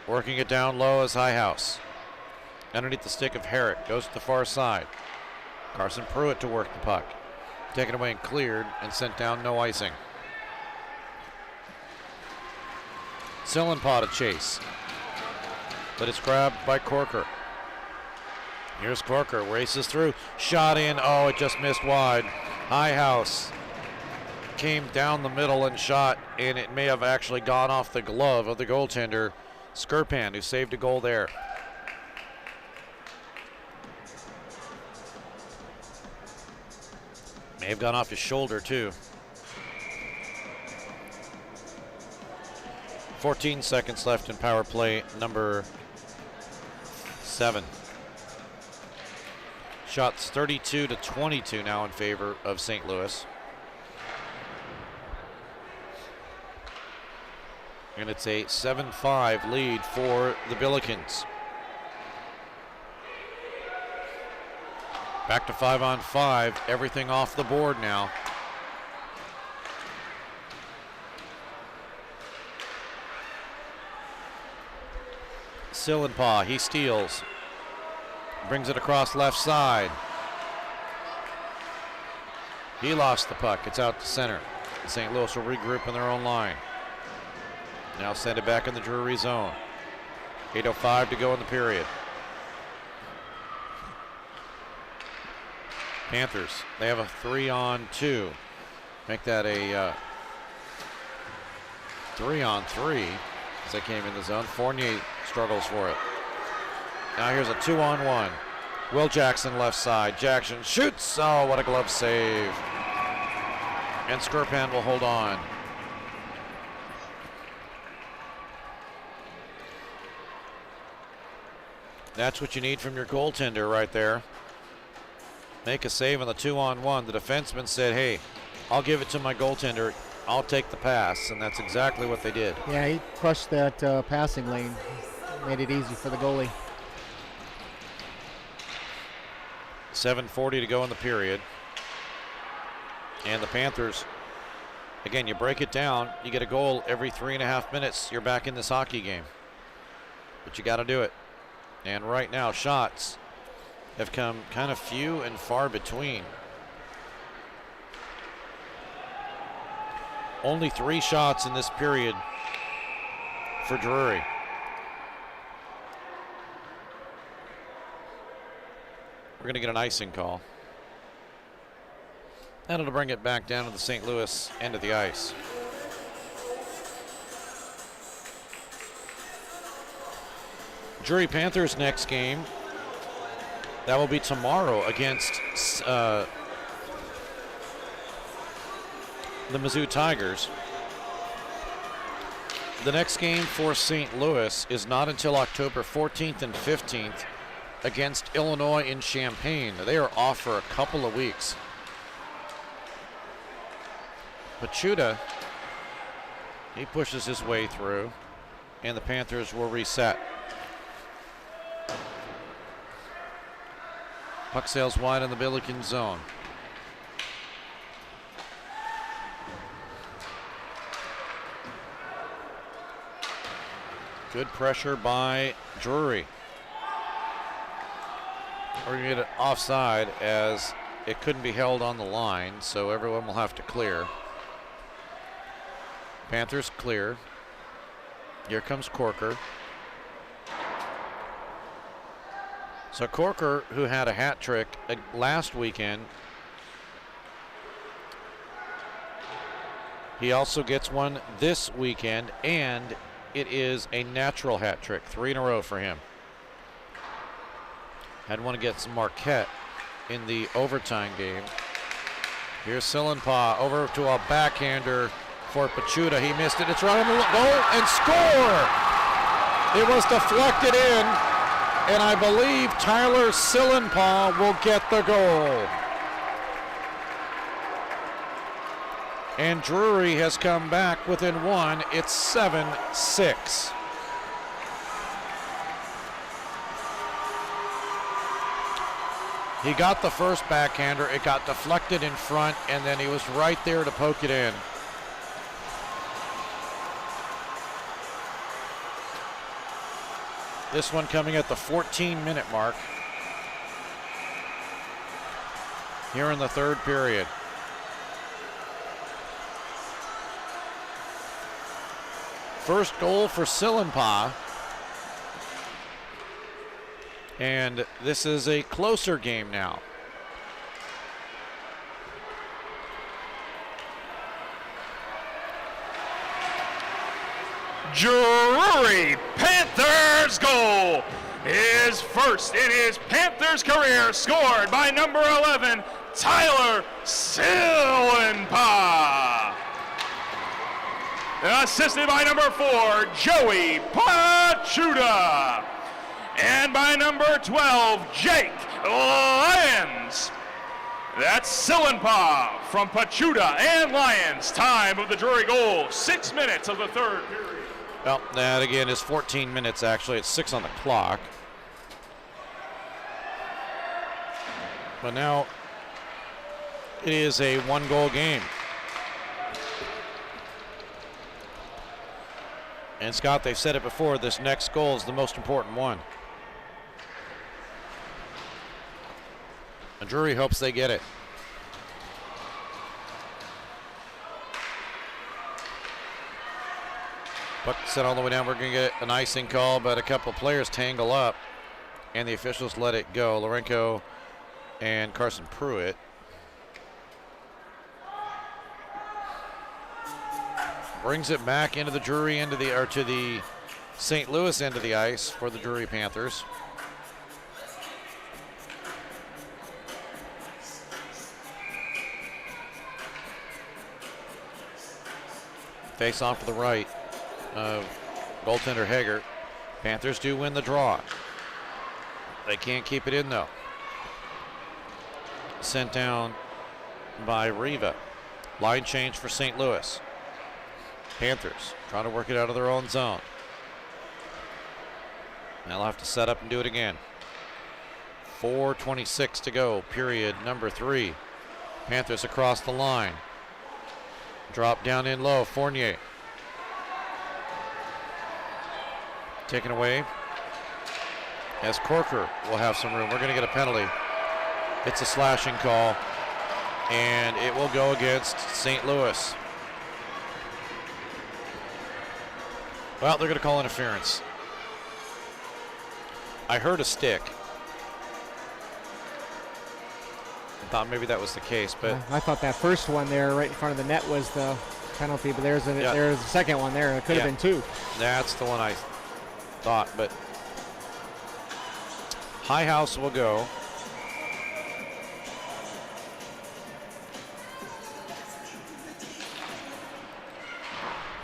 Working it down low is Highhouse. Underneath the stick of Herrick, goes to the far side. Carson Pruitt to work the puck. Taken away and cleared and sent down, no icing. Sillenpaw to chase. But it's grabbed by Corker. Here's Corker, races through, shot in, oh, it just missed wide. Highhouse came down the middle and shot, and it may have actually gone off the glove of the goaltender, Skirpan, who saved a goal there. May have gone off his shoulder, too. 14 seconds left in power play number 7. Shots 32-22 now in favor of St. Louis. And it's a 7-5 lead for the Billikens. Back to 5-on-5, everything off the board now. Sillenpaw, he steals. Brings it across left side. He lost the puck, it's out to center. St. Louis will regroup in their own line. Now send it back in the Drury zone. 8:05 to go in the period. Panthers, they have a 3-on-2. Make that a 3-on-3 as they came in the zone. Fournier struggles for it. Now here's a 2-on-1. Will Jackson left side. Jackson shoots. Oh, what a glove save. And Skirpan will hold on. That's what you need from your goaltender right there. Make a save on the 2-on-1. The defenseman said, hey, I'll give it to my goaltender. I'll take the pass, and that's exactly what they did. Yeah, he crushed that passing lane. Made it easy for the goalie. 7:40 to go in the period. And the Panthers, again, you break it down, you get a goal every 3.5 minutes, you're back in this hockey game. But you got to do it. And right now, shots have come kind of few and far between. Only 3 shots in this period for Drury. We're going to get an icing call. And it'll bring it back down to the St. Louis end of the ice. Drury Panthers next game. That will be tomorrow against the Mizzou Tigers. The next game for St. Louis is not until October 14th and 15th against Illinois in Champaign. They are off for a couple of weeks. Pachuta, he pushes his way through, and the Panthers will reset. Puck sails wide in the Billikens zone. Good pressure by Drury. We're going to get it offside as it couldn't be held on the line, so everyone will have to clear. Panthers clear. Here comes Corker. So Corker, who had a hat trick last weekend, he also gets one this weekend, and it is a natural hat trick, 3 in a row for him. Had one against Marquette in the overtime game. Here's Sillenpaw over to a backhander for Pachuta. He missed it. It's right on the goal and score. It was deflected in, and I believe Tyler Sillenpaw will get the goal. And Drury has come back within 1. It's 7-6. He got the first backhander. It got deflected in front, and then he was right there to poke it in. This one coming at the 14-minute mark here in the third period. First goal for Sillenpaw. And this is a closer game now. Drury Panthers goal is first in his Panthers career, scored by number 11, Tyler Sillenpaw. Assisted by number 4, Joey Pachuta. And by number 12, Jake Lyons. That's Sillenpaw from Pachuta and Lyons. Time of the Drury goal, 6 minutes of the third period. Well, that again is 14 minutes actually. It's 6 on the clock. But now it is a 1-goal game. And Scott, they've said it before, this next goal is the most important one. And Drury hopes they get it. Puck set all the way down. We're going to get an icing call, but a couple of players tangle up, and the officials let it go. Lorenko and Carson Pruitt. Brings it back into the Drury end of the, or to the St. Louis end of the ice for the Drury Panthers. Face off to the right of goaltender Hager. Panthers do win the draw. They can't keep it in though. Sent down by Riva. Line change for St. Louis. Panthers trying to work it out of their own zone. They'll have to set up and do it again. 4:26 to go, period number 3. Panthers across the line. Drop down in low, Fournier. Taken away as Corker will have some room. We're going to get a penalty. It's a slashing call, and it will go against St. Louis. Well, they're going to call interference. I heard a stick. I thought maybe that was the case, but I thought that first one there right in front of the net was the penalty, but there's a second one there. It could have been 2. That's the one I thought, but High House will go.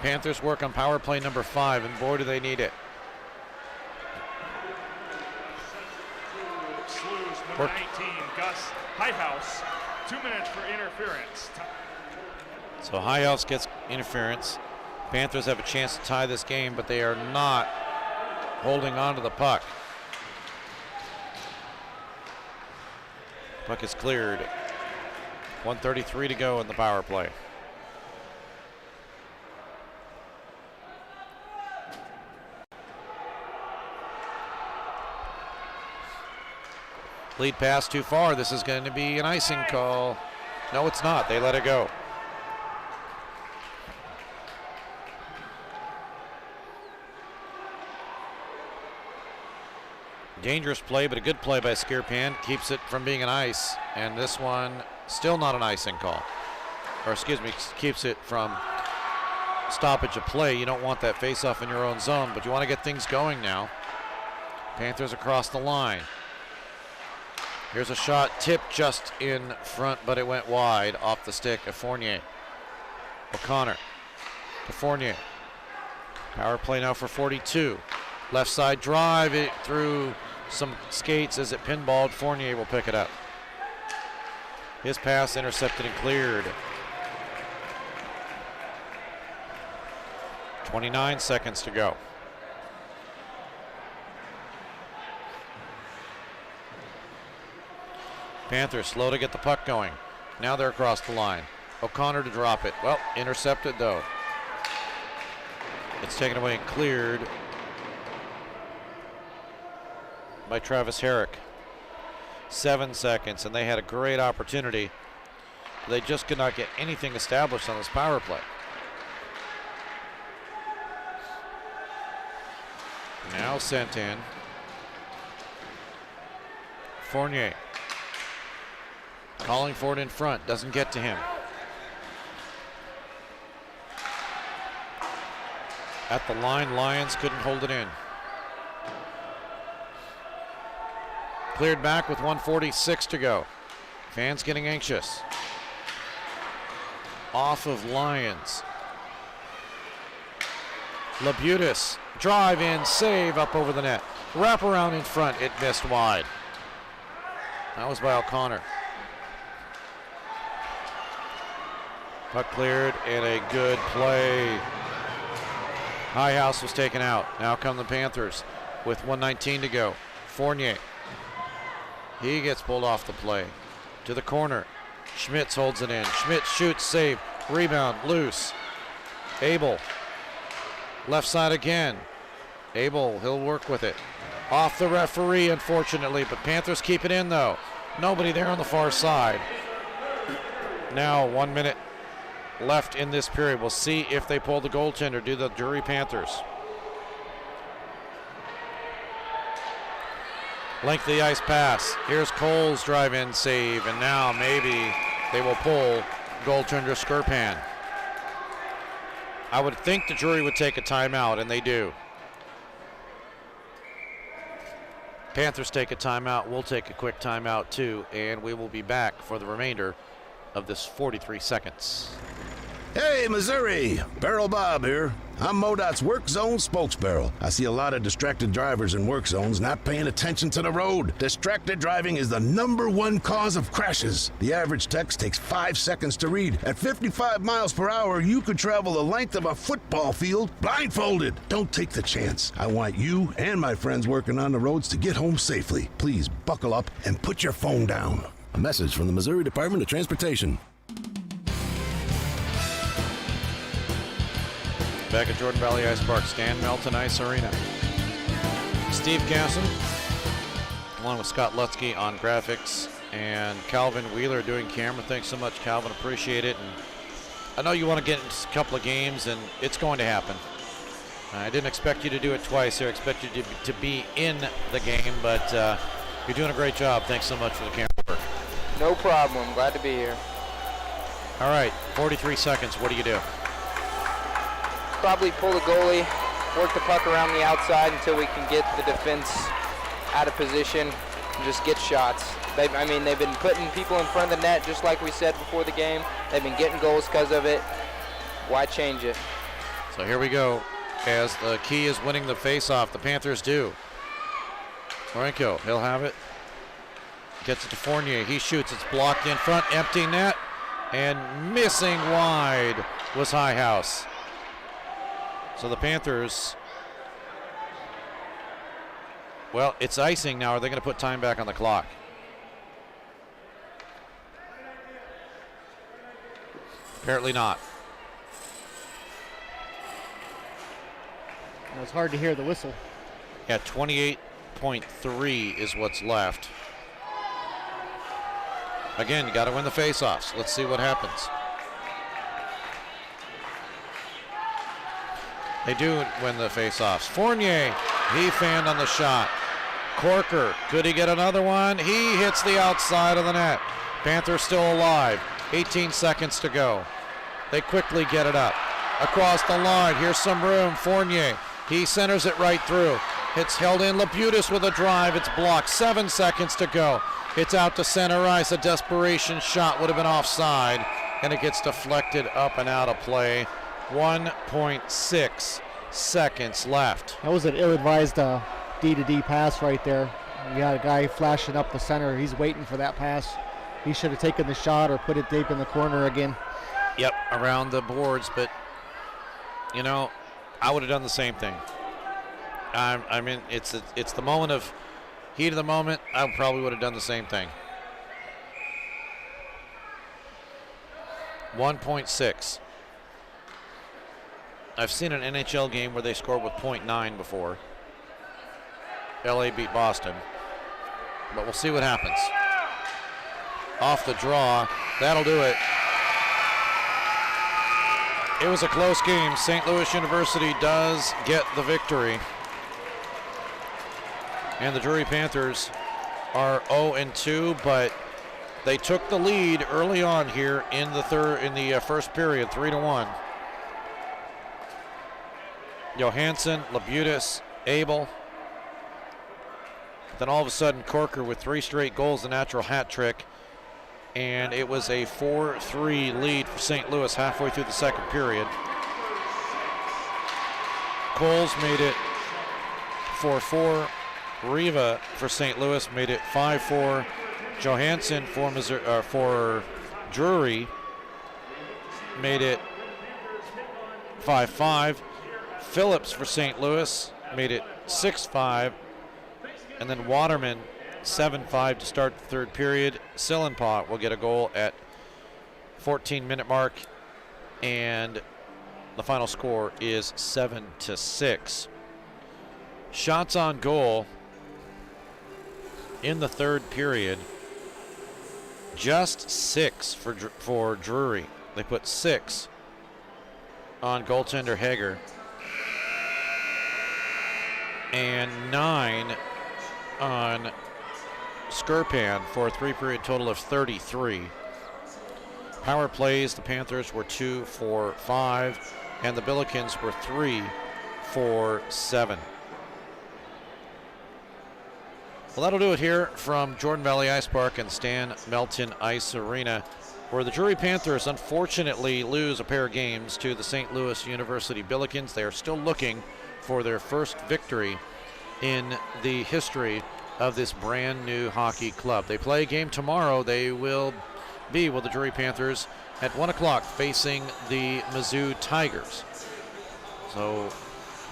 Panthers work on power play number 5, and boy, do they need it. Slews, number 19, Gus Highhouse. 2 minutes for interference. So High House gets interference. Panthers have a chance to tie this game, but they are not holding on to the puck. Puck is cleared. 1:33 to go in the power play. Lead pass too far. This is going to be an icing call. No, it's not. They let it go. Dangerous play, but a good play by Skirpan. Keeps it from being an ice. And this one, still not an icing call. Or excuse me, keeps it from stoppage of play. You don't want that face-off in your own zone, but you want to get things going now. Panthers across the line. Here's a shot tipped just in front, but it went wide off the stick of Fournier. O'Connor to Fournier. Power play now for 42. Left side drive, it through some skates as it pinballed. Fournier will pick it up. His pass intercepted and cleared. 29 seconds to go. Panthers slow to get the puck going. Now they're across the line. O'Connor to drop it. Well, intercepted though. It's taken away and cleared by Travis Herrick. 7 seconds, and they had a great opportunity. They just could not get anything established on this power play. Now sent in. Fournier. Calling for it in front, doesn't get to him. At the line, Lions couldn't hold it in. Cleared back with 1:46 to go. Fans getting anxious. Off of Lions. Labutis, drive in, save up over the net. Wrap around in front, it missed wide. That was by O'Connor. Puck cleared and a good play. High House was taken out. Now come the Panthers with 1:19 to go. Fournier. He gets pulled off the play. To the corner. Schmitz holds it in. Schmitz shoots, save, rebound, loose. Abel. Left side again. Abel, he'll work with it. Off the referee, unfortunately, but Panthers keep it in though. Nobody there on the far side. Now 1 minute left in this period. We'll see if they pull the goaltender, do the Drury Panthers. Length of the ice pass. Here's Cole's drive-in save, and now maybe they will pull goaltender Skirpan. I would think the Drury would take a timeout, and they do. Panthers take a timeout. We'll take a quick timeout too, and we will be back for the remainder of this 43 seconds. Hey, Missouri! Barrel Bob here. I'm MoDOT's Work Zone spokesbarrel. I see a lot of distracted drivers in work zones not paying attention to the road. Distracted driving is the #1 cause of crashes. The average text takes 5 seconds to read. At 55 miles per hour, you could travel the length of a football field blindfolded. Don't take the chance. I want you and my friends working on the roads to get home safely. Please buckle up and put your phone down. A message from the Missouri Department of Transportation. Back at Jordan Valley Ice Park, Stan Melton Ice Arena. Steve Casson, along with Scott Lutzke on graphics, and Calvin Wheeler doing camera. Thanks so much, Calvin. Appreciate it. And I know you want to get into a couple of games, and it's going to happen. I didn't expect you to do it twice here. I expect you to be in the game, but you're doing a great job. Thanks so much for the camera work. No problem. I'm glad to be here. All right, 43 seconds. What do you do? Probably pull the goalie, work the puck around the outside until we can get the defense out of position and just get shots. They've been putting people in front of the net just like we said before the game. They've been getting goals because of it. Why change it? So here we go. As the key is winning the face-off, the Panthers do. Marenko, he'll have it. Gets it to Fournier. He shoots. It's blocked in front. Empty net. And missing wide was High House. So the Panthers, well, it's icing now. Are they going to put time back on the clock? Apparently not. It's hard to hear the whistle. Yeah, 28.3 is what's left. Again, you got to win the faceoffs. Let's see what happens. They do win the faceoffs. Fournier, he fanned on the shot. Corker, could he get another one? He hits the outside of the net. Panthers still alive. 18 seconds to go. They quickly get it up. Across the line, here's some room. Fournier, he centers it right through. It's held in. Labutis with a drive. It's blocked. 7 seconds to go. It's out to center ice. A desperation shot would have been offside, and it gets deflected up and out of play. 1.6 seconds left. That was an ill-advised D-to-D pass right there. You got a guy flashing up the center. He's waiting for that pass. He should have taken the shot or put it deep in the corner again. Yep, around the boards, but, you know, I would have done the same thing. I mean, it's the moment of heat of the moment. I probably would have done the same thing. 1.6. I've seen an NHL game where they scored with .9 before. LA beat Boston. But we'll see what happens. Off the draw. That'll do it. It was a close game. St. Louis University does get the victory. And the Drury Panthers are 0-2, but they took the lead early on here in the first period, 3-1. Johansson, Labutis, Abel. Then all of a sudden, Corker with 3 straight goals, the natural hat trick. And it was a 4-3 lead for St. Louis halfway through the second period. Coles made it 4-4. Riva for St. Louis made it 5-4. Johansson for Drury made it 5-5. Phillips for St. Louis made it 6-5. And then Waterman 7-5 to start the third period. Sillenpaw will get a goal at 14-minute mark, and the final score is 7-6. Shots on goal in the third period, just 6 for Drury. They put 6 on goaltender Hager and 9 on Skirpan for a 3-period total of 33. Power plays, the Panthers were 2 for 5, and the Billikens were 3 for 7. Well, that'll do it here from Jordan Valley Ice Park and Stan Melton Ice Arena, where the Drury Panthers unfortunately lose a pair of games to the St. Louis University Billikens. They are still looking for their first victory in the history of this brand new hockey club. They play a game tomorrow. They will be with the Drury Panthers at 1 o'clock facing the Mizzou Tigers. So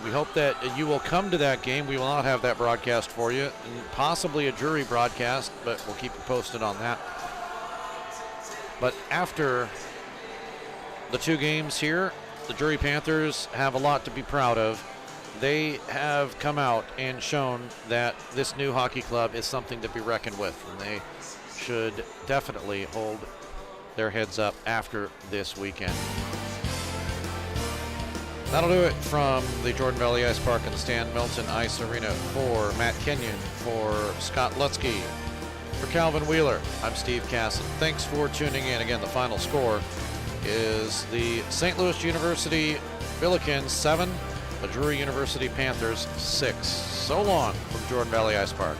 we hope that you will come to that game. We will not have that broadcast for you, and possibly a Drury broadcast, but we'll keep you posted on that. But after the 2 games here, the Drury Panthers have a lot to be proud of. They have come out and shown that this new hockey club is something to be reckoned with, and they should definitely hold their heads up after this weekend. That'll do it from the Jordan Valley Ice Park and the Stan Melton Ice Arena. For Matt Kenyon, for Scott Lutzke, for Calvin Wheeler, I'm Steve Casson. Thanks for tuning in. Again, the final score is the St. Louis University Billikens 7, the Drury University Panthers 6. So long from Jordan Valley Ice Park.